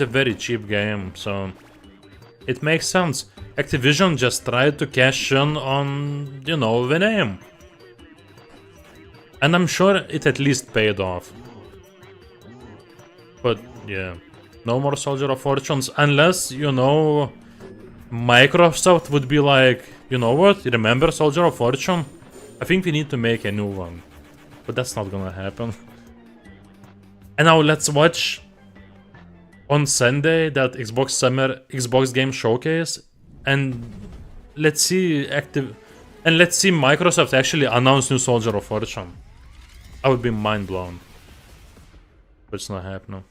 a very cheap game, so it makes sense. Activision just tried to cash in on, you know, the name. And I'm sure it at least paid off. But yeah, no more Soldier of Fortunes unless, you know, Microsoft would be like, you know what, remember Soldier of Fortune? I think we need to make a new one. But that's not gonna happen. And now let's watch on Sunday that Xbox Game Showcase, and let's see Microsoft actually announce new Soldier of Fortune. I would be mind blown. But it's not happening.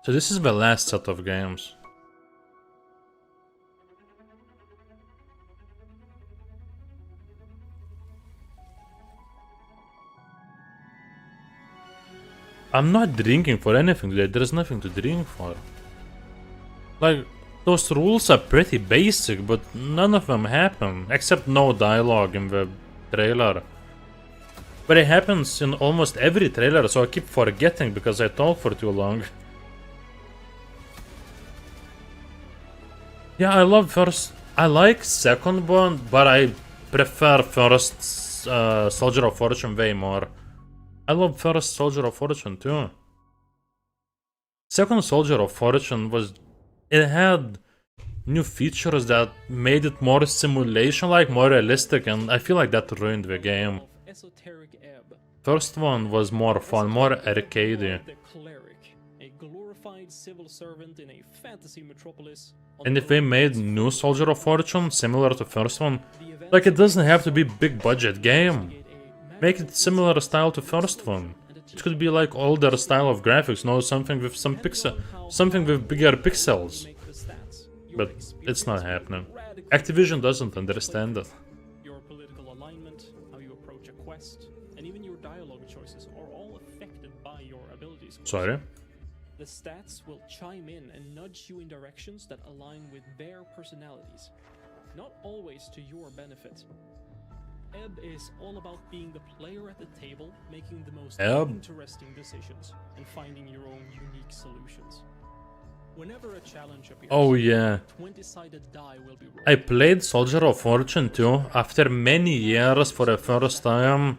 So this is the last set of games. I'm not drinking for anything today, there's nothing to drink for. Like, those rules are pretty basic, but none of them happen, except no dialogue in the trailer. But it happens in almost every trailer, so I keep forgetting because I talk for too long. Yeah, I like second one, but I prefer first Soldier of Fortune way more. I love first Soldier of Fortune too. Second Soldier of Fortune it had new features that made it more simulation-like, more realistic, and I feel like that ruined the game. First one was more fun, more arcadey. A glorified civil servant in a fantasy metropolis. And if they made new Soldier of Fortune similar to first one, like, it doesn't have to be big budget game. Make it similar style to first one. It could be like older style of graphics, no, something with something with bigger pixels. But it's not happening. Activision doesn't understand it. Your political alignment, how you approach a quest, and even your dialogue choices are all affected by your abilities. Sorry? The stats will chime in and nudge you in directions that align with their personalities, not always to your benefit. Ebb is all about being the player at the table, making the most interesting decisions, and finding your own unique solutions. Whenever a challenge appears, oh yeah, 20-sided die will be rolled. I played Soldier of Fortune too, after many years for the first time,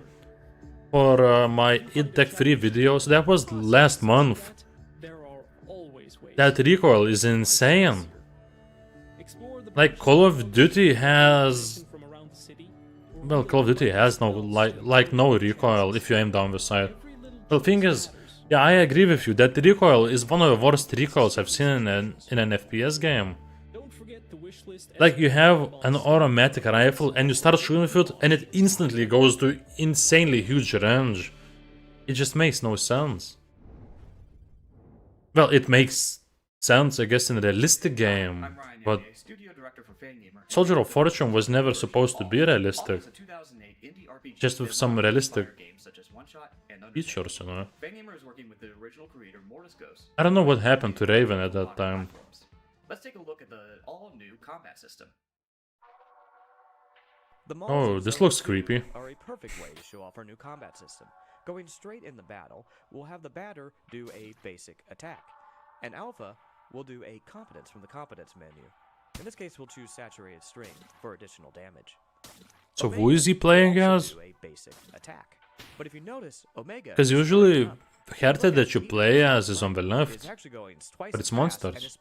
for my id Tech 3 videos. That was last month. That recoil is insane. Like, Call of Duty has... Well, Call of Duty has no no recoil if you aim down the sight. Well, thing is, yeah, I agree with you, that recoil is one of the worst recoils I've seen in an FPS game. Like, you have an automatic rifle and you start shooting with it and it instantly goes to insanely huge range. It just makes no sense. Well, it makes sense, I guess, in a realistic game, but Soldier of Fortune was never supposed to be realistic. Just with some realistic features, you know. I don't know what happened to Raven at that time. Let's take a look at the all-new combat system. Oh, this looks creepy. Are a perfect way to show off our new combat system. Going straight in the battle, we'll have the batter do a basic attack, and Alpha will do a competence from the competence menu. In this case, we'll choose saturated string for additional damage. So who is he playing as? Because usually the character that you play as is on the left, but it's monsters.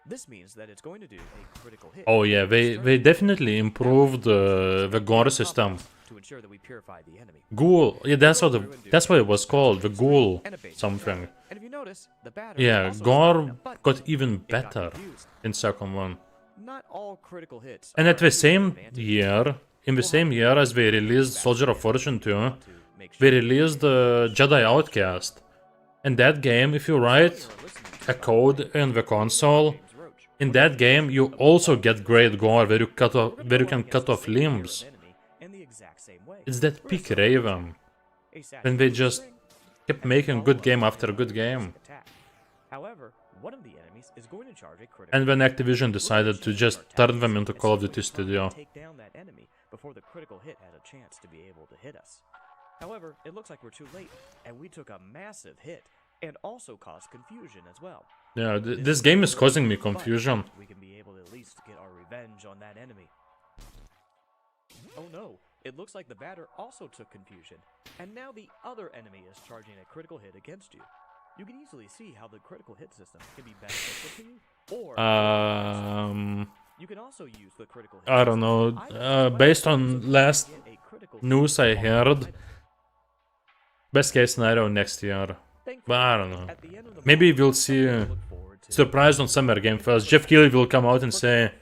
This means that it's going to do a critical hit. Oh yeah, they definitely improved the gore system. To ensure that we purify the enemy. Ghoul, yeah, that's what it was called, the ghoul something. And if you notice, the yeah, gore got even better in second one. Not all critical hits. And at the same year, in the same year as they released Soldier of Fortune 2, they released Jedi Outcast. And that game, if you write a code in the console, in that game you also get great gore where you can cut off limbs. It's that peak Raven, when they just kept making good game after good game. However, one of the enemies is going to charge a critical. And when Activision decided to just turn them into Call of Duty Studio. Take down that enemy before the critical hit has a chance to be able to hit us. However, it looks like we're too late, and we took a massive hit and also caused confusion as well. Yeah, this game is causing me confusion. We can be able to at least get our revenge on that enemy. Oh no, it looks like the batter also took confusion, and now the other enemy is charging a critical hit against you. You can easily see how the critical hit system can be beneficial to you, or you can also use the critical hit I don't know. Based on last news I heard, best case scenario next year. But I don't know. Maybe we'll see surprise on Summer Game Fest. Jeff Keighley will come out and say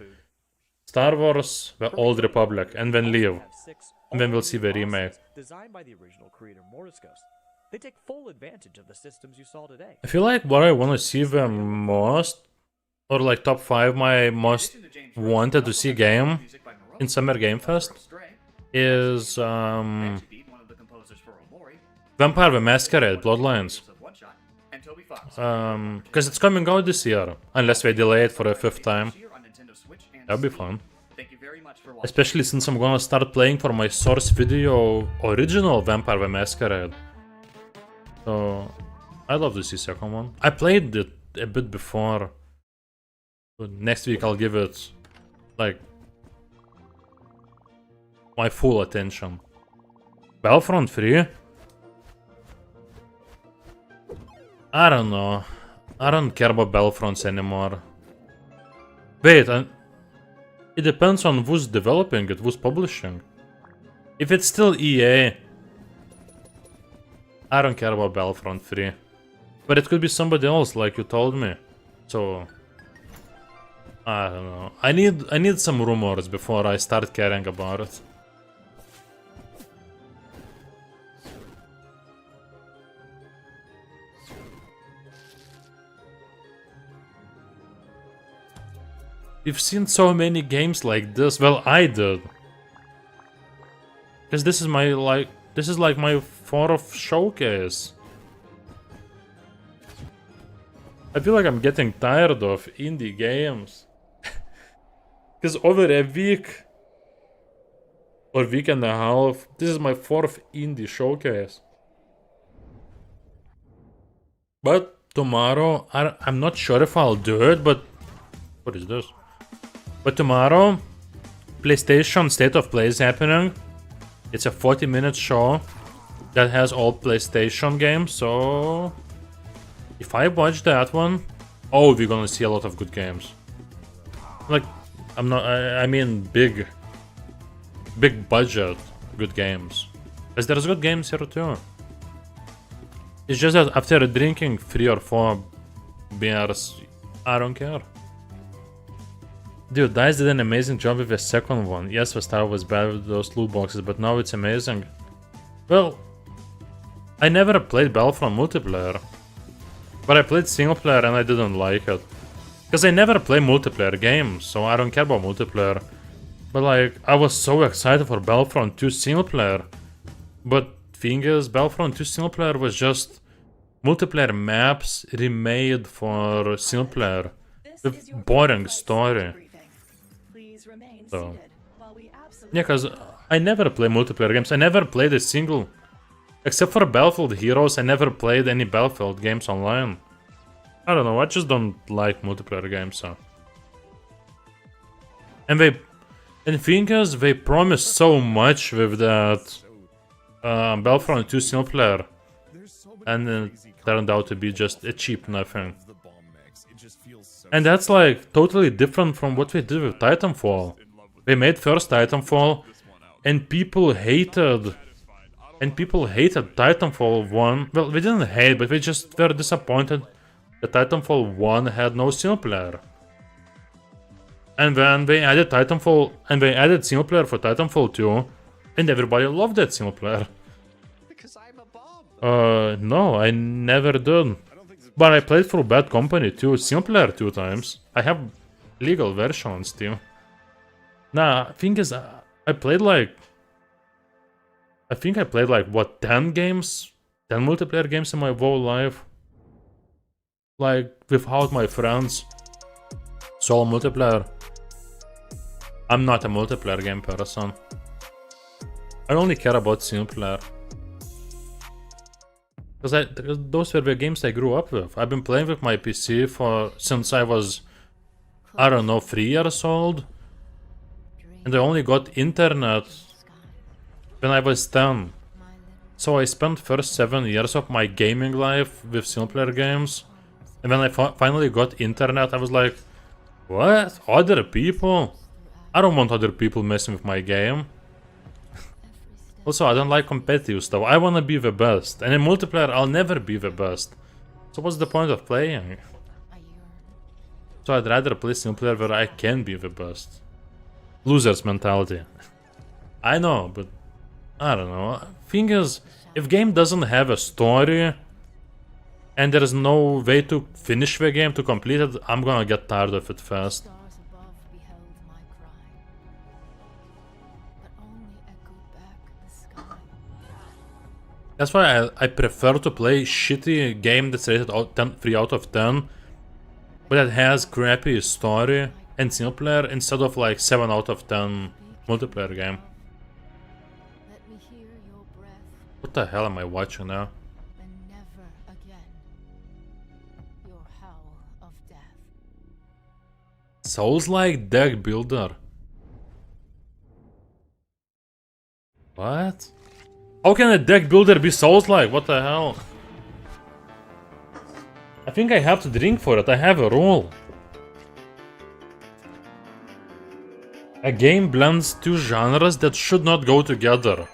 Star Wars, The Old Republic, and then leave. And then we'll see the remake. Designed by the original creator Mordiscos. They take full advantage of the systems you saw today. I feel like what I want to see the most, or like top 5 my most wanted to see game in Summer Game Fest, is Vampire the Masquerade Bloodlines. Because it's coming out this year, unless they delay it for a 5th time. That'll be fun. Especially since I'm gonna start playing for my source video original Vampire the Masquerade. So, I'd love to see second one. I played it a bit before. But next week I'll give it, like, my full attention. Battlefront 3? I don't know. I don't care about Battlefronts anymore. Wait, it depends on who's developing it, who's publishing. If it's still EA, I don't care about Battlefront 3. But it could be somebody else, like you told me. So, I don't know. I need some rumors before I start caring about it. We've seen so many games like this. Well, I did. Because this is my, like, this is like my 4th showcase. I feel like I'm getting tired of indie games. Because over a week or week and a half, this is my 4th indie showcase. But tomorrow, I'm not sure if I'll do it, but what is this? But tomorrow, PlayStation State of Play is happening. It's a 40-minute show that has all PlayStation games, so if I watch that one, oh, we're gonna see a lot of good games. Like, I mean big budget good games. Because there's good games here too. It's just that after drinking 3 or 4 beers, I don't care. Dude, DICE did an amazing job with the second one. Yes, the style was bad with those loot boxes, but now it's amazing. Well, I never played Battlefront multiplayer. But I played single player and I didn't like it. Because I never play multiplayer games, so I don't care about multiplayer. But like, I was so excited for Battlefront 2 single player. But thing is, Battlefront 2 single player was just multiplayer maps remade for single player. With boring story. So, yeah, because I never play multiplayer games. I never played a single... Except for Battlefield Heroes, I never played any Battlefield games online. I don't know, I just don't like multiplayer games, so... And the thing is, they promised so much with that Battlefront 2 single player. And it turned out to be just a cheap nothing. And that's like totally different from what we did with Titanfall. They made first Titanfall and people hated Titanfall 1. Well, they didn't hate, but they just were disappointed that Titanfall 1 had no single player. And then they added Titanfall, and they added single player for Titanfall 2, and everybody loved that single player. Because I'm a bomb. No, I never did. But I played for Bad Company too, single player 2 times. I have legal version on Steam. Nah, thing is, I played like... I think I played like, what, 10 games? 10 multiplayer games in my whole life? Like, without my friends. Solo multiplayer. I'm not a multiplayer game person. I only care about single player. Because those were the games I grew up with. I've been playing with my PC since I was, I don't know, 3 years old. And I only got internet when I was 10. So I spent first 7 years of my gaming life with single player games. And when I finally got internet, I was like, what? Other people? I don't want other people messing with my game. Also, I don't like competitive stuff. I wanna be the best. And in multiplayer, I'll never be the best. So what's the point of playing? So I'd rather play single player where I can be the best. Losers mentality. I know, but I don't know. Thing is, if game doesn't have a story and there is no way to finish the game, to complete it, I'm gonna get tired of it fast. That's why I prefer to play shitty game that's rated 3 out of 10, but that has crappy story and single player instead of like 7 out of 10 multiplayer game. What the hell am I watching now? Souls-like deck builder. What? How can a deck builder be Souls-like? What the hell? I think I have to drink for it. I have a rule. A game blends two genres that should not go together.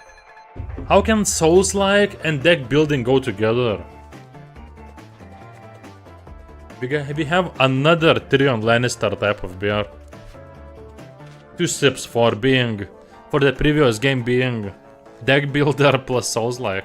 How can Souls-like and deck building go together? We have another Tyrion Lannister type of beer. 2 sips for the previous game being deck builder plus Souls-like.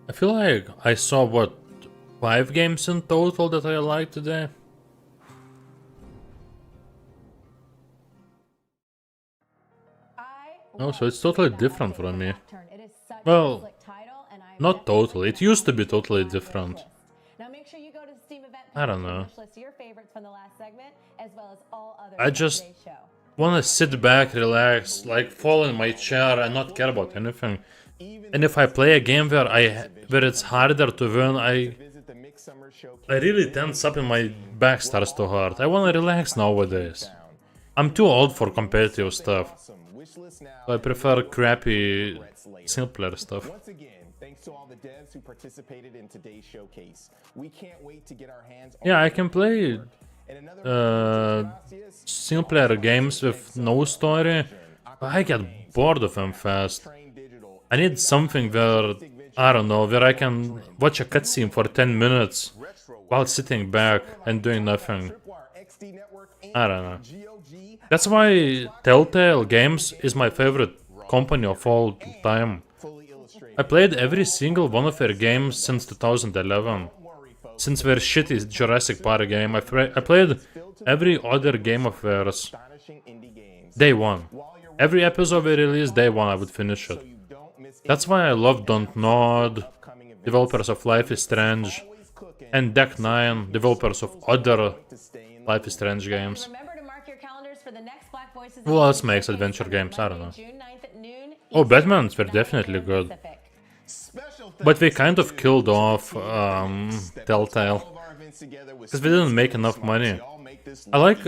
I feel like I saw, what, 5 games in total that I liked today? Oh, so it's totally different from me. Well, not totally. It used to be totally different. I don't know. I just wanna sit back, relax, like fall in my chair and not care about anything. And if I play a game where it's harder to win, I really tense up and my back starts to hurt. I wanna relax nowadays. I'm too old for competitive stuff. So I prefer crappy single player stuff. Once again, thanks to all the devs who participated in today's showcase. We can't wait to get our hands on Yeah, I can play single player games with no story, but I get bored of them fast. I need something where, I don't know, where I can watch a cutscene for 10 minutes while sitting back and doing nothing. I don't know. That's why Telltale Games is my favorite company of all time. I played every single one of their games since 2011. Since their shitty Jurassic Park game, I played every other game of theirs. Day one. Every episode they released, day one I would finish it. That's why I love Don't Nod, developers of Life is Strange, and Deck 9, developers of other Life is Strange games. Who else makes adventure games? I don't know. Oh, Batmans were definitely good. But they kind of killed off Telltale. because we didn't make enough money. I like.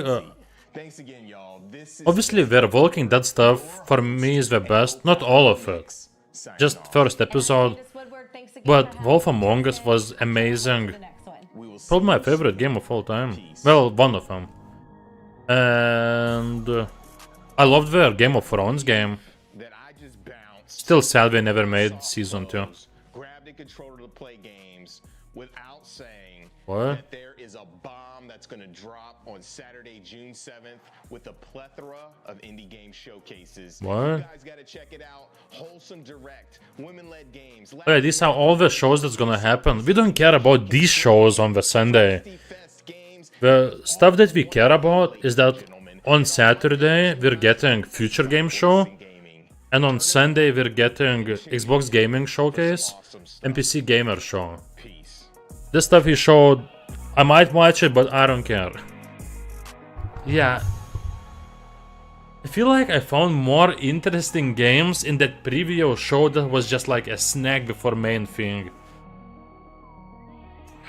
Obviously, their Walking Dead stuff for me is the best. Not all of it, just first episode. But Wolf Among Us was amazing. Probably my favorite game of all time. Well, one of them. And I loved their Game of Thrones game. Still sad they never made season 2. Grabbed a controller to play games without saying What? that there is a bomb that's going to drop on Saturday, June 7th with a plethora of indie game showcases. What? You guys got to check it out. Wholesome Direct, women-led games. Oh yeah, these are all the shows that's gonna happen. We don't care about these shows on the Sunday. The stuff that we care about is that on Saturday we're getting Future Game Show, and on Sunday we're getting Xbox Gaming Showcase and PC Gamer Show. This stuff he showed, I might watch it, but I don't care. Yeah. I feel like I found more interesting games in that preview show that was just like a snack before main thing.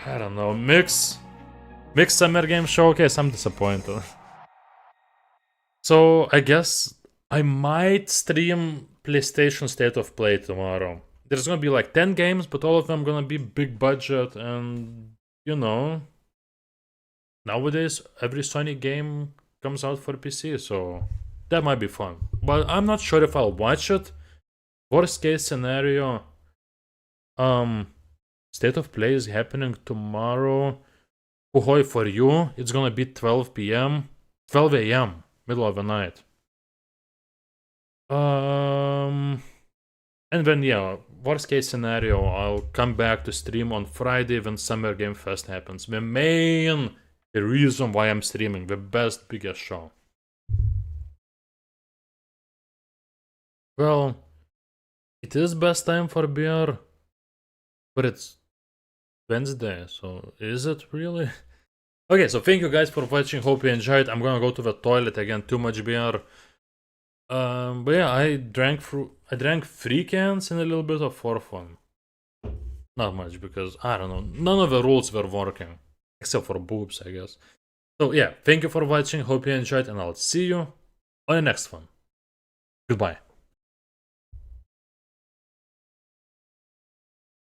I don't know, Mix Summer Game Showcase, I'm disappointed. So I guess I might stream PlayStation State of Play tomorrow. There's gonna be like 10 games, but all of them gonna be big budget, and you know, nowadays every Sony game comes out for PC, so that might be fun. But I'm not sure if I'll watch it. Worst case scenario, State of Play is happening tomorrow. Ahoy for you, it's gonna be 12 p.m. 12 a.m. middle of the night. And then yeah, worst case scenario, I'll come back to stream on Friday when Summer Game Fest happens. The main reason why I'm streaming, the best, biggest show. Well, it is best time for beer, but it's Wednesday, so is it really? Okay, so thank you guys for watching, hope you enjoyed. I'm gonna go to the toilet again, too much beer. But yeah, I drank 3 cans and a little bit of 4th one. Not much, because, I don't know, none of the rules were working. Except for boobs, I guess. So yeah, thank you for watching, hope you enjoyed, and I'll see you on the next one. Goodbye.